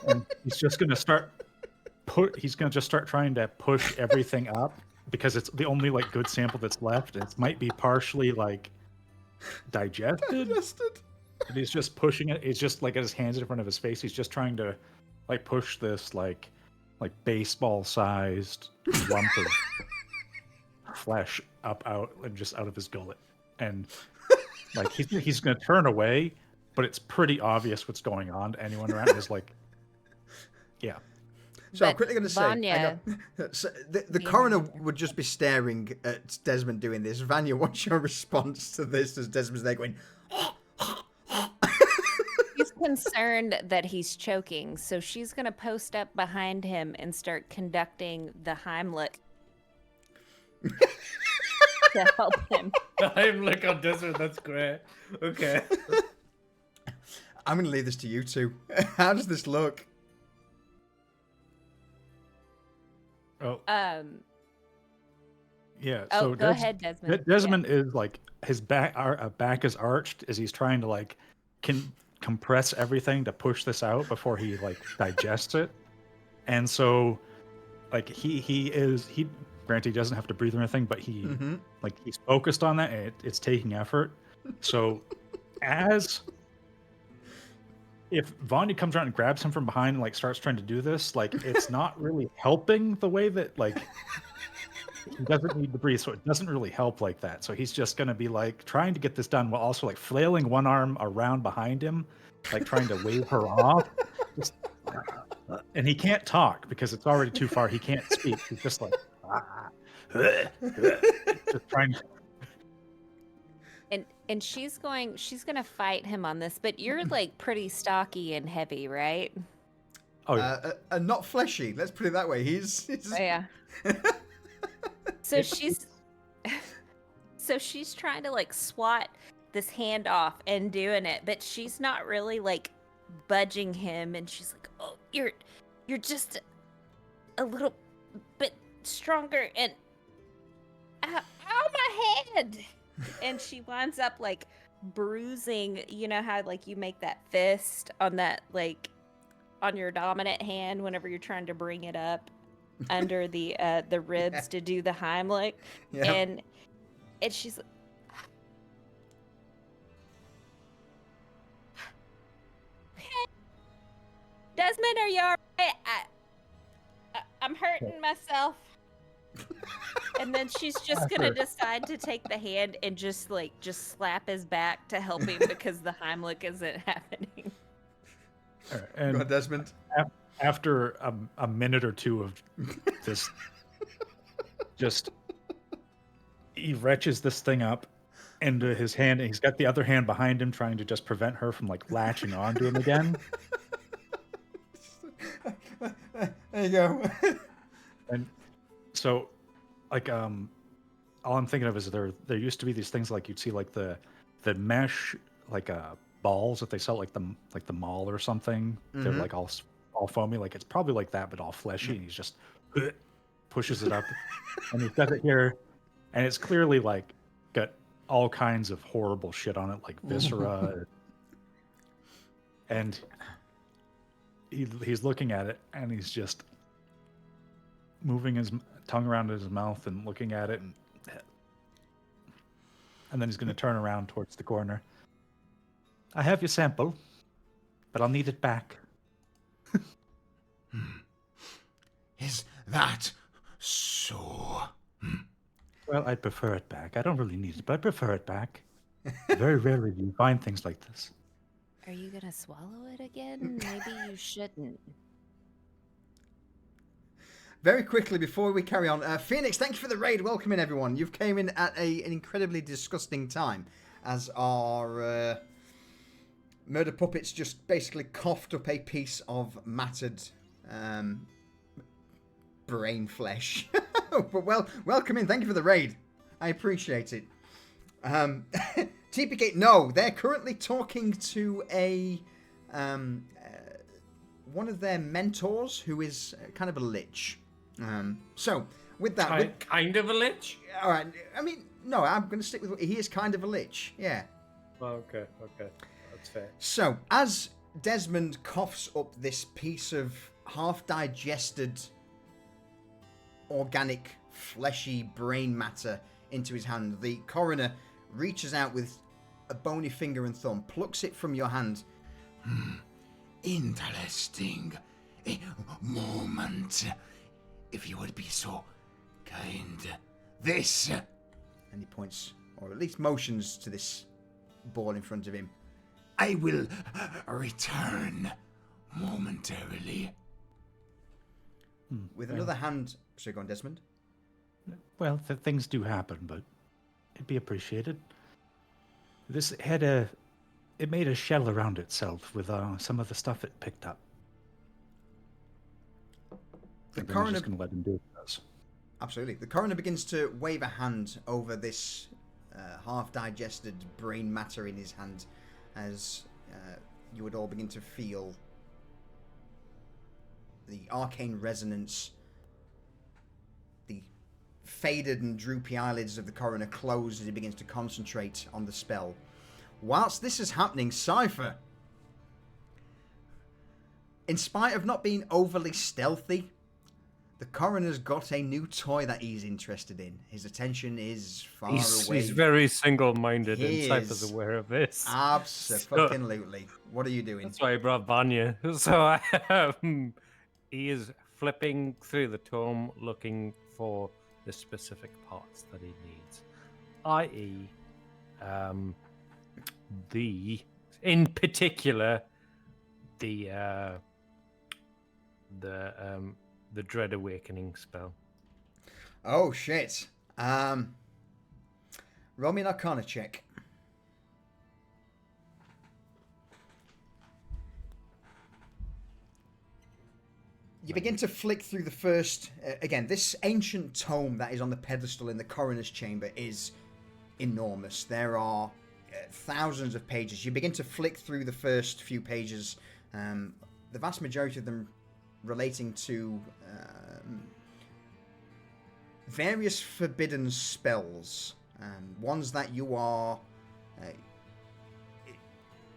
And he's just going to start, he's going to just start trying to push everything up because it's the only, like, good sample that's left. It might be partially, like, digested. And he's just pushing it. He's just like, got his hands in front of his face. He's just trying to, like, push this like baseball-sized lump of flesh out and just out of his gullet. And like he's gonna turn away, but it's pretty obvious what's going on to anyone around. Is like, yeah. So I'm But quickly going to say, Vanya- so the coroner would just be staring at Desmond doing this. Vanya, what's your response to this as Desmond's there going, She's concerned that he's choking, so she's going to post up behind him and start conducting the Heimlich to help him. I'm like on desert. That's great. Okay. I'm going to leave this to you two. How does this look? Oh, yeah. Oh, So go ahead, Desmond. Desmond is like his back is arched as he's trying to like compress everything to push this out before he like digests it. And so like he granted he doesn't have to breathe or anything, but like he's focused on that and it's taking effort. So if Vanya comes around and grabs him from behind and like starts trying to do this, like it's not really helping the way that like he doesn't need to breathe, so it doesn't really help like that. So he's just gonna be like trying to get this done while also like flailing one arm around behind him, like trying to wave her off. And he can't talk because it's already too far. He can't speak. He's just like just trying. And she's gonna fight him on this, but you're like pretty stocky and heavy, right? Oh yeah. And not fleshy. Let's put it that way. He's Oh, yeah. So she's trying to like swat this hand off and doing it, but she's not really like budging him, and she's like, "Oh, you're just a little bit stronger," and ow, my head. And she winds up like bruising, you know how like you make that fist on that like on your dominant hand whenever you're trying to bring it up under the ribs to do the Heimlich. Yeah. And she's like, Desmond, are you all right? I'm hurting myself. And then she's just gonna decide to take the hand and just slap his back to help him because the Heimlich isn't happening. All right, and Go on, Desmond. after a minute or two of this, just he wrenches this thing up into his hand, and he's got the other hand behind him, trying to just prevent her from like latching onto him again. There you go. And so, like, all I'm thinking of is there used to be these things like you'd see like the mesh like balls that they sell at like the mall or something. They're like all foamy. Like it's probably like that, but all fleshy. And he's just pushes it up, and he's got it here, and it's clearly like got all kinds of horrible shit on it, like viscera. And he's looking at it, and he's just moving his tongue around his mouth and looking at it, and then he's going to turn around towards the corner. I have your sample, but I'll need it back. Is that so? Well, I'd prefer it back. I don't really need it, but I prefer it back. Very rarely do you find things like this. Are you gonna swallow it again? Maybe you shouldn't. Very quickly before we carry on, Phoenix, thank you for the raid. Welcome in, everyone. You've came in at an incredibly disgusting time as our murder puppets just basically coughed up a piece of mattered brain flesh. But welcome in. Thank you for the raid. I appreciate it. TPK, no, they're currently talking to a one of their mentors who is kind of a lich. So with that, Kind of a lich? all right. I mean, no, I'm going to stick with he is kind of a lich. Yeah. Okay, that's fair. So as Desmond coughs up this piece of half-digested, organic, fleshy brain matter into his hand, the coroner reaches out with a bony finger and thumb, plucks it from your hand. Interesting. A moment. If you would be so kind. This. And he points, or at least motions, to this ball in front of him. I will return momentarily. With another hand... So go on, Desmond. Well, things do happen, but it'd be appreciated. This had it made a shell around itself with some of the stuff it picked up. The I'm coroner... just going to let him do it. Absolutely. The coroner begins to wave a hand over this half-digested brain matter in his hand as you would all begin to feel the arcane resonance, the faded and droopy eyelids of the coroner close as he begins to concentrate on the spell. Whilst this is happening, Cypher, in spite of not being overly stealthy, the coroner's got a new toy that he's interested in. His attention is far away. He's very single-minded, He and Cypher's is. aware of this. Absolutely. What are you doing? That's why I brought Vanya. So he is flipping through the tome, looking for the specific parts that he needs, i.e., in particular, the Dread Awakening spell. Oh shit. Roll me an Arcana check. You begin to flick through the first... again, this ancient tome that is on the pedestal in the coroner's chamber is enormous. There are thousands of pages. You begin to flick through the first few pages. The vast majority of them relating to various forbidden spells. Ones that you are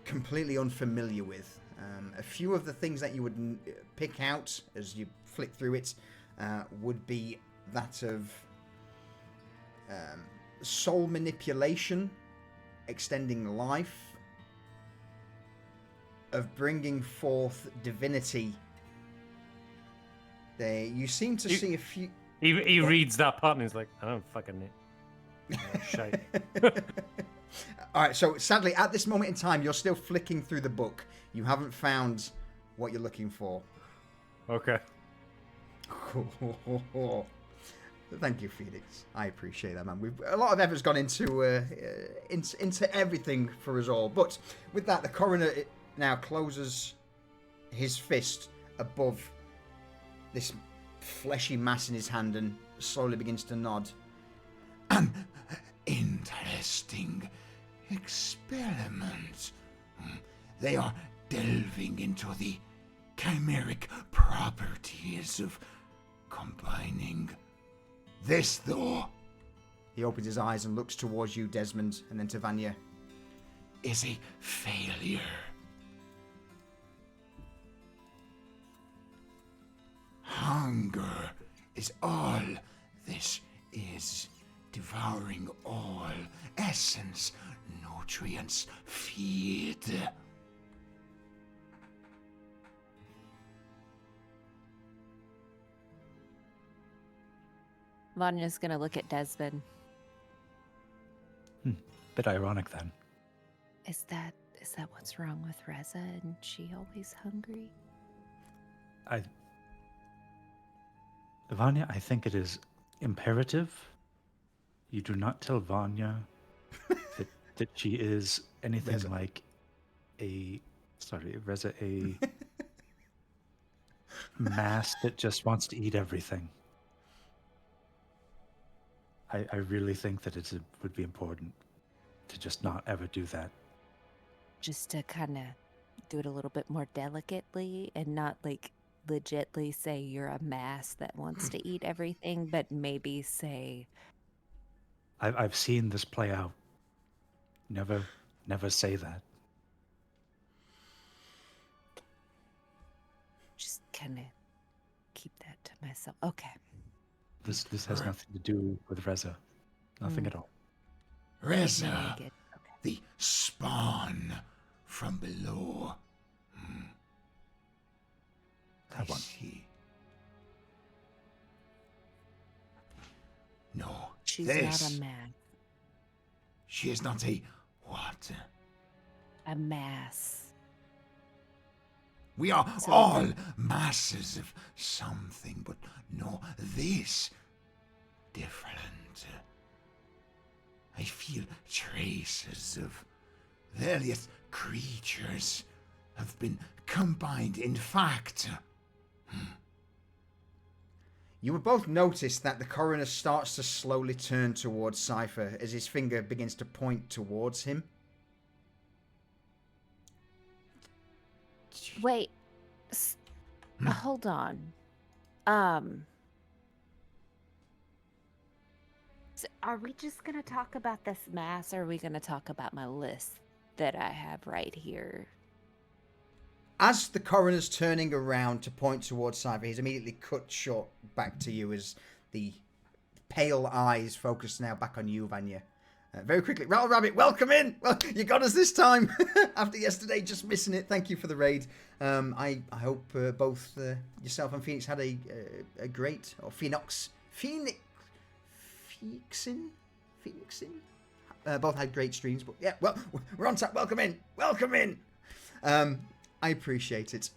completely unfamiliar with. A few of the things that you would pick out as you flick through it would be that of soul manipulation, extending life, of bringing forth divinity. You seem to see a few... He reads that part and he's like, I don't fucking know. Shite. All right, so sadly, at this moment in time, you're still flicking through the book. You haven't found what you're looking for. Okay. Thank you, Phoenix. I appreciate that, man. A lot of effort's gone into everything for us all. But with that, the coroner now closes his fist above this fleshy mass in his hand and slowly begins to nod. An interesting experiment. They are delving into the chimeric properties of combining. This, though, he opens his eyes and looks towards you, Desmond, and then to Vanya. Is a failure. Hunger is all this is. Devouring all essence, nutrients, feed. Vanya's gonna look at Desmond. Bit ironic then. Is that what's wrong with Reza? And she always hungry? Vanya, I think it is imperative you do not tell Vanya that she is anything Reza. like Reza, a mass that just wants to eat everything. I really think that it would be important to just not ever do that. Just to kind of do it a little bit more delicately and not like legitly say you're a mass that wants to eat everything, but maybe say... I've seen this play out. Never say that. Just kind of keep that to myself. Okay. This has nothing to do with Reza. Nothing at all. Reza, Okay. the spawn from below. I That one. see. No, She's this. not a mass. She is not a what? A mass. We are So all then- masses of something, but no, this different. I feel traces of various creatures have been combined. In fact, You will both notice that the coroner starts to slowly turn towards Cypher as his finger begins to point towards him. Wait. Hold on. So are we just gonna talk about this mass, or are we gonna talk about my list that I have right here? As the coroner's turning around to point towards Cypher, he's immediately cut short back to you as the pale eyes focus now back on you, Vanya. Very quickly, Rattle Rabbit, welcome in! Well, you got us this time! After yesterday, just missing it. Thank you for the raid. I hope both yourself and Phoenix had a great... Or Phoenixin? Both had great streams, but yeah, well, we're on tap. Welcome in! Welcome in! I appreciate it.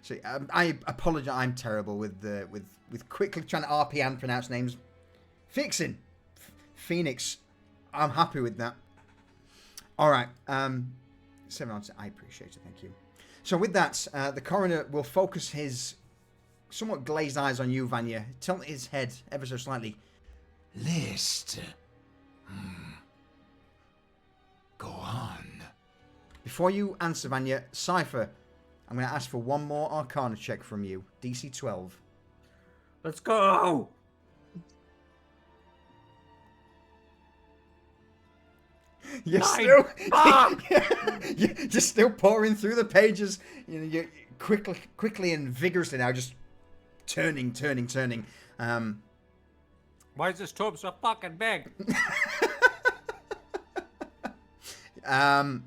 So, I apologize. I'm terrible with quickly trying to RP and pronounce names. Phoenix. I'm happy with that. All right. 7 on. I appreciate it. Thank you. So with that, the coroner will focus his somewhat glazed eyes on you, Vanya. Tilt his head ever so slightly. list. Go on. Before you answer, Vanya, Cypher, I'm going to ask for one more Arcana check from you. DC 12. Let's go! You're Nine. still, Fuck! you're still pouring through the pages. You know, you're quickly and vigorously now, just turning. Why is this tub so fucking big? Yeah,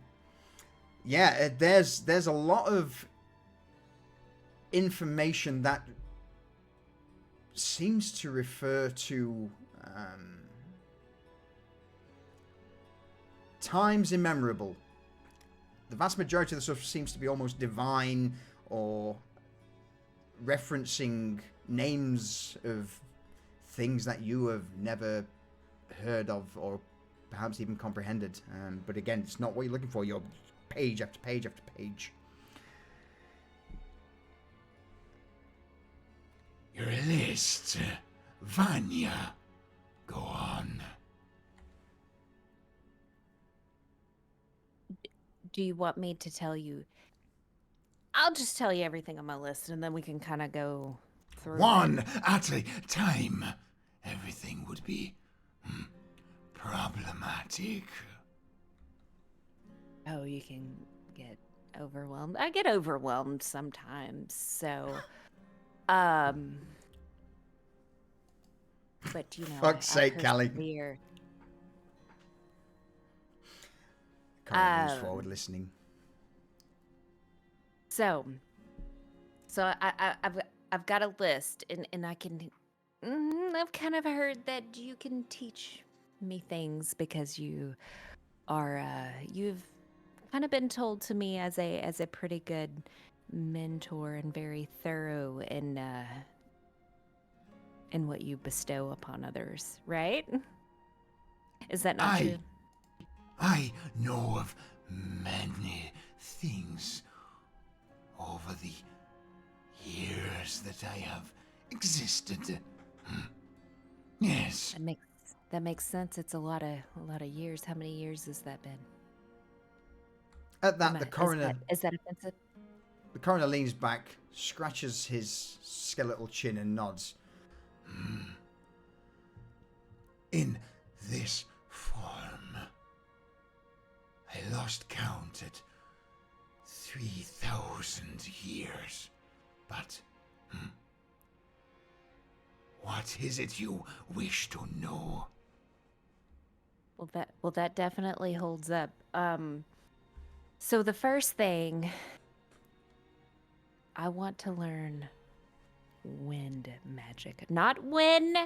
there's a lot of information that seems to refer to times immemorable. The vast majority of the stuff seems to be almost divine or referencing names of things that you have never heard of or perhaps even comprehended. But again, it's not what you're looking for. You're page after page after page. Your list, Vanya. Go on. Do you want me to tell you? I'll just tell you everything on my list, and then we can kind of go through. One at a time. Everything would be problematic. Oh, you can get overwhelmed. I get overwhelmed sometimes, so but you know, Fuck's sake, Callie. persevere. Can't move forward listening. So I've got a list, and I can. I've kind of heard that you can teach me things because you are you've kind of been told to me as a pretty good mentor and very thorough in what you bestow upon others, right? Is that not true? I know of many things over the years that I have existed. Yes. That makes sense. It's a lot of years. How many years has that been? At that, the coroner Is that offensive? The coroner leans back, scratches his skeletal chin, and nods. In this form, I lost count at 3,000 years. But, what is it you wish to know? Well, that definitely holds up. So the first thing, I want to learn wind magic. Not wind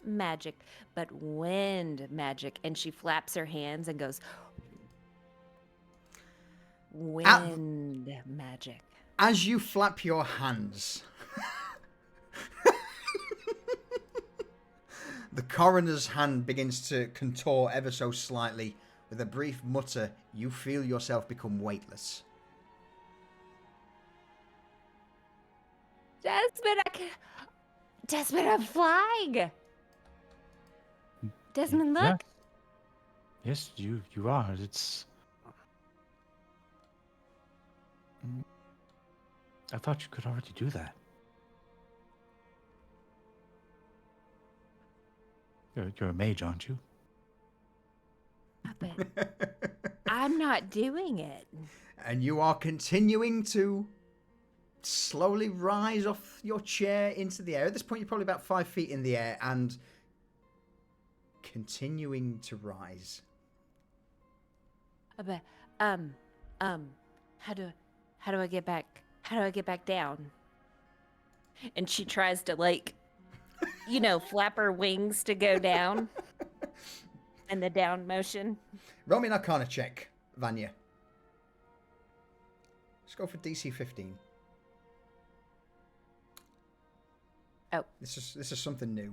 magic, but wind magic. And she flaps her hands and goes, wind magic. As you flap your hands, the coroner's hand begins to contort ever so slightly. With a brief mutter, you feel yourself become weightless. Desmond, I'm flying. Desmond, look. Yeah. Yes, you are. It's. I thought you could already do that. You're a mage, aren't you? But I'm not doing it. And you are continuing to slowly rise off your chair into the air. At this point, you're probably about 5 feet in the air and continuing to rise. But how do I get back? How do I get back down? And she tries to flap her wings to go down. And the down motion. Roll me an Arcana check, Vanya. Let's go for DC 15. Oh. This is something new.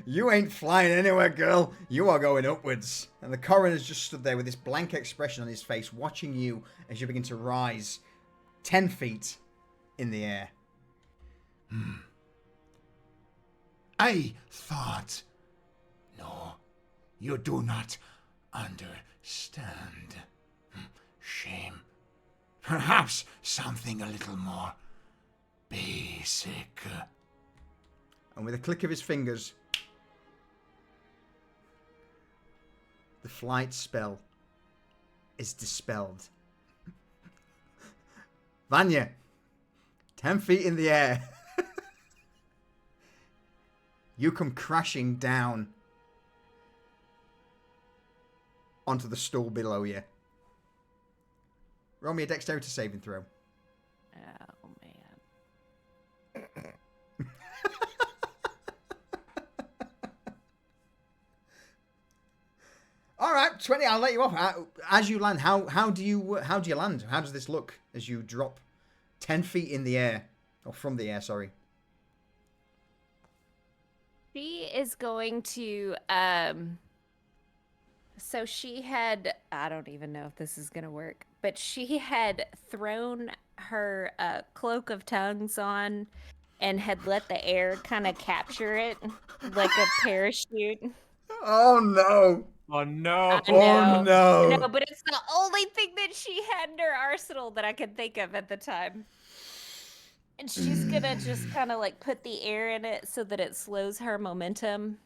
You ain't flying anywhere, girl. You are going upwards. And the coroner's just stood there with this blank expression on his face, watching you as you begin to rise 10 feet in the air. I thought... No, you do not understand. Shame. Perhaps something a little more basic. And with a click of his fingers, the flight spell is dispelled. Vanya, 10 feet in the air. You come crashing down onto the stool below you. Roll me a dexterity saving throw. Oh man. All right, 20. I'll let you off. As you land, how do you land? How does this look as you drop 10 feet in the air, or from the air? Sorry. She is going to so she had, I don't even know if this is gonna work, but she had thrown her cloak of tongues on and had let the air kind of capture it like a parachute. Oh no! Oh no! I Oh know. no! No, but it's the only thing that she had in her arsenal that I could think of at the time. And she's gonna just kind of like put the air in it so that it slows her momentum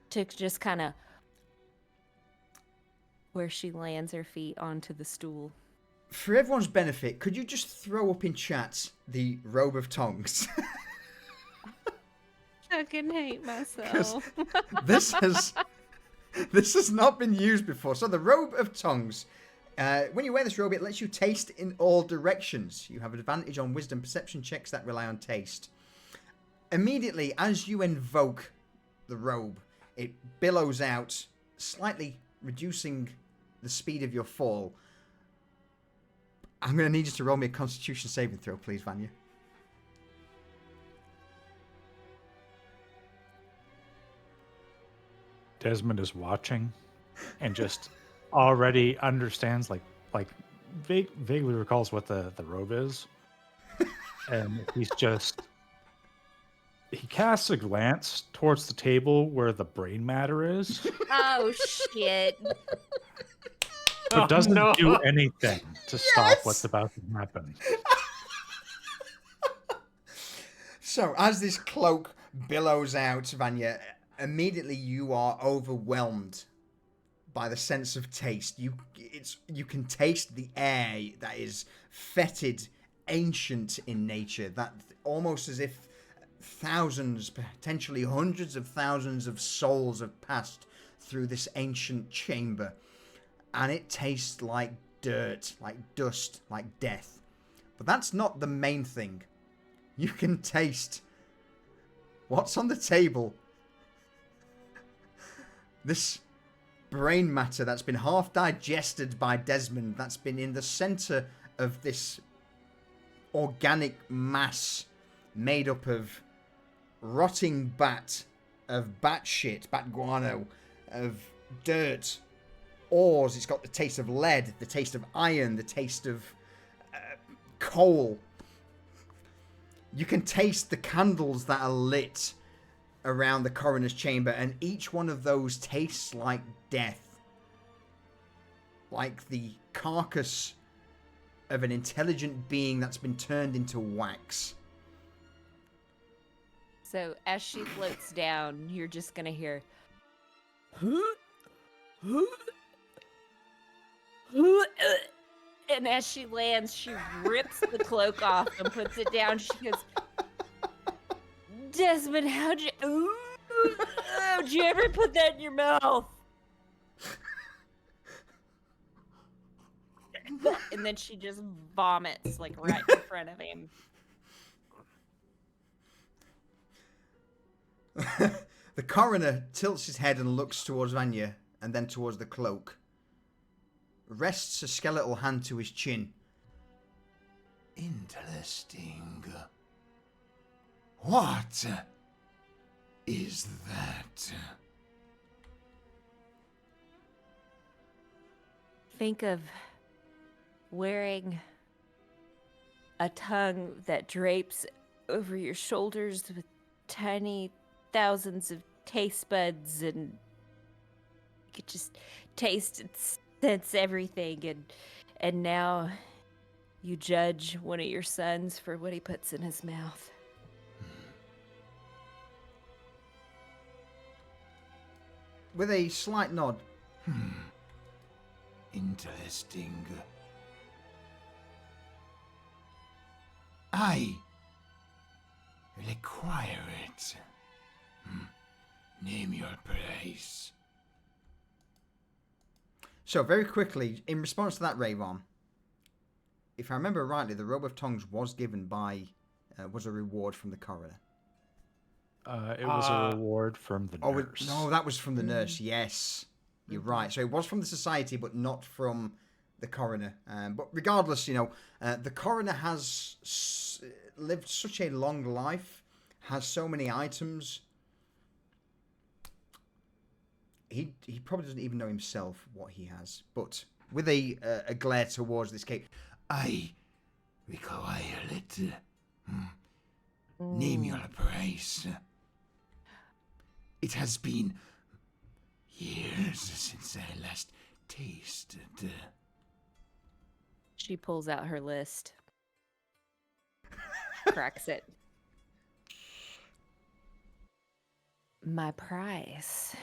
to just kind of where she lands her feet onto the stool. For everyone's benefit, could you just throw up in chat the robe of tongues? I can hate myself. this has not been used before. So the robe of tongues. When you wear this robe, it lets you taste in all directions. You have an advantage on wisdom perception checks that rely on taste. Immediately, as you invoke the robe, it billows out, slightly reducing the speed of your fall. I'm going to need you to roll me a Constitution saving throw, please, Vanya. Desmond is watching and just already understands, vaguely recalls what the robe is. And he casts a glance towards the table where the brain matter is, Oh shit. but doesn't no. do anything to stop what's about to happen. So, as this cloak billows out, Vanya, immediately you are overwhelmed by the sense of taste. You can taste the air that is fetid, ancient in nature, that almost as if thousands, potentially hundreds of thousands of souls have passed through this ancient chamber. And it tastes like dirt, like dust, like death. But that's not the main thing. You can taste what's on the table. This brain matter that's been half digested by Desmond, that's been in the center of this organic mass made up of rotting bat, of bat shit, bat guano, of dirt, ores. It's got the taste of lead, the taste of iron, the taste of coal. You can taste the candles that are lit around the coroner's chamber, and each one of those tastes like death. Like the carcass of an intelligent being that's been turned into wax. So as she floats down, you're just gonna hear and as she lands, she rips the cloak off and puts it down. She goes, Desmond, how'd you ever put that in your mouth? And then she just vomits like right in front of him. The coroner tilts his head and looks towards Vanya and then towards the cloak. Rests a skeletal hand to his chin. Interesting. What is that? Think of wearing a tongue that drapes over your shoulders with tiny thousands of taste buds, and you could just taste and sense everything, and now you judge one of your sons for what he puts in his mouth. With a slight nod. Interesting. I require it. Name your price. So very quickly, in response to that, Rayvon, if I remember rightly, the robe of tongues was given by was a reward from the coroner. It was a reward from the nurse. No, that was from the nurse. Yes, you're right. So it was from the society, but not from the coroner. But regardless, the coroner has lived such a long life, has so many items. He probably doesn't even know himself what he has. But with a glare towards this cave, I require it. Name your price. It has been years since I last tasted. She pulls out her list. Cracks it. My price.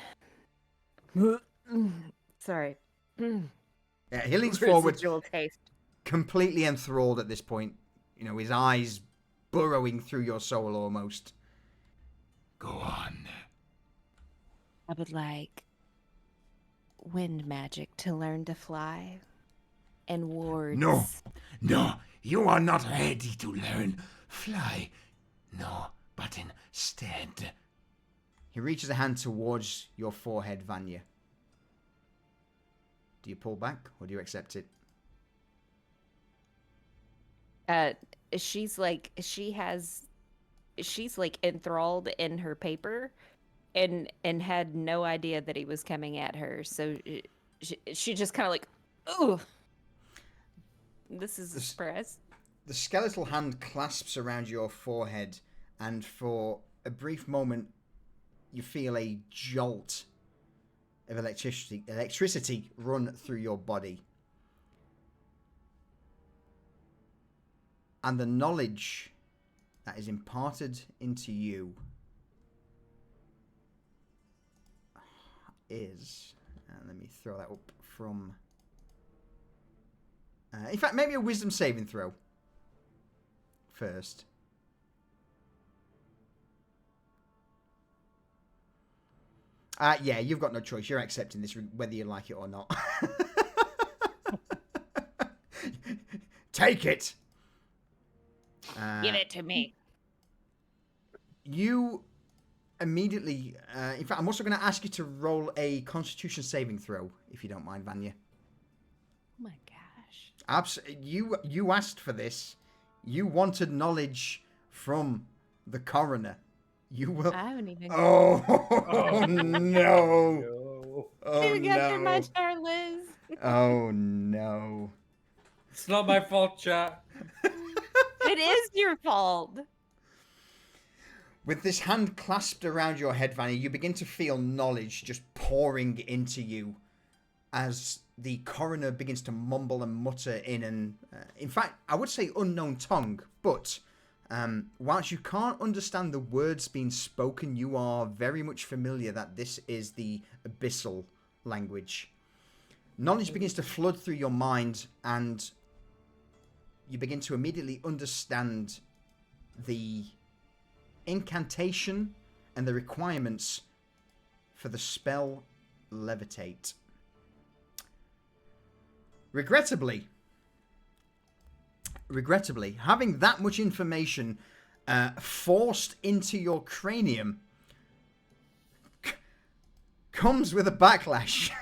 Sorry. Yeah, he leans forward, Residual taste. completely enthralled at this point. His eyes burrowing through your soul almost. Go on. I would like wind magic to learn to fly, and wards. No, you are not ready to learn fly. No, but instead. He reaches a hand towards your forehead, Vanya. Do you pull back or do you accept it? She's like enthralled in her paper and had no idea that he was coming at her. So she just kind of like, ooh, this is a surprise. The skeletal hand clasps around your forehead, and for a brief moment, you feel a jolt of electricity run through your body. And the knowledge that is imparted into you is... let me throw that up from... in fact, maybe a wisdom saving throw first. Yeah, you've got no choice. You're accepting this whether you like it or not. Take it! Give it to me. You immediately... in fact, I'm also going to ask you to roll a Constitution saving throw, if you don't mind, Vanya. Oh my gosh. You asked for this. You wanted knowledge from the coroner. You will... I haven't even... Oh, no. No. Oh, you got through my no. turn, Liz. Oh, no. It's not my fault, chat. It is your fault. With this hand clasped around your head, Vanya, you begin to feel knowledge just pouring into you as the coroner begins to mumble and mutter in an, in fact, I would say unknown tongue, but whilst you can't understand the words being spoken, you are very much familiar that this is the abyssal language. Knowledge begins to flood through your mind, and you begin to immediately understand the incantation and the requirements for the spell Levitate. Regrettably, having that much information forced into your cranium comes with a backlash.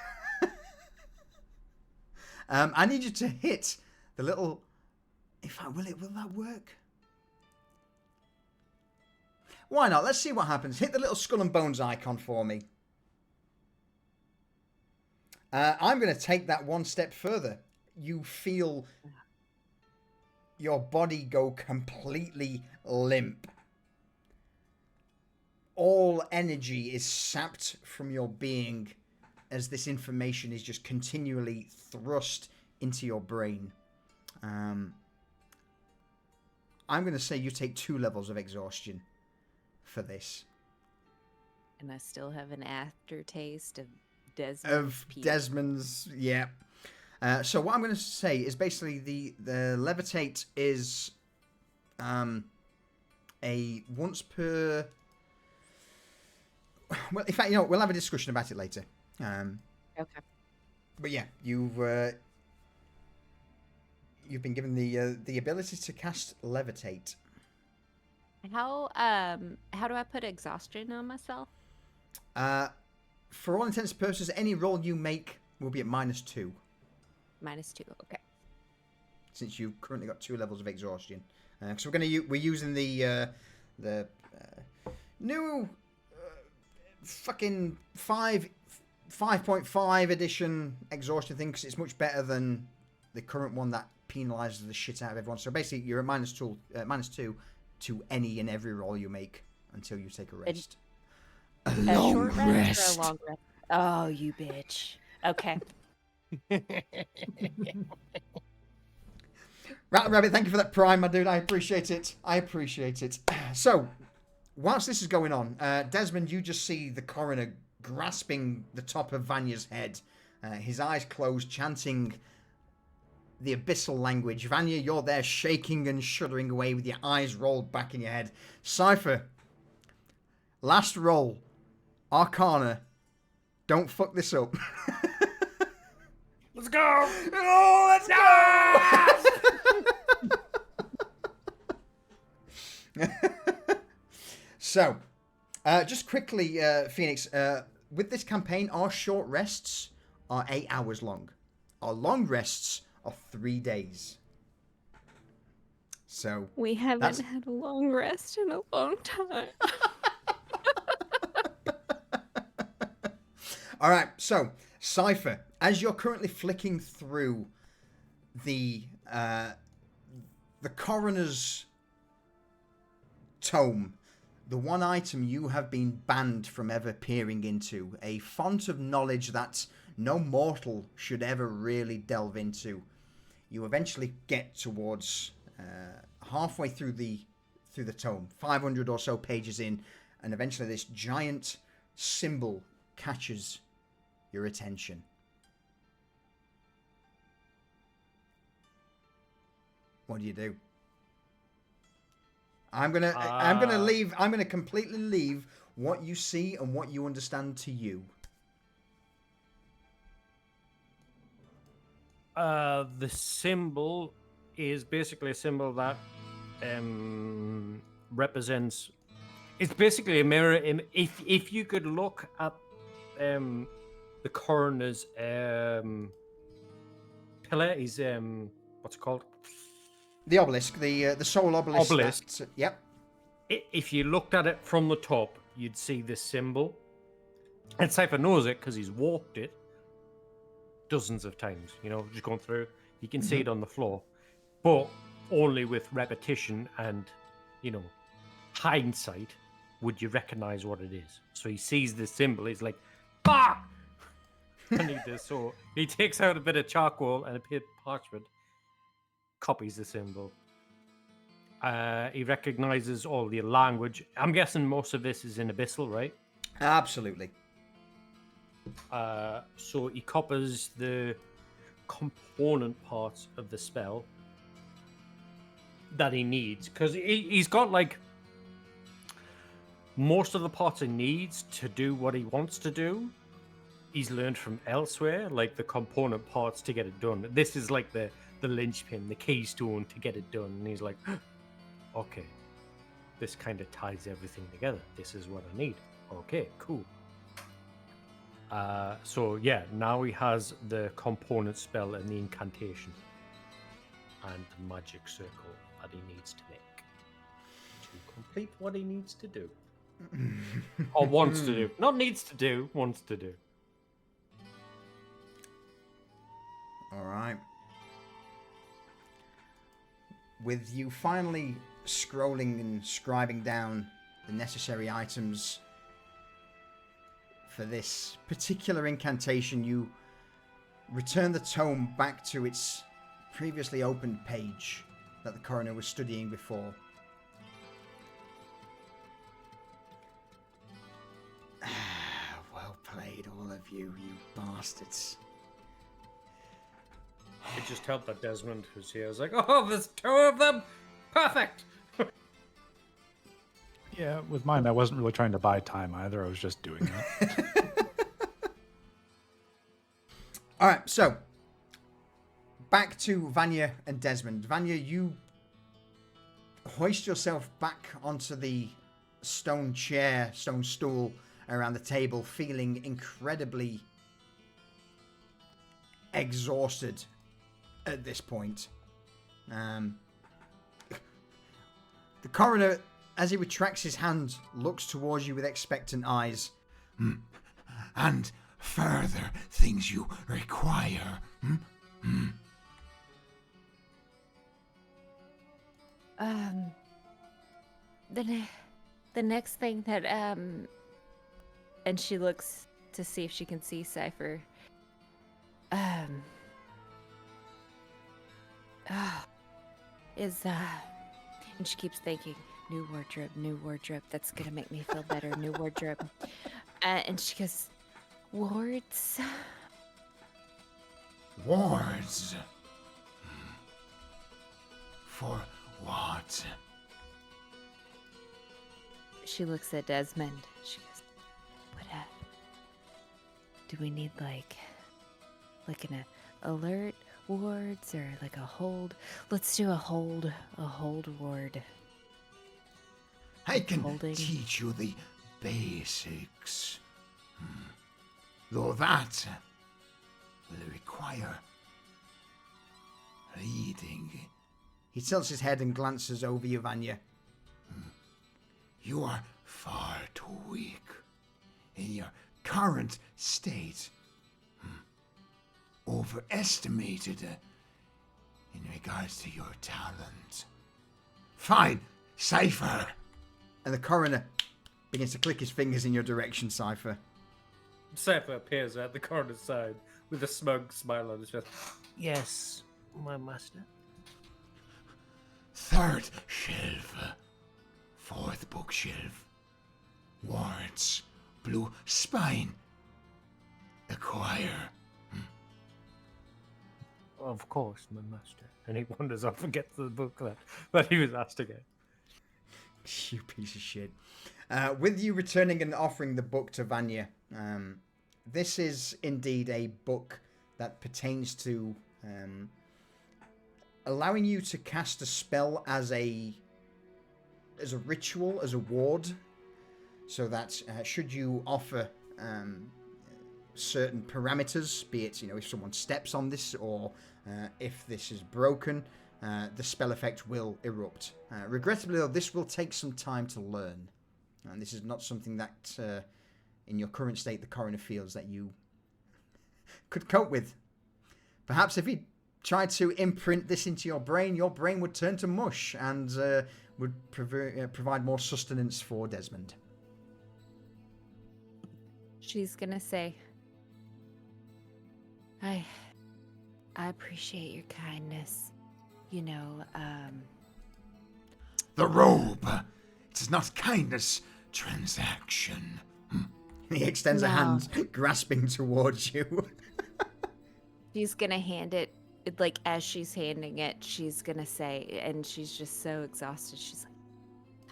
I need you to hit the little... In fact, will that work? Why not? Let's see what happens. Hit the little skull and bones icon for me. I'm going to take that one step further. You feel your body go completely limp. All energy is sapped from your being as this information is just continually thrust into your brain. I'm going to say you take 2 levels of exhaustion for this. And I still have an aftertaste of Desmond's, yeah. So what I'm going to say is basically the levitate is a once per... Well, in fact, we'll have a discussion about it later. Okay. But yeah, you've been given the ability to cast levitate. How do I put exhaustion on myself? For all intents and purposes, any roll you make will be at -2. -2. Okay. Since you've currently got 2 levels of exhaustion, because we're using the new fucking 5.5 edition exhaustion thing, because it's much better than the current one that penalizes the shit out of everyone. So basically, you're at -2 to any and every roll you make until you take a rest. A A long short rest or rest. a long rest? Oh, you bitch. Okay. Rattler Rabbit, thank you for that prime, my dude. I appreciate it. So, whilst this is going on, Desmond, you just see the coroner grasping the top of Vanya's head, his eyes closed, chanting the abyssal language. Vanya, you're there shaking and shuddering away with your eyes rolled back in your head. Cypher, last roll. Arcana, don't fuck this up. Let's go! Oh, let's go! So, just quickly, Phoenix, with this campaign, our short rests are 8 hours long. Our long rests are 3 days. So, We haven't That's- had a long rest in a long time. all right, so Cypher, as you're currently flicking through the coroner's tome, the one item you have been banned from ever peering into, a font of knowledge that no mortal should ever really delve into, you eventually get towards halfway through the tome, 500 or so pages in, and eventually this giant symbol catches your attention. What do? I'm gonna completely leave what you see and what you understand to you. The symbol is basically a symbol that represents. It's basically a mirror. If you could look at the coroner's pillar, is what's it called? The obelisk, the soul obelisk. Obelisk. Yep. If you looked at it from the top, you'd see this symbol. And Cypher knows it because he's walked it dozens of times, just going through. You can see it on the floor, but only with repetition and, hindsight would you recognize what it is. So he sees this symbol, he's like, fuck! And he does so. He takes out a bit of charcoal and a bit of parchment, copies the symbol. He recognizes all the language. I'm guessing most of this is in Abyssal, right? Absolutely. So he copies the component parts of the spell that he needs, because he's got most of the parts he needs to do what he wants to do. He's learned from elsewhere, like the component parts to get it done. This is like the linchpin, the keystone to get it done. And he's like, okay, this kind of ties everything together. This is what I need. Okay, cool. So yeah, now he has the component spell and the incantation and the magic circle that he needs to make to complete what he needs to do. Or wants to do. Not needs to do, wants to do. All right. With you finally scrolling and scribing down the necessary items for this particular incantation, you return the tome back to its previously opened page that the coroner was studying before. Well played, all of you, you bastards. It just helped that Desmond was here. I was like, oh, there's 2 of them! Perfect! Yeah, with mine, I wasn't really trying to buy time either. I was just doing it. All right, so back to Vanya and Desmond. Vanya, you hoist yourself back onto the stone chair, stone stool around the table, feeling incredibly exhausted at this point. The coroner, as he retracts his hand, looks towards you with expectant eyes. And further things you require. The next thing that and she looks to see if she can see Cypher. Is and she keeps thinking, new wardrobe, that's gonna make me feel better, new wardrobe. And she goes, wards. Wards? For what? She looks at Desmond. She goes, what do we need like an alert wards or like a hold? Let's do a hold ward. I can Holding. teach you the basics. Though that will require reading. He tilts his head and glances over you, Vanya. You are far too weak in your current state. Overestimated in regards to your talent. Fine, Cypher. And the coroner begins to click his fingers in your direction, Cypher. Cypher appears at the coroner's side with a smug smile on his face. Yes, my master. Third shelf. Fourth bookshelf. Wards. Blue spine. Acquire. Of course, my master. And he wanders off and gets the book that he was asked to get. You piece of shit. With you returning and offering the book to Vanya, this is indeed a book that pertains to allowing you to cast a spell as a ritual, as a ward, so that should you offer certain parameters, be it, if someone steps on this or if this is broken, the spell effect will erupt. Regrettably, though, this will take some time to learn. And this is not something that, in your current state, the coroner feels that you could cope with. Perhaps if he tried to imprint this into your brain would turn to mush and would provide more sustenance for Desmond. She's gonna say, I appreciate your kindness. The robe. It is not kindness transaction. He extends a hand, grasping towards you. She's gonna hand it, like, as she's handing it, she's gonna say, and she's just so exhausted, she's like,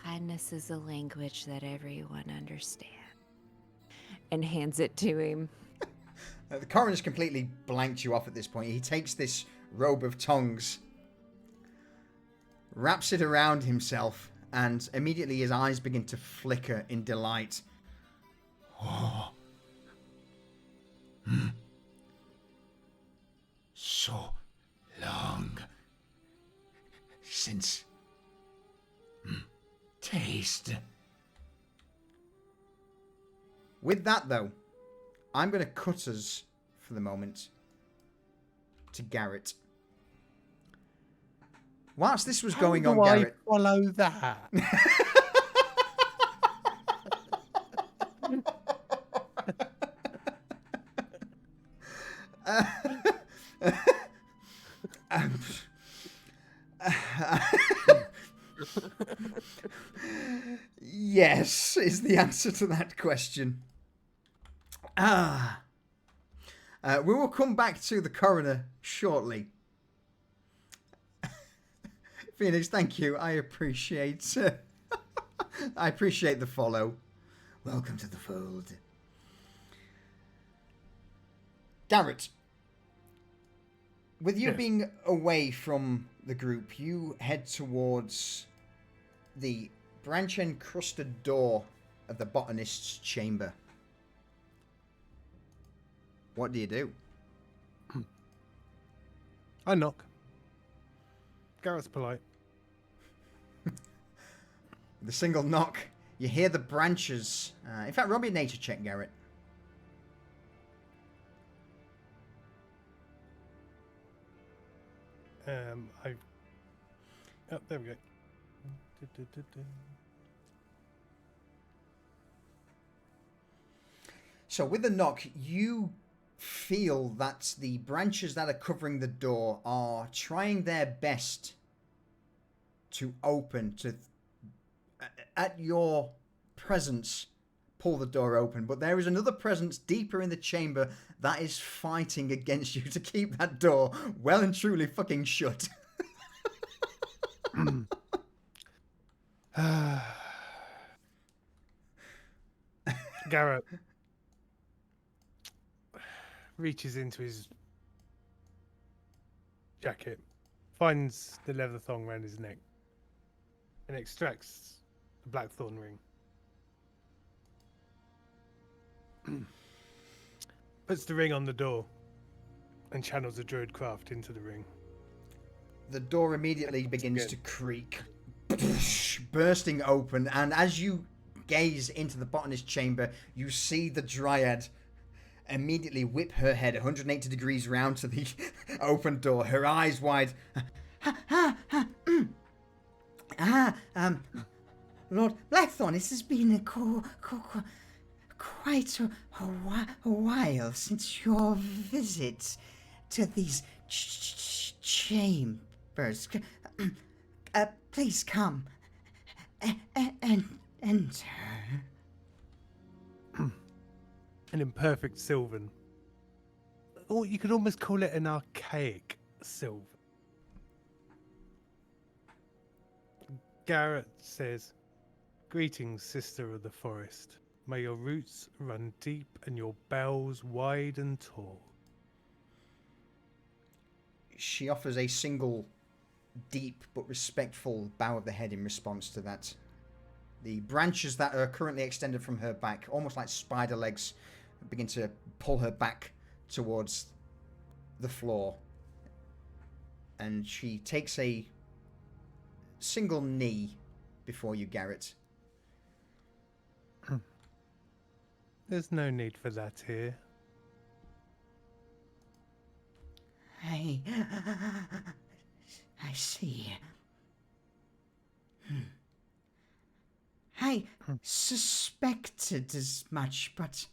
kindness is a language that everyone understands. And hands it to him. The coroner's completely blanked you off at this point. He takes this robe of tongues, wraps it around himself, and immediately his eyes begin to flicker in delight. Oh. So long since taste. With that, though, I'm going to cut us, for the moment, to Garrett. Whilst this was going on, Garrett... I follow that? Yes, is the answer to that question. We will come back to the coroner shortly. Phoenix, thank you. I appreciate the follow. Welcome to the fold. Garrett, With you Yes. being away from the group, you head towards the branch-encrusted door of the botanist's chamber. What do you do? I knock. Garrett's polite. With a single knock, you hear the branches. In fact, roll me a nature check, Garrett. Oh, there we go. Du-du-du-du. So with the knock, you feel that the branches that are covering the door are trying their best to open, to at your presence pull the door open, but there is another presence deeper in the chamber that is fighting against you to keep that door well and truly fucking shut. Garrett reaches into his jacket, finds the leather thong around his neck, and extracts the blackthorn ring. Puts the ring on the door and channels the druid craft into the ring. The door immediately begins to creak, bursting open, and as you gaze into the botanist's chamber, you see the dryad immediately whip her head 180 degrees round to the open door, her eyes wide. Lord Blackthorn, this has been quite a while since your visit to these chambers. Please come and enter. An imperfect Sylvan. Or you could almost call it an archaic Sylvan. Garrett says, "Greetings, sister of the forest. May your roots run deep and your bells wide and tall." She offers a single deep but respectful bow of the head in response to that. The branches that are currently extended from her back, almost like spider legs, begin to pull her back towards the floor. And she takes a single knee before you, Garrett. There's no need for that here. I see. I suspected as much, but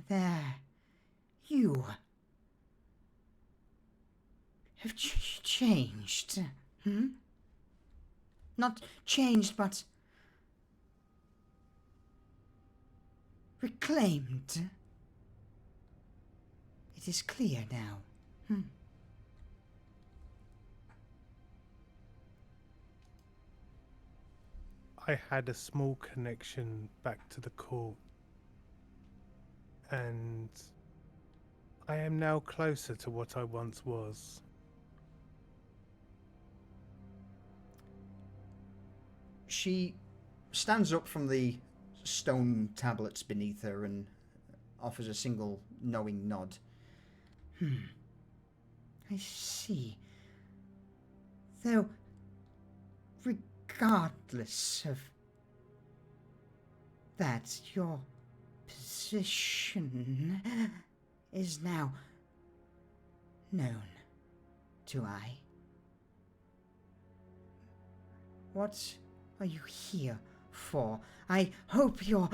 there, you have changed. Not changed, but reclaimed. It is clear now. I had a small connection back to the court, and I am now closer to what I once was. She stands up from the stone tablets beneath her and offers a single knowing nod. I see. Though, regardless of that, your position is now known to I. What are you here for? I hope you're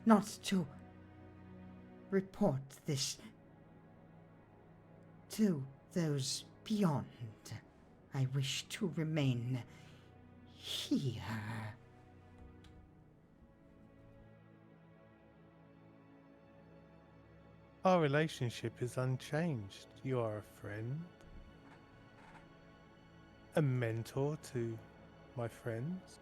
not to report this to those beyond. I wish to remain here. Our relationship is unchanged. You are a friend, a mentor to my friends.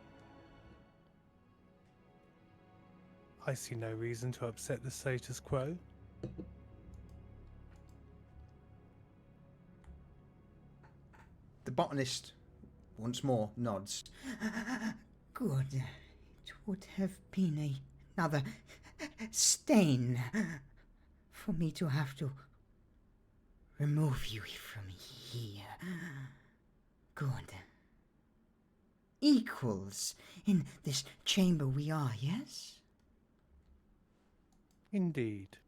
I see no reason to upset the status quo. botanist once more nods. Good. It would have been another stain for me to have to remove you from here. Good. Equals in this chamber we are, yes? Indeed.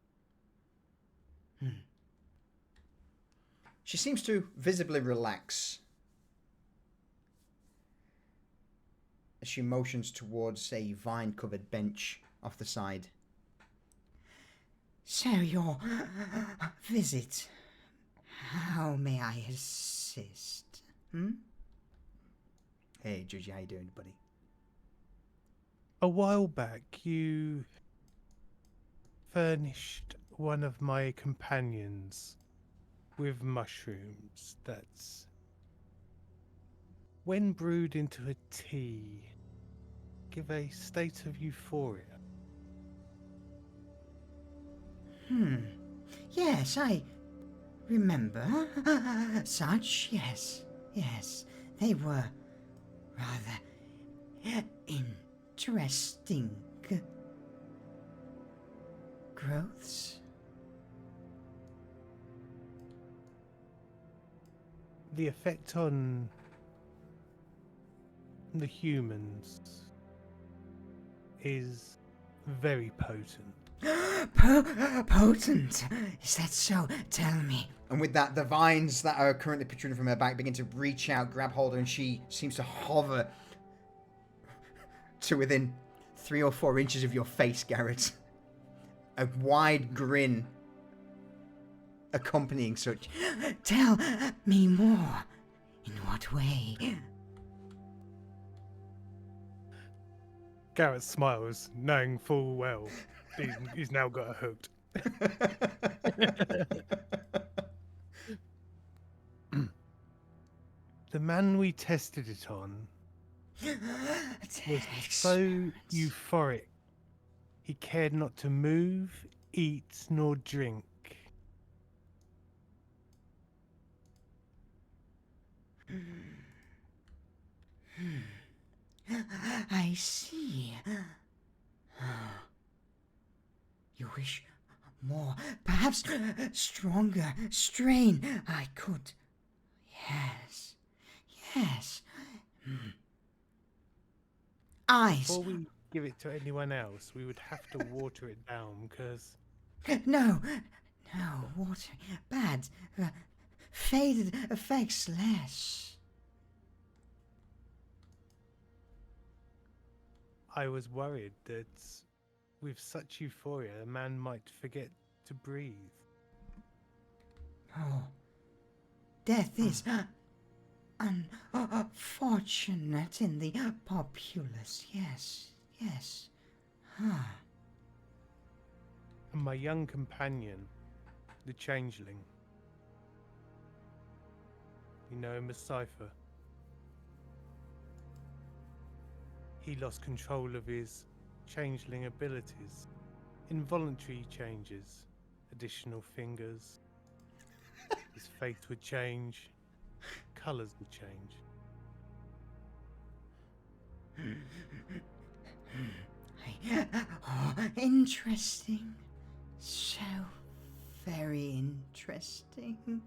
She seems to visibly relax as she motions towards a vine-covered bench off the side. So your visit. How may I assist? Hey, Judgy, how you doing, buddy? A while back, you furnished one of my companions with mushrooms that, when brewed into a tea, give a state of euphoria. Yes, I remember such. Yes, yes. They were rather interesting growths. The effect on the humans is very potent. Potent? Is that so? Tell me. And with that, the vines that are currently protruding from her back begin to reach out, grab hold of her, and she seems to hover to within 3 or 4 inches of your face, Garrett. A wide grin accompanying such. Tell me more. In what way? Garrett smiles, knowing full well he's now got her hooked. The man we tested it on was so euphoric, he cared not to move, eat, nor drink. I see. You wish more, perhaps stronger strain. I could. Yes. Yes. Eyes. Before we give it to anyone else, we would have to water it down, because... No. No, water. Bad. Faded effects less. I was worried that with such euphoria, a man might forget to breathe. Oh. Death is unfortunate in the populace. Yes. Yes. And my young companion, the changeling. You know him as Cypher. He lost control of his changeling abilities. Involuntary changes, additional fingers. His face would change, colours would change. Interesting. So very interesting.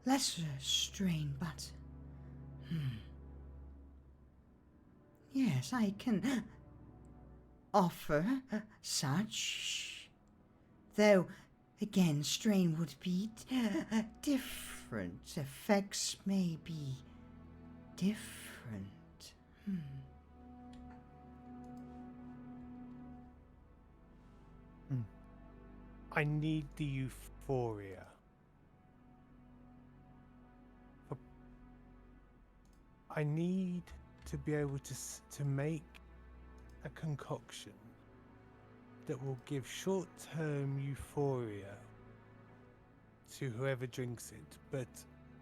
Lesser strain, but... Yes, I can offer such. Though, again, strain would be different. Effects may be different. I need the euphoria. I need to be able to make a concoction that will give short-term euphoria to whoever drinks it, but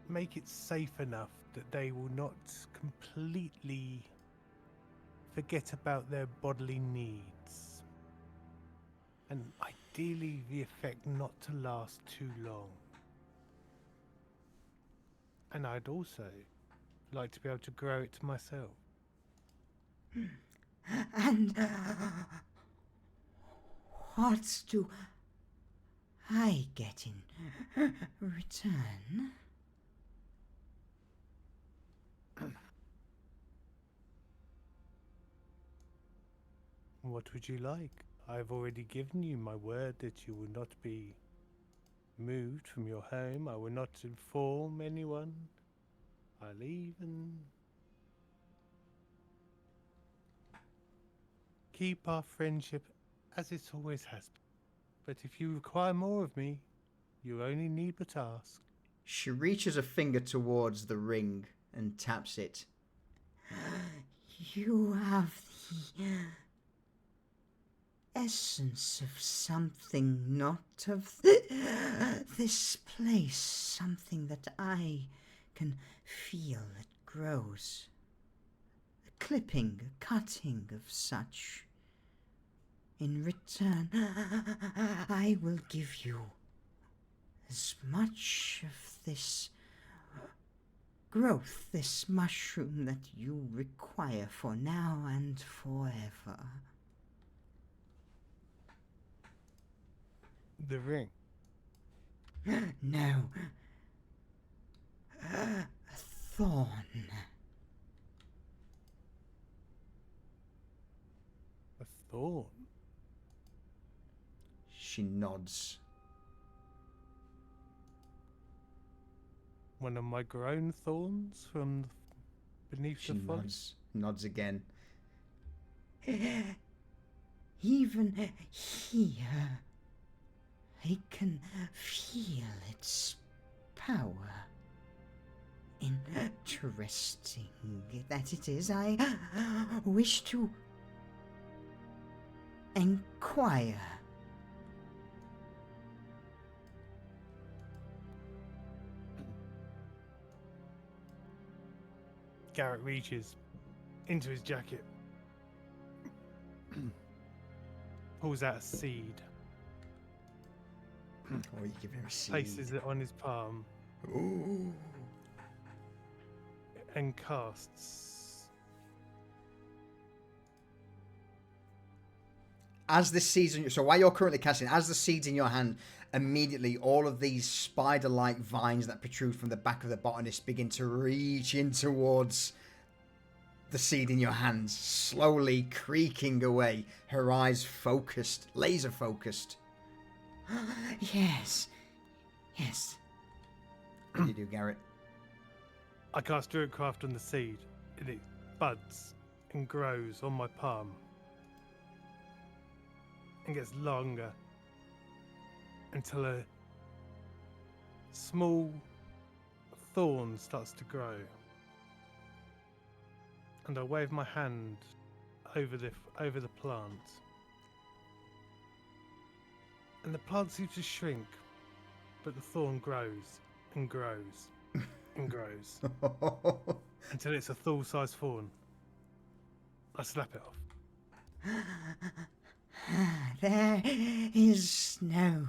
make it safe enough that they will not completely forget about their bodily needs. And ideally the effect not to last too long. And I'd also like to be able to grow it myself. And what do I get in return? What would you like? I've already given you my word that you will not be moved from your home. I will not inform anyone. I'll even keep our friendship as it always has been. But if you require more of me, you only need but ask. She reaches a finger towards the ring and taps it. You have the essence of something not of this place, something that I can feel that grows. A clipping, a cutting of such. In return, I will give you as much of this growth, this mushroom that you require for now and forever. The ring. No. A thorn. A thorn. She nods. One of my grown thorns from beneath She the forest. nods again. Even here, I can feel its power. Interesting that it is. I wish to inquire. Garrett reaches into his jacket, pulls out a seed, Oh, you give him a seed. places it on his palm, Ooh. and casts. As the seeds in so while you're currently casting, as the seeds in your hand, immediately all of these spider-like vines that protrude from the back of the botanist begin to reach in towards the seed in your hands, slowly creaking away, her eyes focused, laser focused. Yes. Yes. What do you do, Garrett? I cast Druidcraft on the seed, and it buds and grows on my palm, and gets longer until a small thorn starts to grow. And I wave my hand over the plant, and the plant seems to shrink, but the thorn grows and grows and grows until it's a full-size thorn. I slap it off. There is no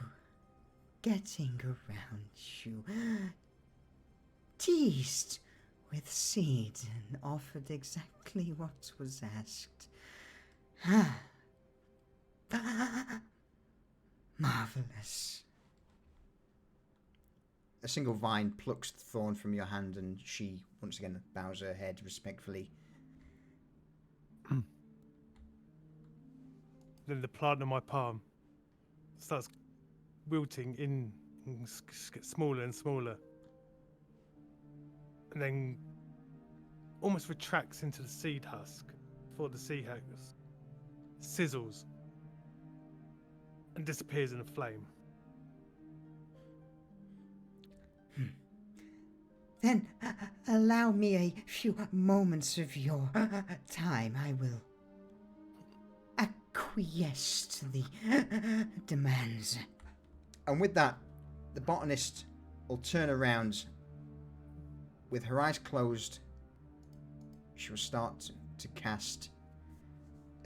getting around you. Teased with seed and offered exactly what was asked. Marvelous. A single vine plucks the thorn from your hand, and she once again bows her head respectfully. Then the plant on my palm starts wilting in and gets smaller and smaller. And then almost retracts into the seed husk before the seed husk sizzles and disappears in a flame. Then allow me a few moments of your time. I will acquiesce to the demands. And with that, the botanist will turn around. With her eyes closed, she will start to cast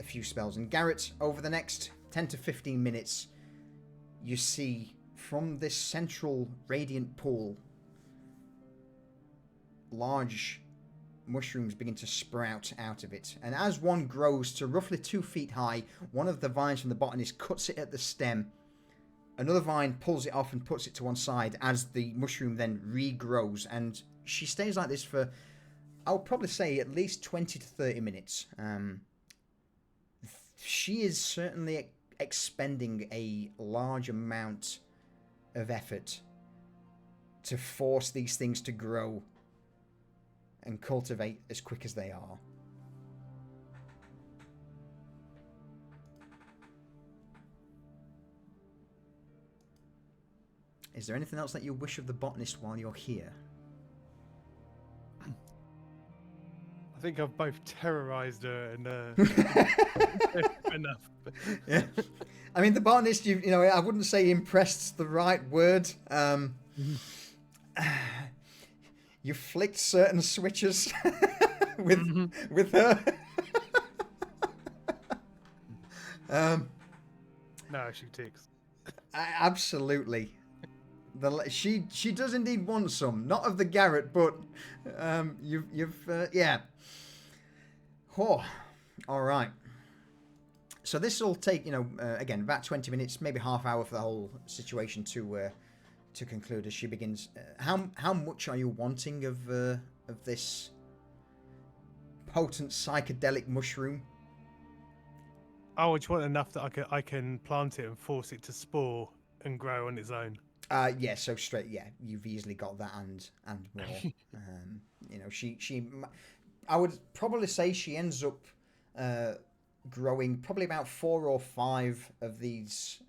a few spells. And Garrett, over the next 10 to 15 minutes, you see from this central radiant pool large mushrooms begin to sprout out of it. And as one grows to roughly 2 feet high, one of the vines from the botanist cuts it at the stem. Another vine pulls it off and puts it to one side as the mushroom then regrows. And she stays like this for, I would probably say, at least 20 to 30 minutes. She is certainly expending a large amount of effort to force these things to grow and cultivate as quick as they are. Is there anything else that you wish of the botanist while you're here? I think I've both terrorized her and enough. Yeah. I mean, the botanist, you know, I wouldn't say impressed's the right word. You flicked certain switches with her. No, she ticks. Absolutely. She does indeed want some, not of the Garrett, but yeah. Oh, all right. So this will take, again, about 20 minutes, maybe half hour for the whole situation to conclude as she begins. How much are you wanting of this potent psychedelic mushroom? I just want enough that I can plant it and force it to spore and grow on its own. Yeah, so straight, yeah, you've easily got that and more. I would probably say she ends up growing probably about 4 or 5 of these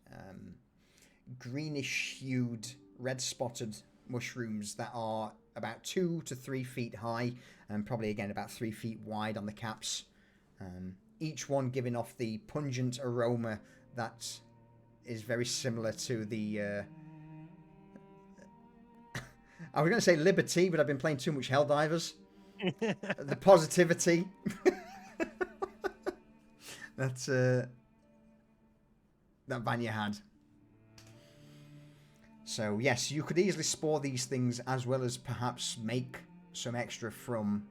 greenish-hued, red-spotted mushrooms that are about 2 to 3 feet high and probably, again, about 3 feet wide on the caps. Each one giving off the pungent aroma that is very similar to the... I was going to say Liberty, but I've been playing too much Helldivers. The positivity. that Vanya had. So yes, you could easily spore these things as well as perhaps make some extra from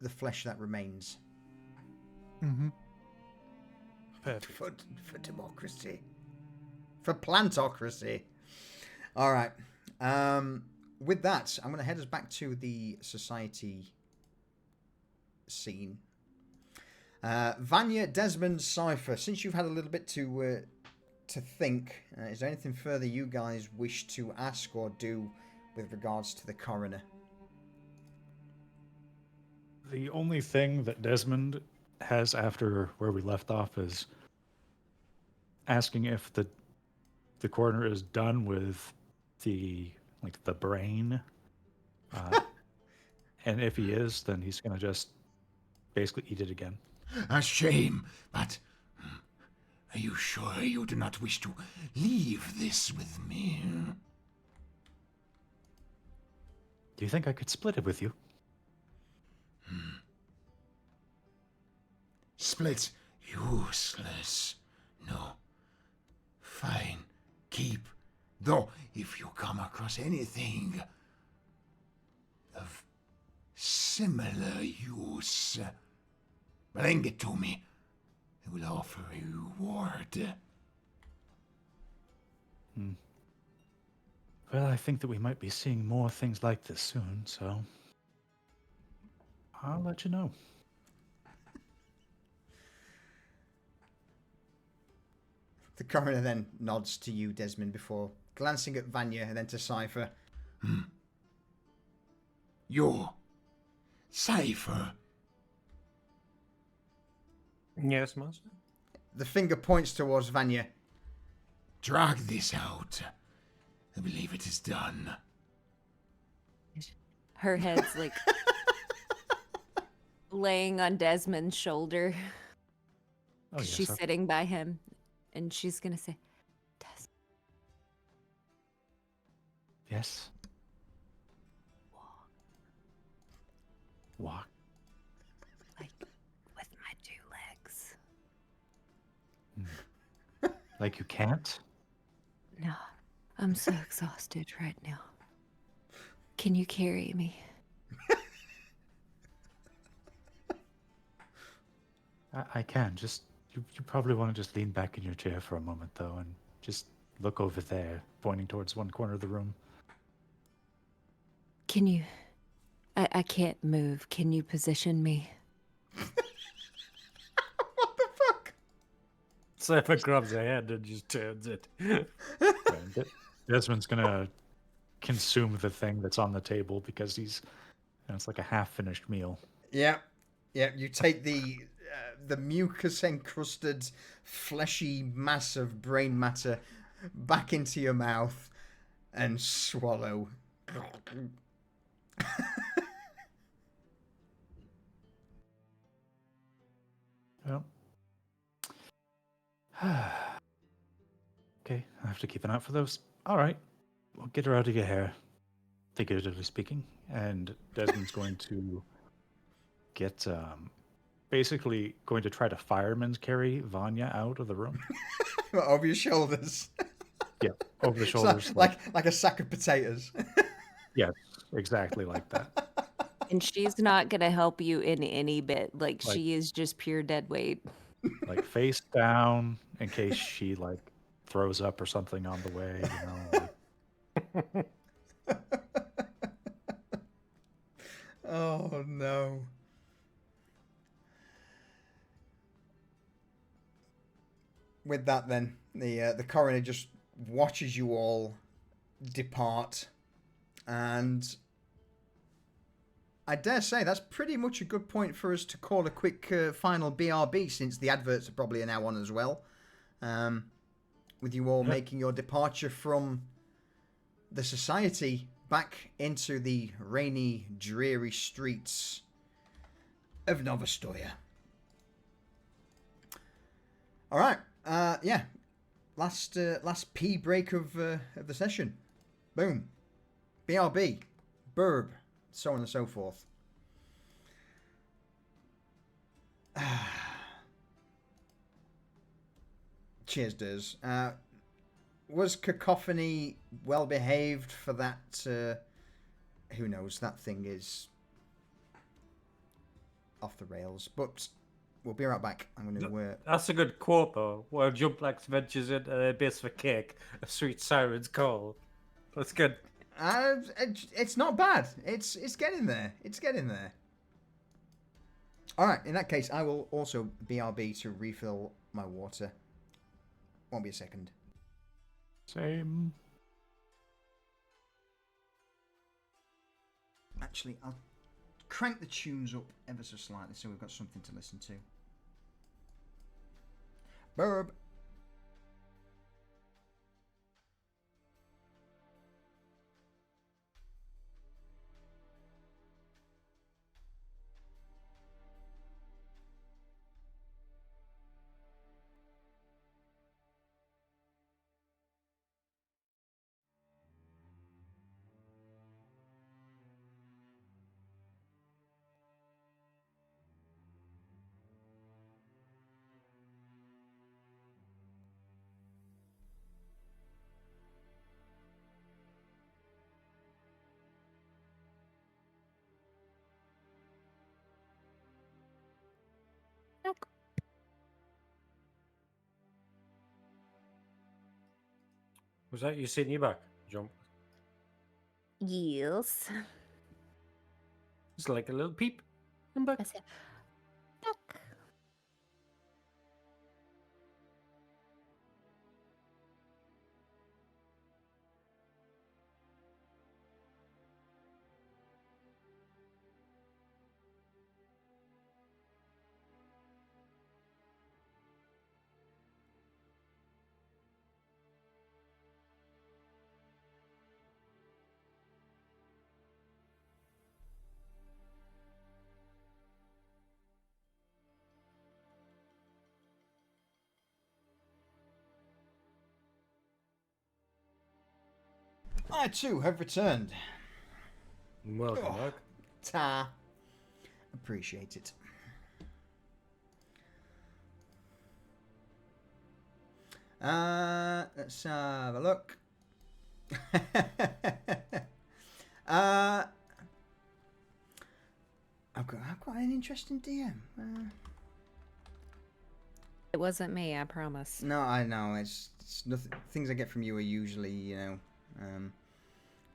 the flesh that remains. Mm-hmm. Perfect. For democracy. For plantocracy. All right. With that, I'm going to head us back to the society scene. Vanya, Desmond, Cypher, since you've had a little bit to think, is there anything further you guys wish to ask or do with regards to the coroner? The only thing that Desmond has after where we left off is asking if the coroner is done with the brain, and if he is, then he's gonna just basically eat it again. A shame, but are you sure you do not wish to leave this with me? Do you think I could split it with you? Split useless. No. Fine. Keep. Though, if you come across anything of similar use, bring it to me. I will offer a reward. Well, I think that we might be seeing more things like this soon, so I'll let you know. The coroner then nods to you, Desmond, before glancing at Vanya and then to Cypher. You, Cypher. Yes, master. The finger points towards Vanya. Drag this out. I believe it is done. Her head's like laying on Desmond's shoulder. Oh, yes, She's sitting by him, and she's gonna say, Desmond. Yes. Walk. Like with my 2 legs. Like you can't? No, I'm so exhausted right now. Can you carry me? I can. Just you probably want to just lean back in your chair for a moment, though, and just look over there, pointing towards one corner of the room. Can you? I can't move. Can you position me? What the fuck? Cypher grabs her head and just turns it. Desmond's gonna consume the thing that's on the table because it's like a half-finished meal. Yeah, yeah. You take the mucus encrusted, fleshy mass of brain matter back into your mouth and swallow. Well, okay, I have to keep an eye out for those. All right, we'll get her out of your hair, figuratively speaking. And Desmond's going to get, basically going to try to fireman's carry Vanya out of the room. Over your shoulders. Yeah, over the It's shoulders. like a sack of potatoes. Yes, exactly like that. And she's not gonna help you in any bit. Like she is just pure dead weight. Like face down in case she like throws up or something on the way, Oh no. With that then, the coroner just watches you all depart, and I dare say that's pretty much a good point for us to call a quick final BRB, since the adverts are probably now on as well. With you all making your departure from the society back into the rainy, dreary streets of Novostoya. All right, yeah, last pee break of the session. Boom, BRB, burb, so on and so forth. Cheers, Durs. Was Cacophony well behaved for that? Who knows? That thing is off the rails. But we'll be right back. I'm going to. That's a good quote, though. While Jumplax ventures into a base for cake, a sweet siren's call. That's good. It's not bad. It's getting there. It's getting there. All right. In that case, I will also BRB to refill my water. Won't be a second. Same. Actually, I'll crank the tunes up ever so slightly so we've got something to listen to. Burb. Was that you sitting you back, Jump? Yes. It's like a little peep. I'm back. I said, "Duck." I too have returned. Welcome back. Ta. Appreciate it. Let's have a look. I've got quite an interesting DM. It wasn't me, I promise. No, I know. It's nothing. Things I get from you are usually,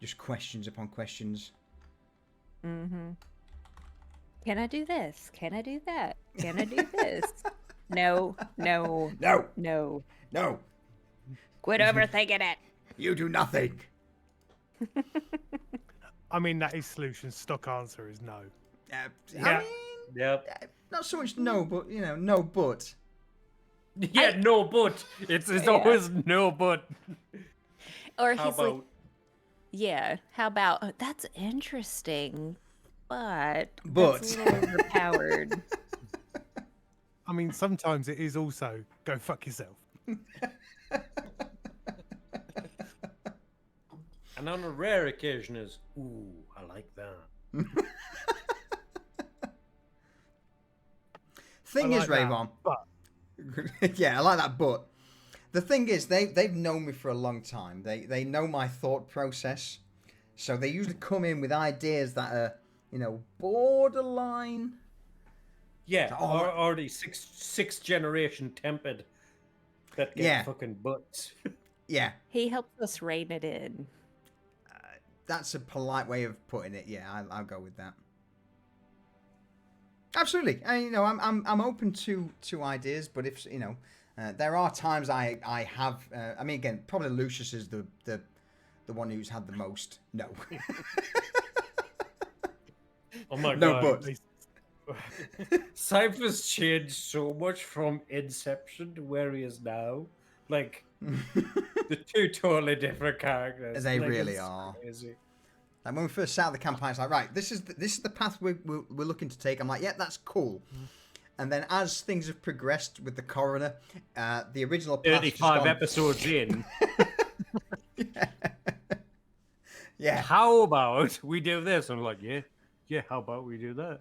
just questions upon questions. Mm-hmm. Can I do this? Can I do that? Can I do this? No, no, No, no. no, Quit overthinking it. you do nothing. I mean, that is solution. Stock answer is no. I Yeah. mean, Yep. not so much no, but no, but. Yeah, no but. It's Yeah. always no but. Or How he's like, about yeah, how about, oh, that's interesting, but But. that's a little overpowered. I mean, sometimes it is also go fuck yourself. and on a rare occasion is ooh, I like that. Thing I is, like that, Rayvon. but Yeah, I like that, but the thing is, they've known me for a long time. They know my thought process, so they usually come in with ideas that are, borderline. Yeah, Oh, already sixth generation tempered. That get Yeah. fucking butts. Yeah, He helps us rein it in. that's a polite way of putting it. Yeah, I'll go with that. Absolutely, I'm open to ideas, but if there are times I have. I mean, again, probably Lucius is the one who's had the most. No. Oh my No, god. but. Cypher's changed so much from Inception to where he is now. Like, the two totally different characters. They Like, really it's are. Crazy. Like when we first started the campaign, it's like, right, this is the path we're looking to take. I'm like, yeah, that's cool. And then as things have progressed with the coroner, the original path 35 episodes in. Yeah. How about we do this? I'm like, yeah, how about we do that?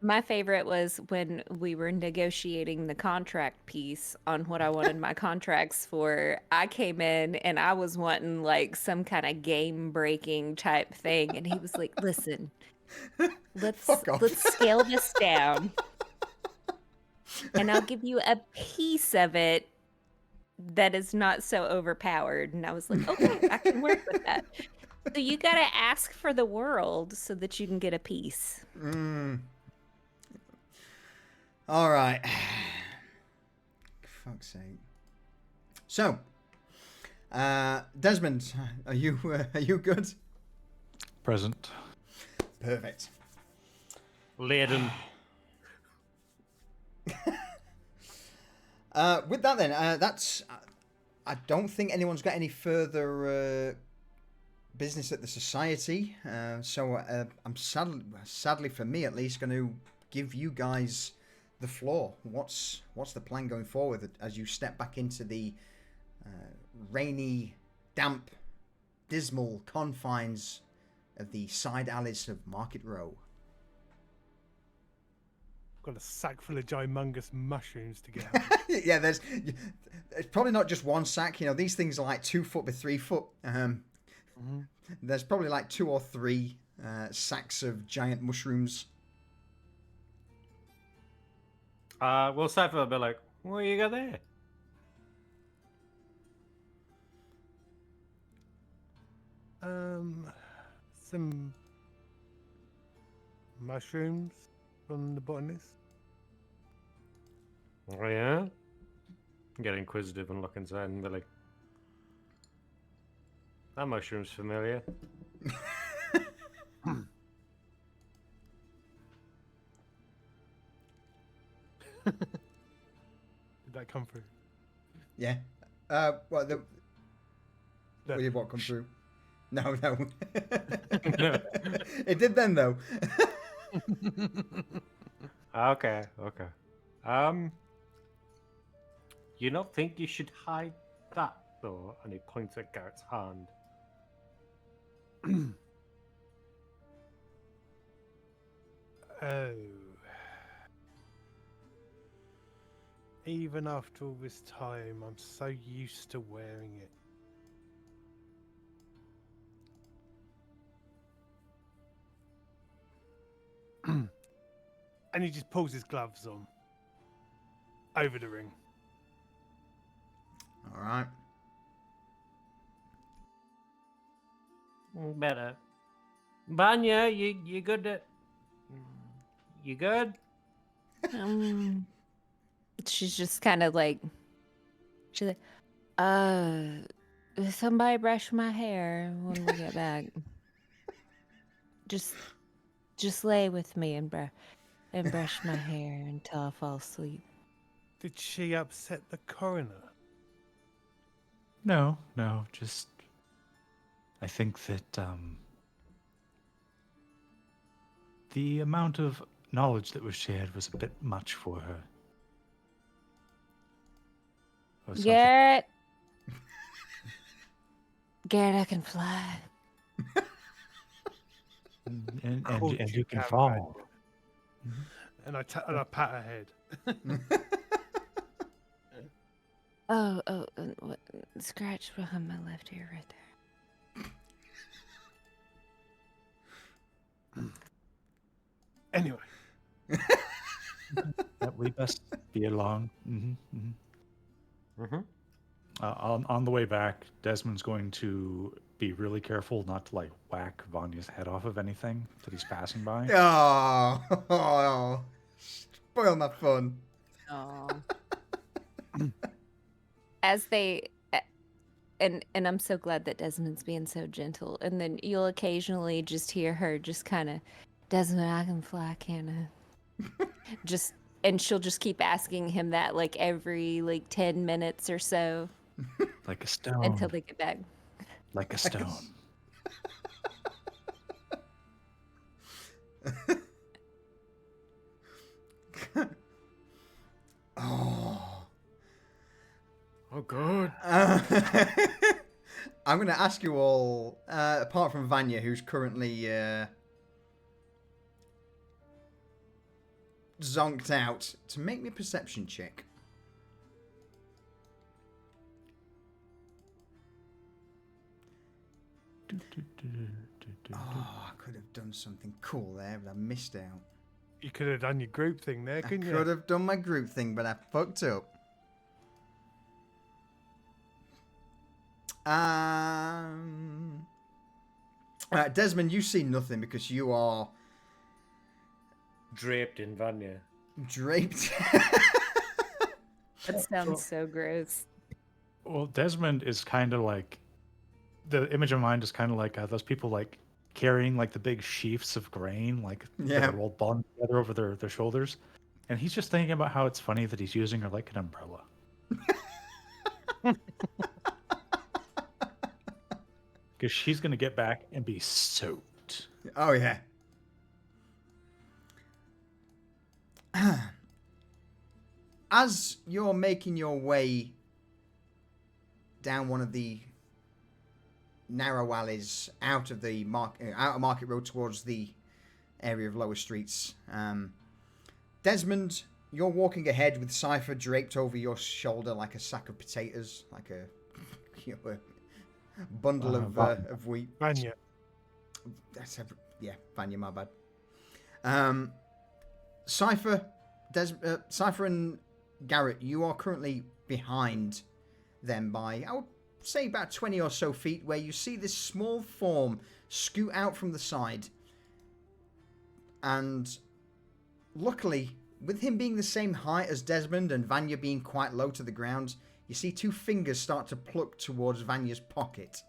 My favorite was when we were negotiating the contract piece on what I wanted my contracts for. I came in and I was wanting like some kind of game breaking type thing, and he was like, "Listen, Fuck off. let's scale this down, and I'll give you a piece of it that is not so overpowered." And I was like, "Okay, I can work with that." So you gotta ask for the world so that you can get a piece. All right. Fuck's sake. So, Desmond, are you good? Present. Perfect. Laden. With that then, that's. I don't think anyone's got any further business at the society. So I'm sadly for me at least, going to give you guys the floor. What's the plan going forward as you step back into the rainy, damp, dismal confines of the side alleys of Market Row? got a sack full of gymongous mushrooms to get. Yeah, it's probably not just one sack. These things are like 2 foot by 3 foot. There's probably like 2 or 3 sacks of giant mushrooms. Well, Cypher will be like, what you got there? Some mushrooms from the botanist. Oh, yeah? Get inquisitive and look inside and be like, that mushroom's familiar. Did that come through? Yeah. What did what come through? No. It did then though. Okay. You don't think you should hide that though? And he points at Garrett's hand. Oh. Even after all this time, I'm so used to wearing it. And he just pulls his gloves on over the ring. All right. Better. Vanya, you good? You good? She's just kind of like, she's like, somebody brush my hair when we get back. Just lay with me and brush my hair until I fall asleep. Did she upset the coroner? No, just I think that the amount of knowledge that was shared was a bit much for her. Or something. Garrett, I can fly. And you can Vanya. fall. And I pat her head. Oh, what, scratch behind my left ear right there. Anyway. We best be along. On the way back, Desmond's going to be really careful not to like whack Vanya's head off of anything that he's passing by. Oh, spoil my fun. Oh. As they, and I'm so glad that Desmond's being so gentle. And then you'll occasionally just hear her just kind of, Desmond, I can fly, can I? And she'll just keep asking him that like every like 10 minutes or so. Like a stone. Until they get back. Like a stone. Oh, God. I'm going to ask you all, apart from Vanya, who's currently zonked out, to make me a perception check. Oh, I could have done something cool there, but I missed out. You could have done your group thing there, I couldn't you? could have done my group thing, but I fucked up. Desmond, you see nothing because you are Draped in Vanya. draped. That sounds so gross. Well, Desmond is kind of like, the image of mind is kind of like those people like carrying like the big sheafs of grain, like that are all bound together over their shoulders. And he's just thinking about how it's funny that he's using her like an umbrella. Because she's going to get back and be soaked. Oh, yeah. As you're making your way down one of the narrow alleys out of the outer market road towards the area of lower streets, Desmond, you're walking ahead with Cypher draped over your shoulder like a sack of potatoes, like a bundle of wheat. Vanya. Vanya, my bad. Cypher and Garrett, you are currently behind them by, I would say, about 20 or so feet, where you see this small form scoot out from the side. And luckily, with him being the same height as Desmond and Vanya being quite low to the ground, you see two fingers start to pluck towards Vanya's pocket.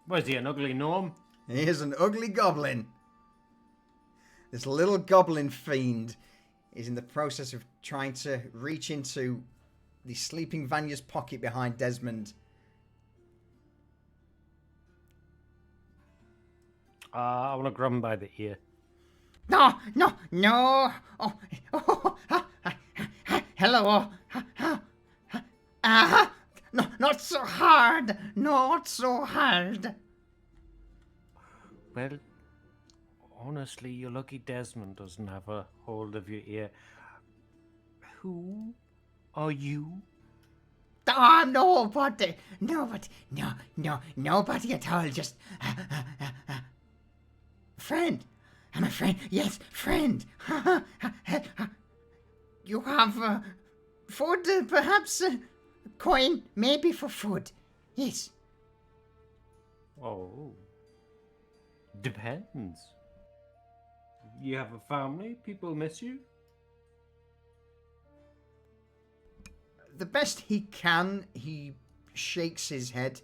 Was he an ugly gnome? He is an ugly goblin. This little goblin fiend is in the process of trying to reach into the sleeping Vanya's pocket behind Desmond. I want to grab him by the ear. No. Hello. No, not so hard. Not so hard. Well, honestly, you're lucky Desmond doesn't have a hold of your ear. Who are you? storm. Nobody. Nobody. Nobody at all. Just friend. I'm a friend. Yes, friend. You have food, perhaps? A coin, maybe for food. Yes. Oh. Depends. You have a family? People miss you? The best he can, he shakes his head.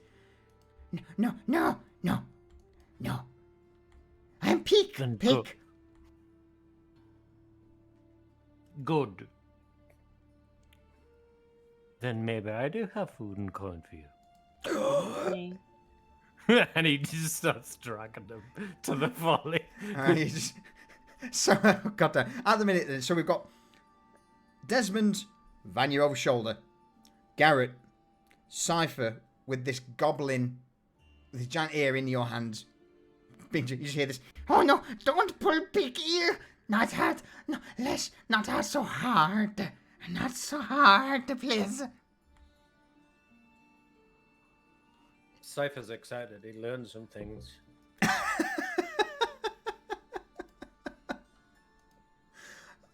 No. I'm Peak. Then Peak. Good. Then maybe I do have food and coin for you. And he just starts dragging them to the folly. So, God damn. At the minute, then, so we've got Desmond, Vanya over shoulder, Garrett, Cypher with this goblin, this giant ear in your hand. You just hear this. Oh no! Don't pull Peak ear. Not hard. No, less. Not hard. So hard. Not so hard, please. Cypher's excited. He learned some things.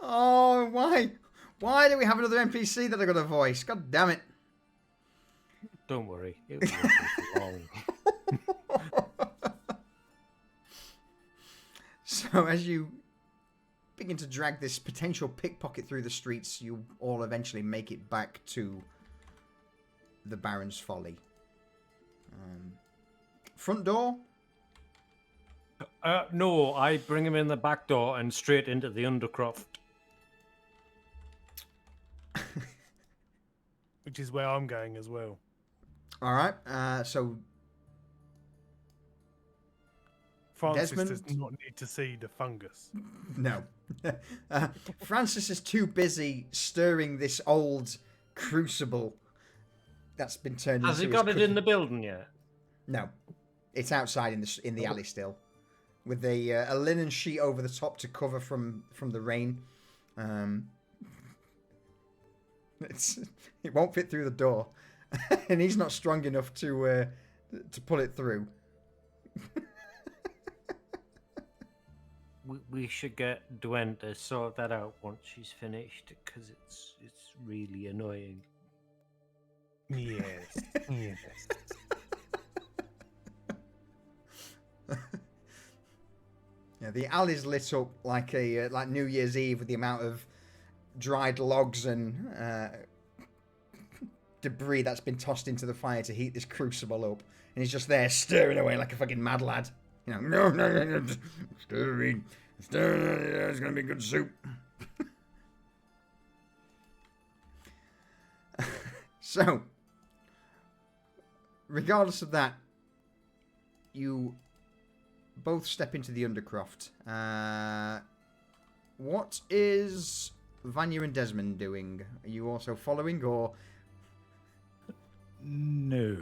Oh, why? Why do we have another NPC that I got a voice? God damn it. Don't worry. It won't be long. So as you begin to drag this potential pickpocket through the streets, you all eventually make it back to the Baron's Folly. Front door? No, I bring him in the back door and straight into the undercroft. Which is where I'm going as well. All right. So Francis Desmond? does not need to see the fungus. no. Francis is too busy stirring this old crucible that's been turned Has into he got his it in the building yet? No, it's outside in the alley still, with a linen sheet over the top to cover from the rain. It won't fit through the door, and he's not strong enough to pull it through. We should get Dwen to sort that out once she's finished, because it's really annoying. Yes. Yes. Yeah, the alley's lit up like like New Year's Eve with the amount of dried logs and debris that's been tossed into the fire to heat this crucible up, and he's just there stirring away like a fucking mad lad. You know, no, stirring, it's gonna be good soup. So, regardless of that, you both step into the Undercroft. What is Vanya and Desmond doing? Are you also following, or? No.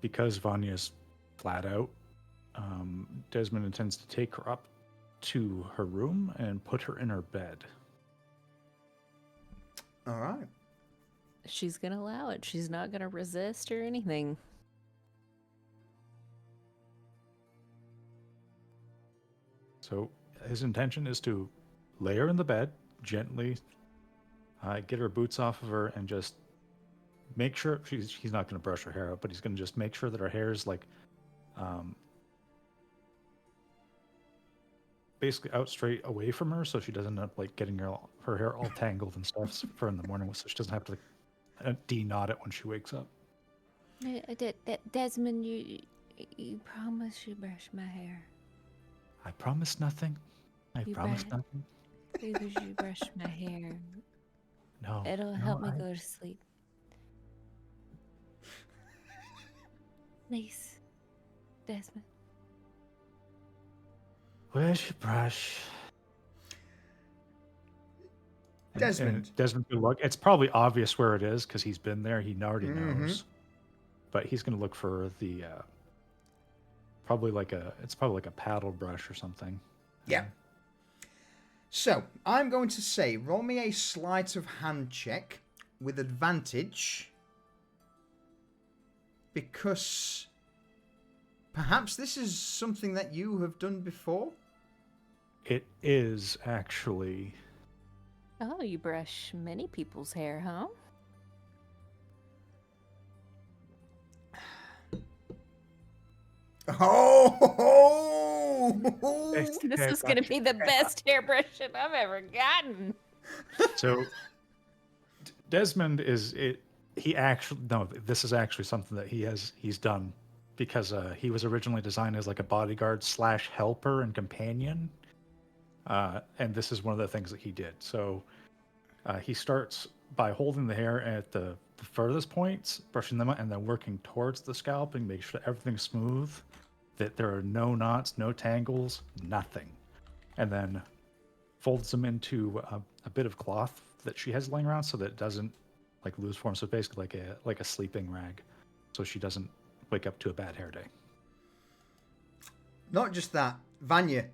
Because Vanya's flat out, Desmond intends to take her up to her room and put her in her bed. All right. She's gonna allow it. She's not gonna resist or anything. So his intention is to lay her in the bed, gently get her boots off of her, and just make sure he's not going to brush her hair out, but he's going to just make sure that her hair is like basically out straight away from her, so she doesn't end up like getting her hair all tangled and stuff for in the morning, so she doesn't have to de-knot it when she wakes up. Desmond, you promise you brush my hair. I promise nothing. I promise nothing. Because you brush my hair. No. It'll help me go to sleep. Please, Desmond. Where's your brush? Desmond. Desmond could look. It's probably obvious where it is because he's been there. He already knows. But he's going to look for the probably like a paddle brush or something. Yeah. So I'm going to say, roll me a sleight of hand check with advantage because perhaps this is something that you have done before? It is actually. Oh, you brush many people's hair, huh? Oh! This is going to be the best hairbrushing I've ever gotten. So Desmond is it. He actually no. This is actually something that he's done because he was originally designed as like a bodyguard / helper and companion, and this is one of the things that he did. So he starts by holding the hair at the furthest points, brushing them out, and then working towards the scalp and make sure that everything's smooth, that there are no knots, no tangles, nothing, and then folds them into a bit of cloth that she has laying around so that it doesn't like lose form. So basically like a sleeping rag, so she doesn't wake up to a bad hair day. Not just that, Vanya.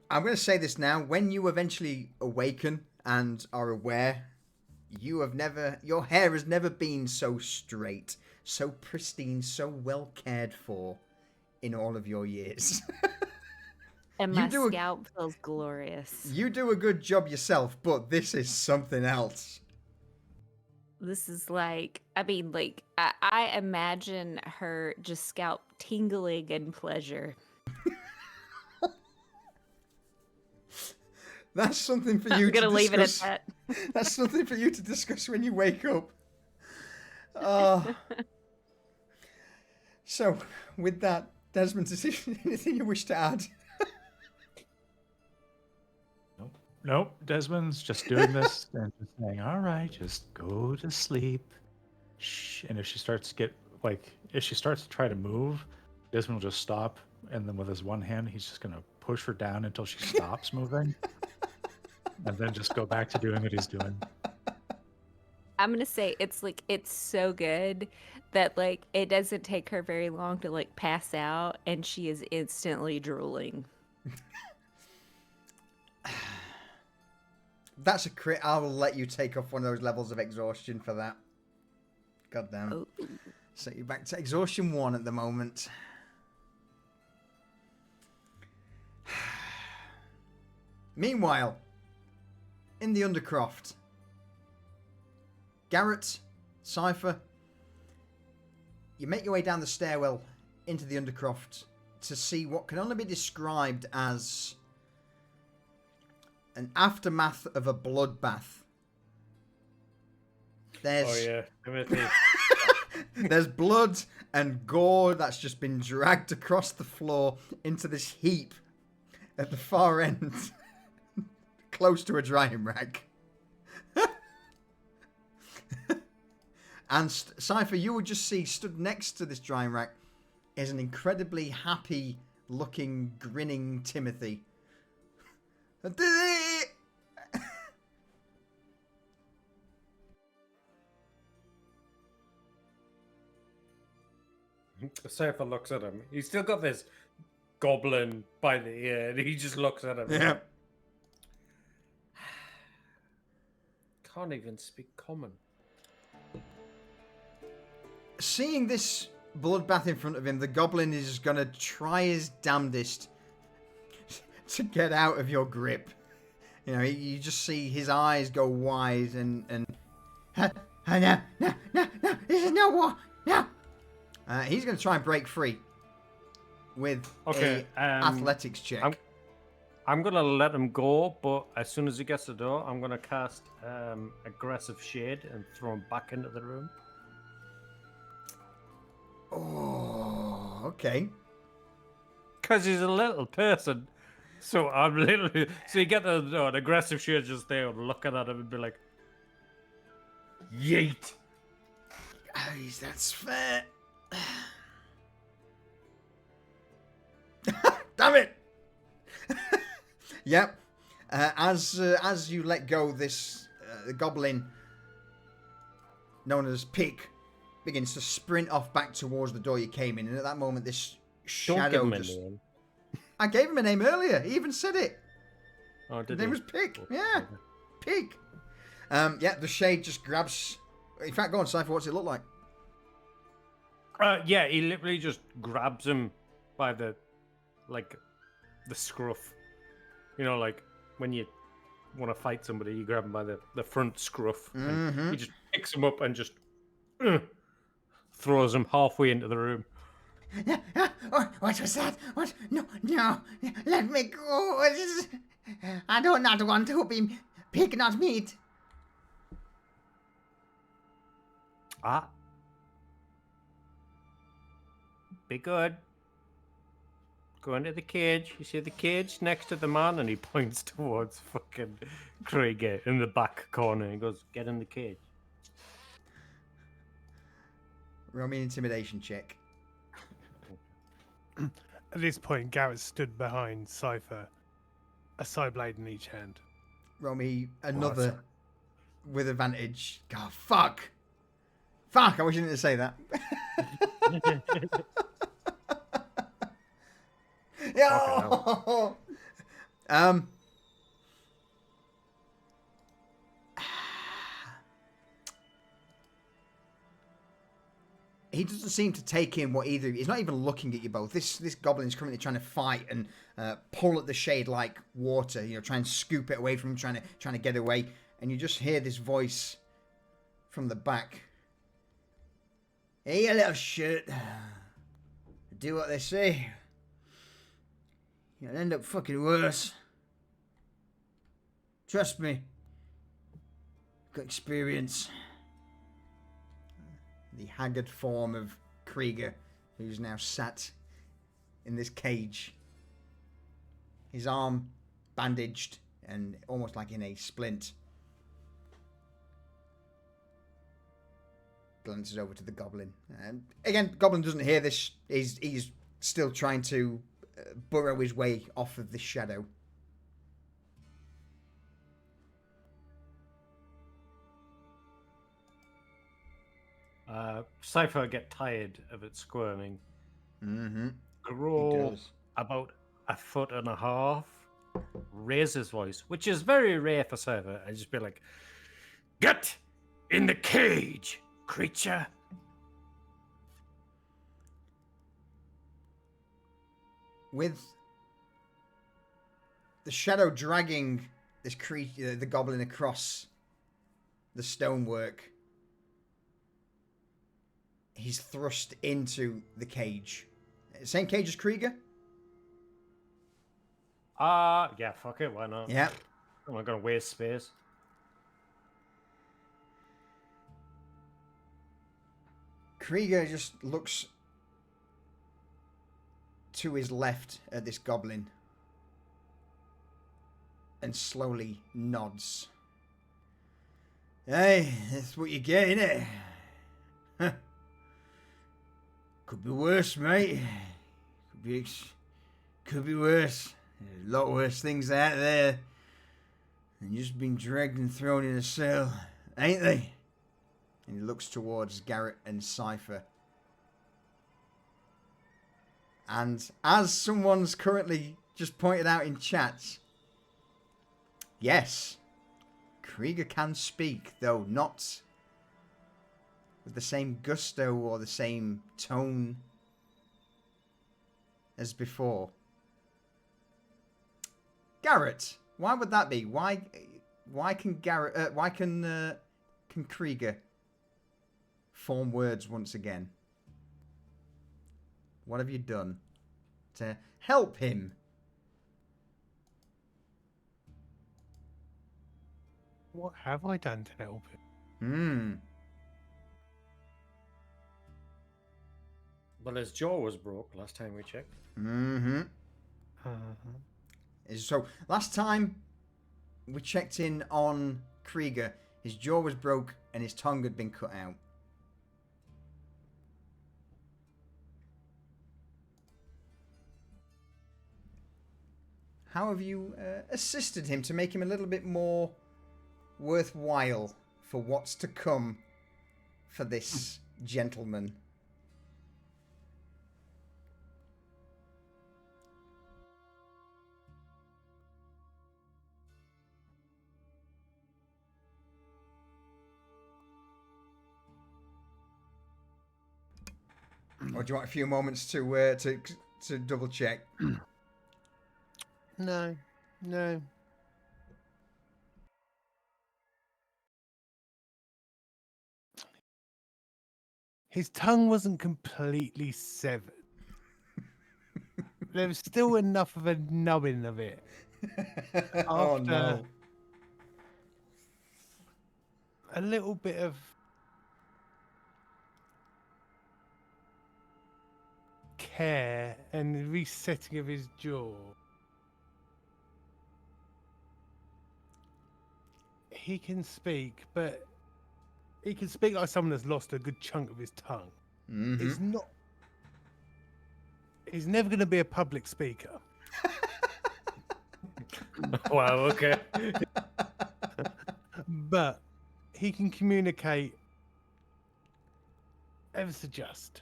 I'm going to say this now. When you eventually awaken and are aware, your hair has never been so straight, so pristine, so well cared for in all of your years. And my scalp feels glorious. You do a good job yourself, but this is something else. This is like, I mean, like, I imagine her just scalp tingling in pleasure. That's something for you to discuss. I'm gonna leave it at that. That's something for you to discuss when you wake up. So, with that, Desmond, is there anything you wish to add? Nope. Desmond's just doing this and just saying, "All right, just go to sleep." Shh. And if she starts to try to move, Desmond will just stop, and then with his one hand, he's just gonna push her down until she stops moving, and then just go back to doing what he's doing. I'm gonna say it's so good that like it doesn't take her very long to like pass out, and she is instantly drooling. That's a crit. I will let you take off one of those levels of exhaustion for that. God damn. Oh. Set you back to exhaustion 1 at the moment. Meanwhile, in the Undercroft, Garrett, Cypher, you make your way down the stairwell into the Undercroft to see what can only be described as an aftermath of a bloodbath. There's blood and gore that's just been dragged across the floor into this heap at the far end, close to a drying rack. And Cypher, you would just see stood next to this drying rack is an incredibly happy looking, grinning Timothy. Cypher looks at him. He's still got this goblin by the ear, and he just looks at him. Yeah. Can't even speak common. Seeing this bloodbath in front of him, the goblin is going to try his damnedest to get out of your grip. You know, you just see his eyes go wide and no, this is no war, no. He's going to try and break free with a athletics check. I'm going to let him go, but as soon as he gets the door, I'm going to cast Aggressive Shade and throw him back into the room. Oh, okay. Because he's a little person. So I'm literally... So you get the door, an Aggressive Shade just there looking at him and be like... Yeet! That's fair. Damn it! Yep. As you let go, this the goblin, known as Pick, begins to sprint off back towards the door you came in, and at that moment, this shadow just... I gave him a name earlier. He even said it. Oh, did His name was Pick. Yeah, Pick. Yeah, the shade just grabs. In fact, go on, Cypher. What's it look like? Yeah, he literally just grabs him by the scruff. You know, like when you want to fight somebody, you grab him by the front scruff. And he just picks him up and just throws him halfway into the room. What was that? What? No, no. Let me go. I do not want to be picking on meat. Ah. Be good. Go into the cage. You see the cage next to the man? And he points towards fucking Krieger in the back corner. He goes, get in the cage. Roll me an intimidation check. At this point, Garrett stood behind Cypher, a side blade in each hand. Roll me another with advantage. God, fuck. Fuck, I wish I didn't say that. Yeah. He doesn't seem to take in what either. He's not even looking at you both. This goblin's currently trying to fight and pull at the shade like water. You know, try and scoop it away from him, trying to get away. And you just hear this voice from the back. Hey, you little shit. Do what they say. You'll end up fucking worse. Trust me. Got experience. The haggard form of Krieger, who's now sat in this cage. His arm bandaged and almost like in a splint. Glances over to the goblin. And again, goblin doesn't hear this. He's still trying to burrow his way off of the shadow. Cypher get tired of it squirming. Mm-hmm. Grow about 1.5 feet. Raise his voice, which is very rare for Cypher, and just be like, "Get in the cage, creature." With the shadow dragging this creature, the goblin, across the stonework, he's thrust into the cage. Same cage as Krieger? Yeah, fuck it, why not? Yeah. I'm not gonna waste space. Krieger just looks to his left at this goblin and slowly nods. Hey, that's what you get, innit? Huh. Could be worse, mate. Could be worse. There's a lot worse things out there than just being dragged and thrown in a cell, ain't they? And he looks towards Garrett and Cypher. And as someone's currently just pointed out in chat, yes, Krieger can speak, though not with the same gusto or the same tone as before. Garrett, why would that be? Why can Garrett? Why can Krieger form words once again? What have you done to help him? What have I done to help him? Well, his jaw was broke last time we checked. Mm-hmm. So last time we checked in on Krieger, his jaw was broke and his tongue had been cut out. How have you assisted him to make him a little bit more worthwhile for what's to come for this gentleman? Or do you want a few moments to double check? No. His tongue wasn't completely severed. There was still enough of a nubbin of it. Oh After no. a little bit of care and resetting of his jaw, he can speak, but he can speak like someone that's lost a good chunk of his tongue. Mm-hmm. He's not. He's never going to be a public speaker. Wow, okay. But he can communicate ever so just.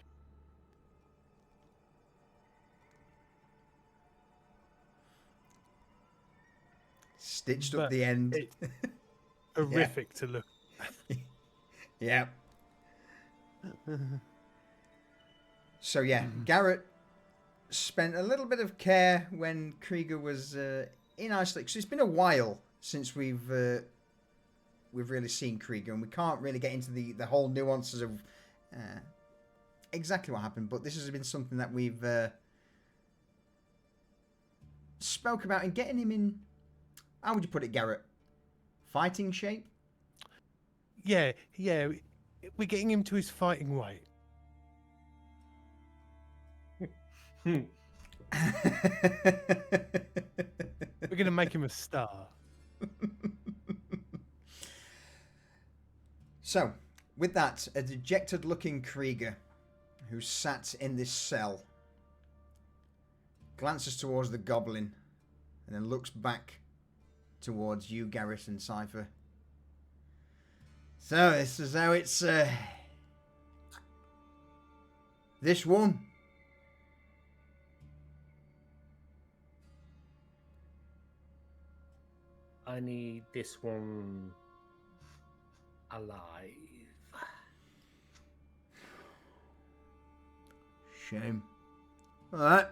Stitched up But the end. Horrific to look. Yeah. So yeah, Garrett spent a little bit of care when Krieger was in isolation. So it's been a while since we've really seen Krieger, and we can't really get into the whole nuances of exactly what happened. But this has been something that we've spoke about and getting him in. How would you put it, Garrett? Fighting shape? Yeah. We're getting him to his fighting weight. We're going to make him a star. So, with that, a dejected-looking Krieger who sat in this cell glances towards the goblin and then looks back towards you, Garrett and Cypher. So, this is how it's this one. I need this one alive. Shame. Alright.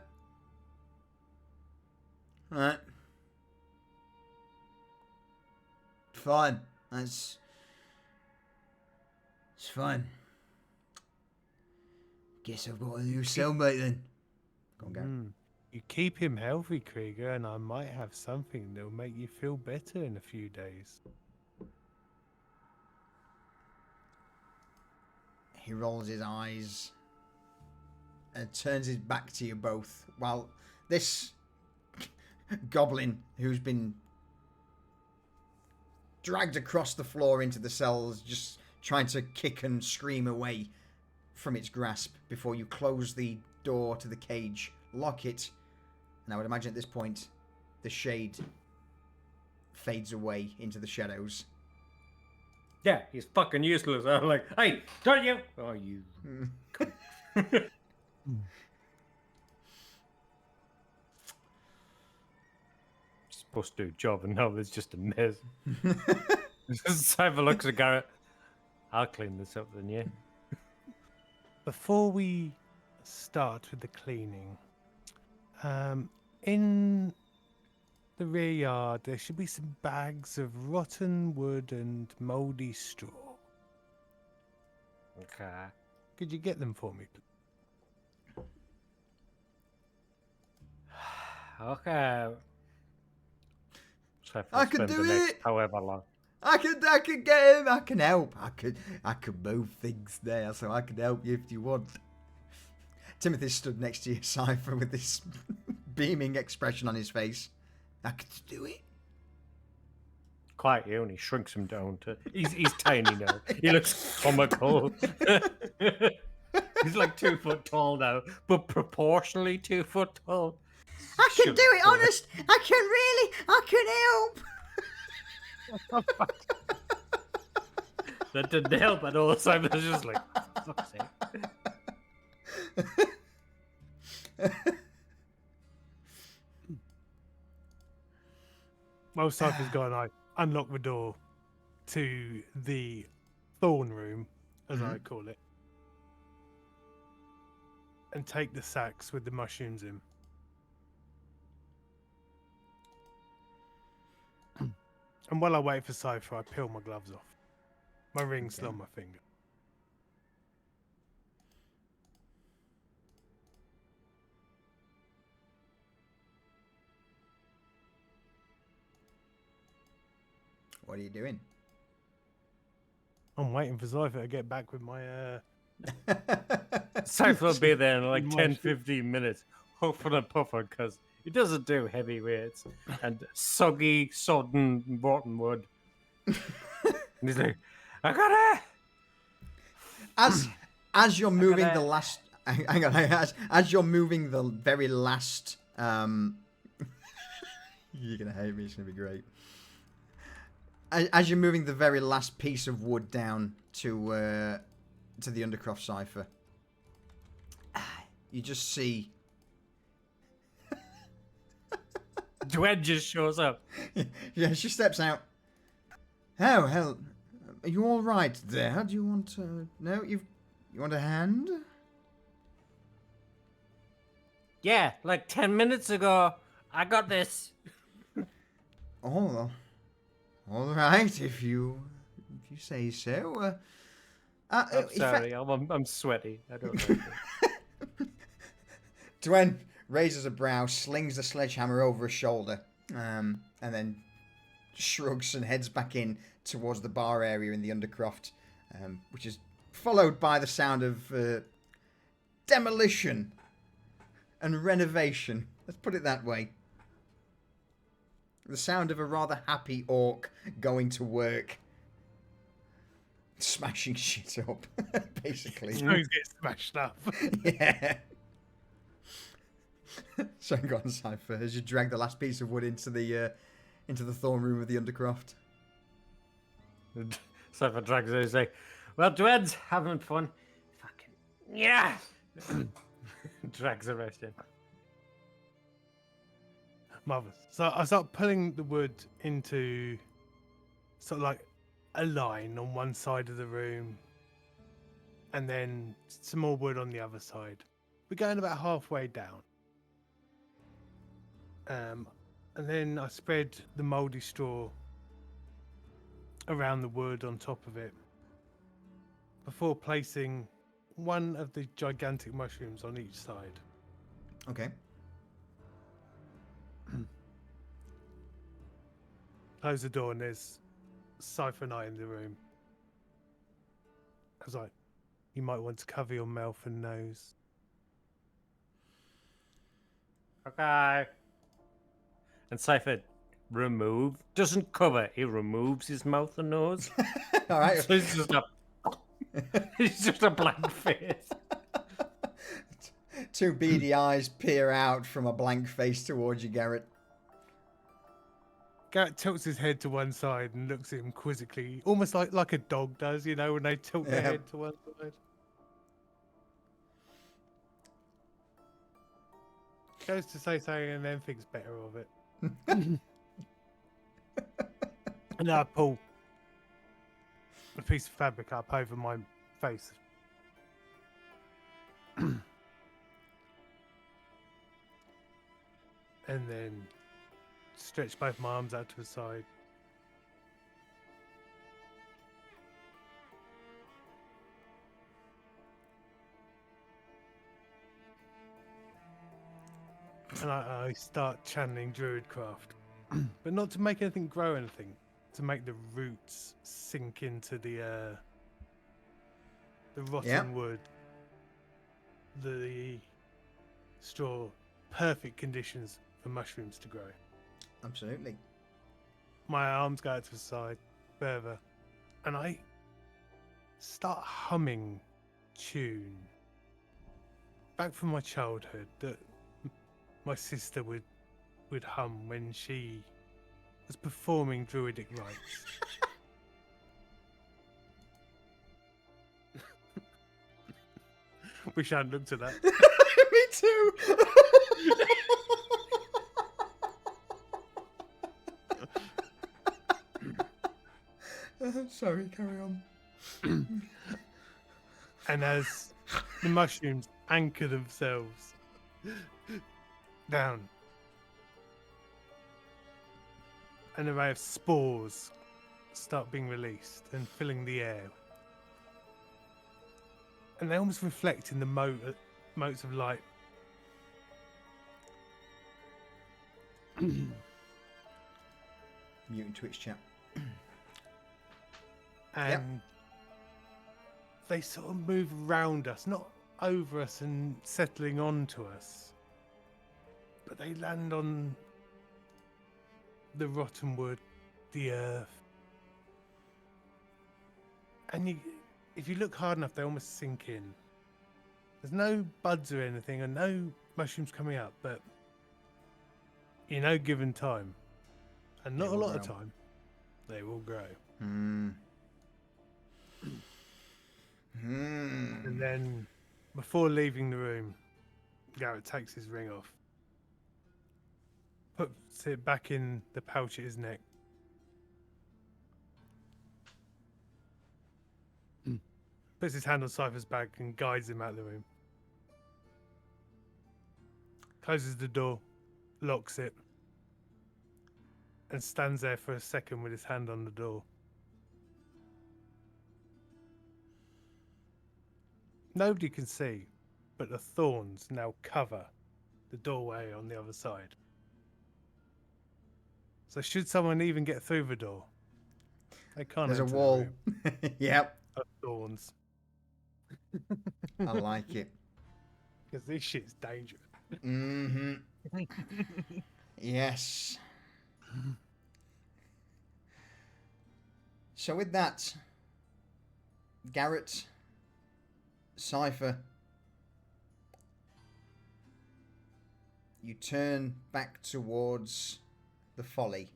Fine. It's fine. Guess I've got a new cellmate then. Go on, Garrett. You keep him healthy, Krieger, and I might have something that'll make you feel better in a few days. He rolls his eyes and turns his back to you both, while this goblin who's been dragged across the floor into the cells, just trying to kick and scream away from its grasp before you close the door to the cage, lock it, and I would imagine at this point the shade fades away into the shadows. Yeah, he's fucking useless. I'm like, hey, don't you? Oh, you. Supposed to do a job, and now it's just a mess. Cypher looks at Garrett. I'll clean this up then, yeah. Before we start with the cleaning, in the rear yard there should be some bags of rotten wood and mouldy straw. Okay. Could you get them for me, please? Okay. Cypher I will can spend do the next it! however long. I can get him. I can help. I could move things there, so I can help you if you want. Timothy stood next to you, Cypher, with this beaming expression on his face. I could do it. Quite, he only shrinks him down to. He's tiny now. He looks comical. He's like 2 foot tall now, but proportionally 2 foot tall. I can do it, honest. I can help. That didn't help at all. Simon was just like, fuck's sake. While Cypher's gone, I unlock the door to the thorn room, as I call it. and take the sacks with the mushrooms in. And while I wait for Cypher, I peel my gloves off. My ring's still on my finger. What are you doing? I'm waiting for Cypher to get back with my Cypher will be there in like My 10, shit. 15 minutes, huffing and puffing, because he doesn't do heavy weights and soggy, sodden, rotten wood. And he's like, I got it! As you're moving the gonna- last, hang on, as you're moving the very last, you're gonna hate me. It's gonna be great. As you're moving the very last piece of wood down to the Undercroft cipher, you just see. Dwayne just shows up. Yeah, she steps out. Oh hell, are you all right there? Do you want no? You want a hand? Yeah, like 10 minutes ago. I got this. Oh, all right, if you say so. I'm in fact- sorry, I'm sweaty. I don't like it. Dwen raises a brow, slings the sledgehammer over his shoulder, and then shrugs and heads back in towards the bar area in the Undercroft, which is followed by the sound of demolition and renovation. Let's put it that way. The sound of a rather happy orc going to work. Smashing shit up, basically. So he's getting smashed up. Yeah. So go on, Cypher, as you drag the last piece of wood into the throne room of the Undercroft. Cypher drags it. He's like, well, Dwayne's having fun. Fucking, yeah! Drags the rest in. Marvelous. So I start pulling the wood into sort of like a line on one side of the room, and then some more wood on the other side. We're going about halfway down. And then I spread the mouldy straw around the wood on top of it before placing one of the gigantic mushrooms on each side. Okay. Close the door and there's Cypher and I in the room. I was like, you might want to cover your mouth and nose. Okay. And Cypher doesn't cover, he removes his mouth and nose. All right. So he's just a, he's just a blank face. Two beady eyes peer out from a blank face towards you, Garrett. Garrett tilts his head to one side and looks at him quizzically, almost like a dog does, you know, when they tilt their Yeah. head to one side. Goes to say something and then thinks better of it. And then I pull a piece of fabric up over my face. And then stretch both my arms out to the side. And I start channeling Druidcraft. But not to make anything grow anything. To make the roots sink into the rotten Yep. wood. The straw. Perfect conditions for mushrooms to grow. Absolutely. My arms go out to the side, further, and I start humming tune back from my childhood that my sister would hum when she was performing druidic rites. Wish I hadn't looked at that. Me too. Sorry, carry on. And as The mushrooms anchor themselves down. An array of spores start being released and filling the air. And they almost reflect in the motes of light. Muting Twitch chat. And they sort of move around us, not over us and settling onto us, but they land on the rotten wood, the earth. And if you look hard enough, they almost sink in. There's no buds or anything, and no mushrooms coming up, but in no given time, and not a lot of time, they will grow. And then, before leaving the room, Garrett takes his ring off, puts it back in the pouch at his neck. Puts his hand on Cypher's bag and guides him out of the room. Closes the door, locks it, and stands there for a second with his hand on the door. Nobody can see, but the thorns now cover the doorway on the other side. So should someone even get through the door, they can't. There's a enter the wall. room Yep. of thorns. I like it. Because this shit's dangerous. Mm-hmm. Yes. So with that, Garrett, Cypher, you turn back towards the folly,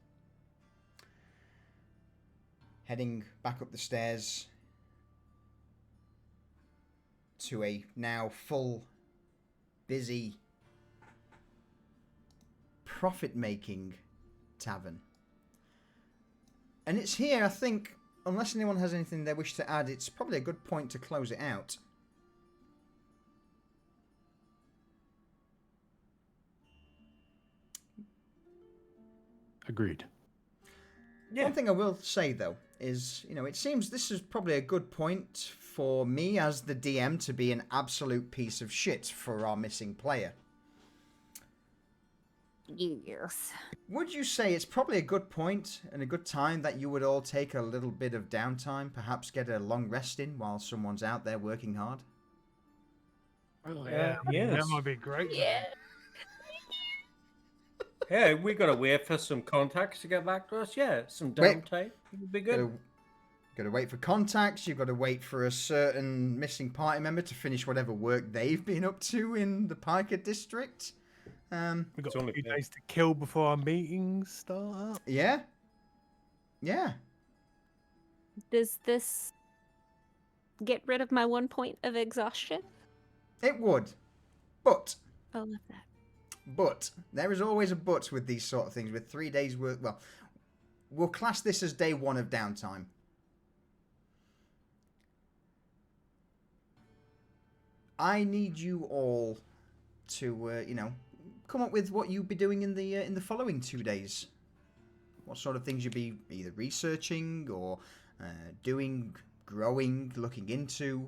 heading back up the stairs to a now full, busy, profit-making tavern. And it's here, I think, unless anyone has anything they wish to add, it's probably a good point to close it out. Agreed. One thing I will say, though, is, it seems this is probably a good point for me as the DM to be an absolute piece of shit for our missing player. Yes. Would you say it's probably a good point and a good time that you would all take a little bit of downtime, perhaps get a long rest in while someone's out there working hard? Oh, Yeah, yes. that might be great. Yeah. Yeah, we gotta wait for some contacts to get back to us. Yeah, some downtime would be good. Got to wait for contacts. You've got to wait for a certain missing party member to finish whatever work they've been up to in the Piker district. We've got a few days to kill before our meetings start up. Yeah. Yeah. Does this get rid of my 1 point of exhaustion? It would. But I love that. But there is always a but with these sort of things. With 3 days work, well, we'll class this as day one of downtime. I need you all to, come up with what you'll be doing in the following 2 days. What sort of things you'll be either researching or doing, growing, looking into,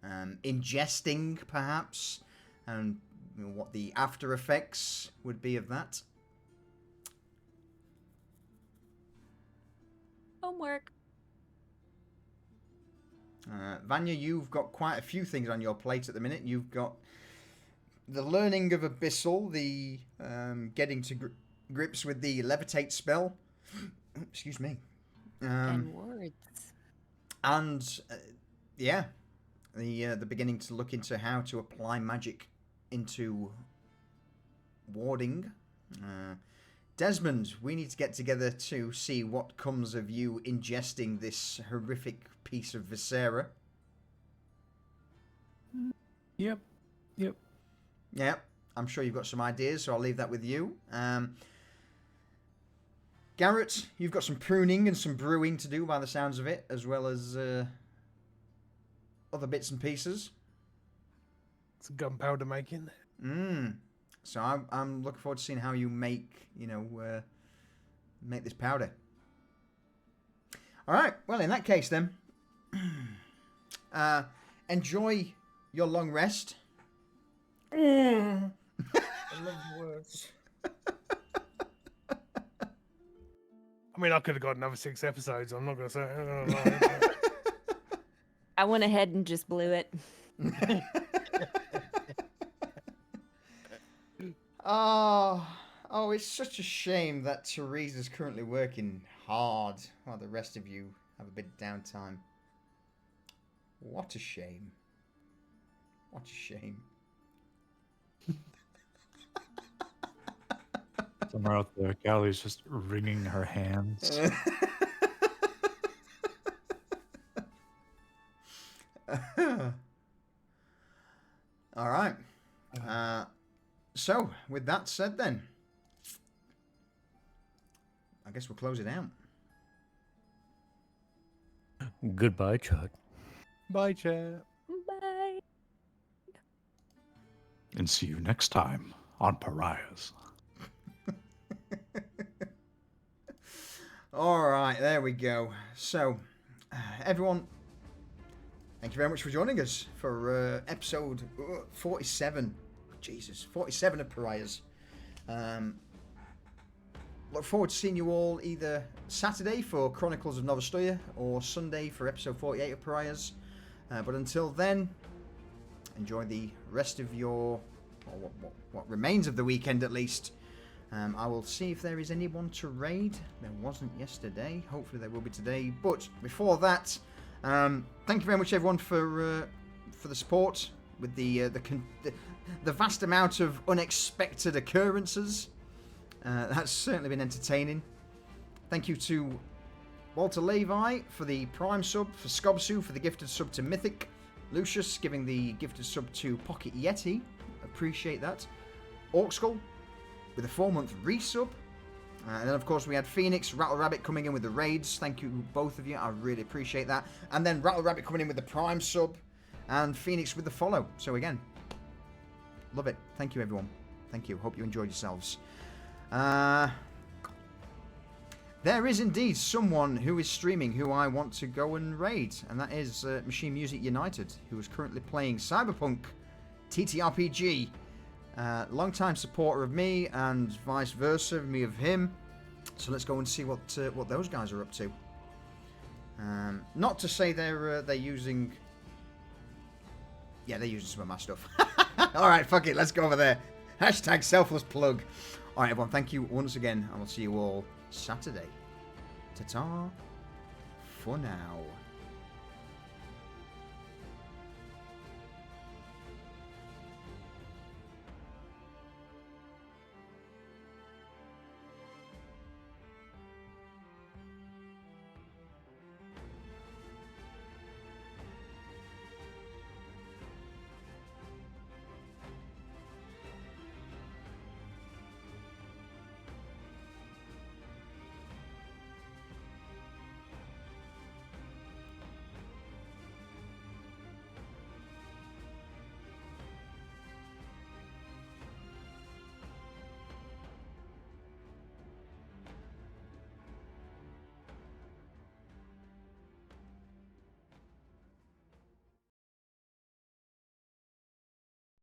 ingesting, perhaps, and what the after effects would be of that. Homework. Vanya, you've got quite a few things on your plate at the minute. You've got the learning of Abyssal, the getting to grips with the levitate spell. Excuse me. And words. And the beginning to look into how to apply magic into warding. Desmond, we need to get together to see what comes of you ingesting this horrific piece of viscera. Yep. Yeah, I'm sure you've got some ideas, so I'll leave that with you. Garrett, you've got some pruning and some brewing to do by the sounds of it, as well as other bits and pieces. It's gunpowder making. So I'm looking forward to seeing how you make, make this powder. All right. Well, in that case, then, enjoy your long rest. I love words. I mean, I could have got another 6 episodes. I'm not going to say. I'm not gonna lie. I went ahead and just blew it. Oh, it's such a shame that Teresa's currently working hard while the rest of you have a bit of downtime. What a shame. What a shame. Somewhere out there, Galley's just wringing her hands. All right. So, with that said, then, I guess we'll close it out. Goodbye, Chuck. Bye, chat. Bye. And see you next time on Pariahs. All right, there we go. So, everyone, thank you very much for joining us for episode 47. Jesus, 47 of Pariahs. Look forward to seeing you all either Saturday for Chronicles of Novostoya or Sunday for episode 48 of Pariahs. But until then, enjoy the rest of your, or what remains of the weekend at least. I will see if there is anyone to raid. There wasn't yesterday. Hopefully there will be today. But before that, thank you very much everyone for the support with the vast amount of unexpected occurrences. That's certainly been entertaining. Thank you to Walter Levi for the Prime sub, for Scobsu for the gifted sub to Mythic, Lucius giving the gifted sub to Pocket Yeti. Appreciate that. Orkskull with a 4-month resub. And then, of course, we had Phoenix, Rattle Rabbit coming in with the raids. Thank you, both of you. I really appreciate that. And then Rattle Rabbit coming in with the Prime sub. And Phoenix with the follow. So, again, love it. Thank you, everyone. Thank you. Hope you enjoyed yourselves. There is indeed someone who is streaming who I want to go and raid. And that is Machine Music United, who is currently playing Cyberpunk TTRPG. Long-time supporter of me and vice versa, me of him. So let's go and see what those guys are up to. Not to say they're using... Yeah, they're using some of my stuff. Alright, fuck it, let's go over there. Hashtag selfless plug. Alright, everyone, thank you once again. I will see you all Saturday. Ta-ta for now.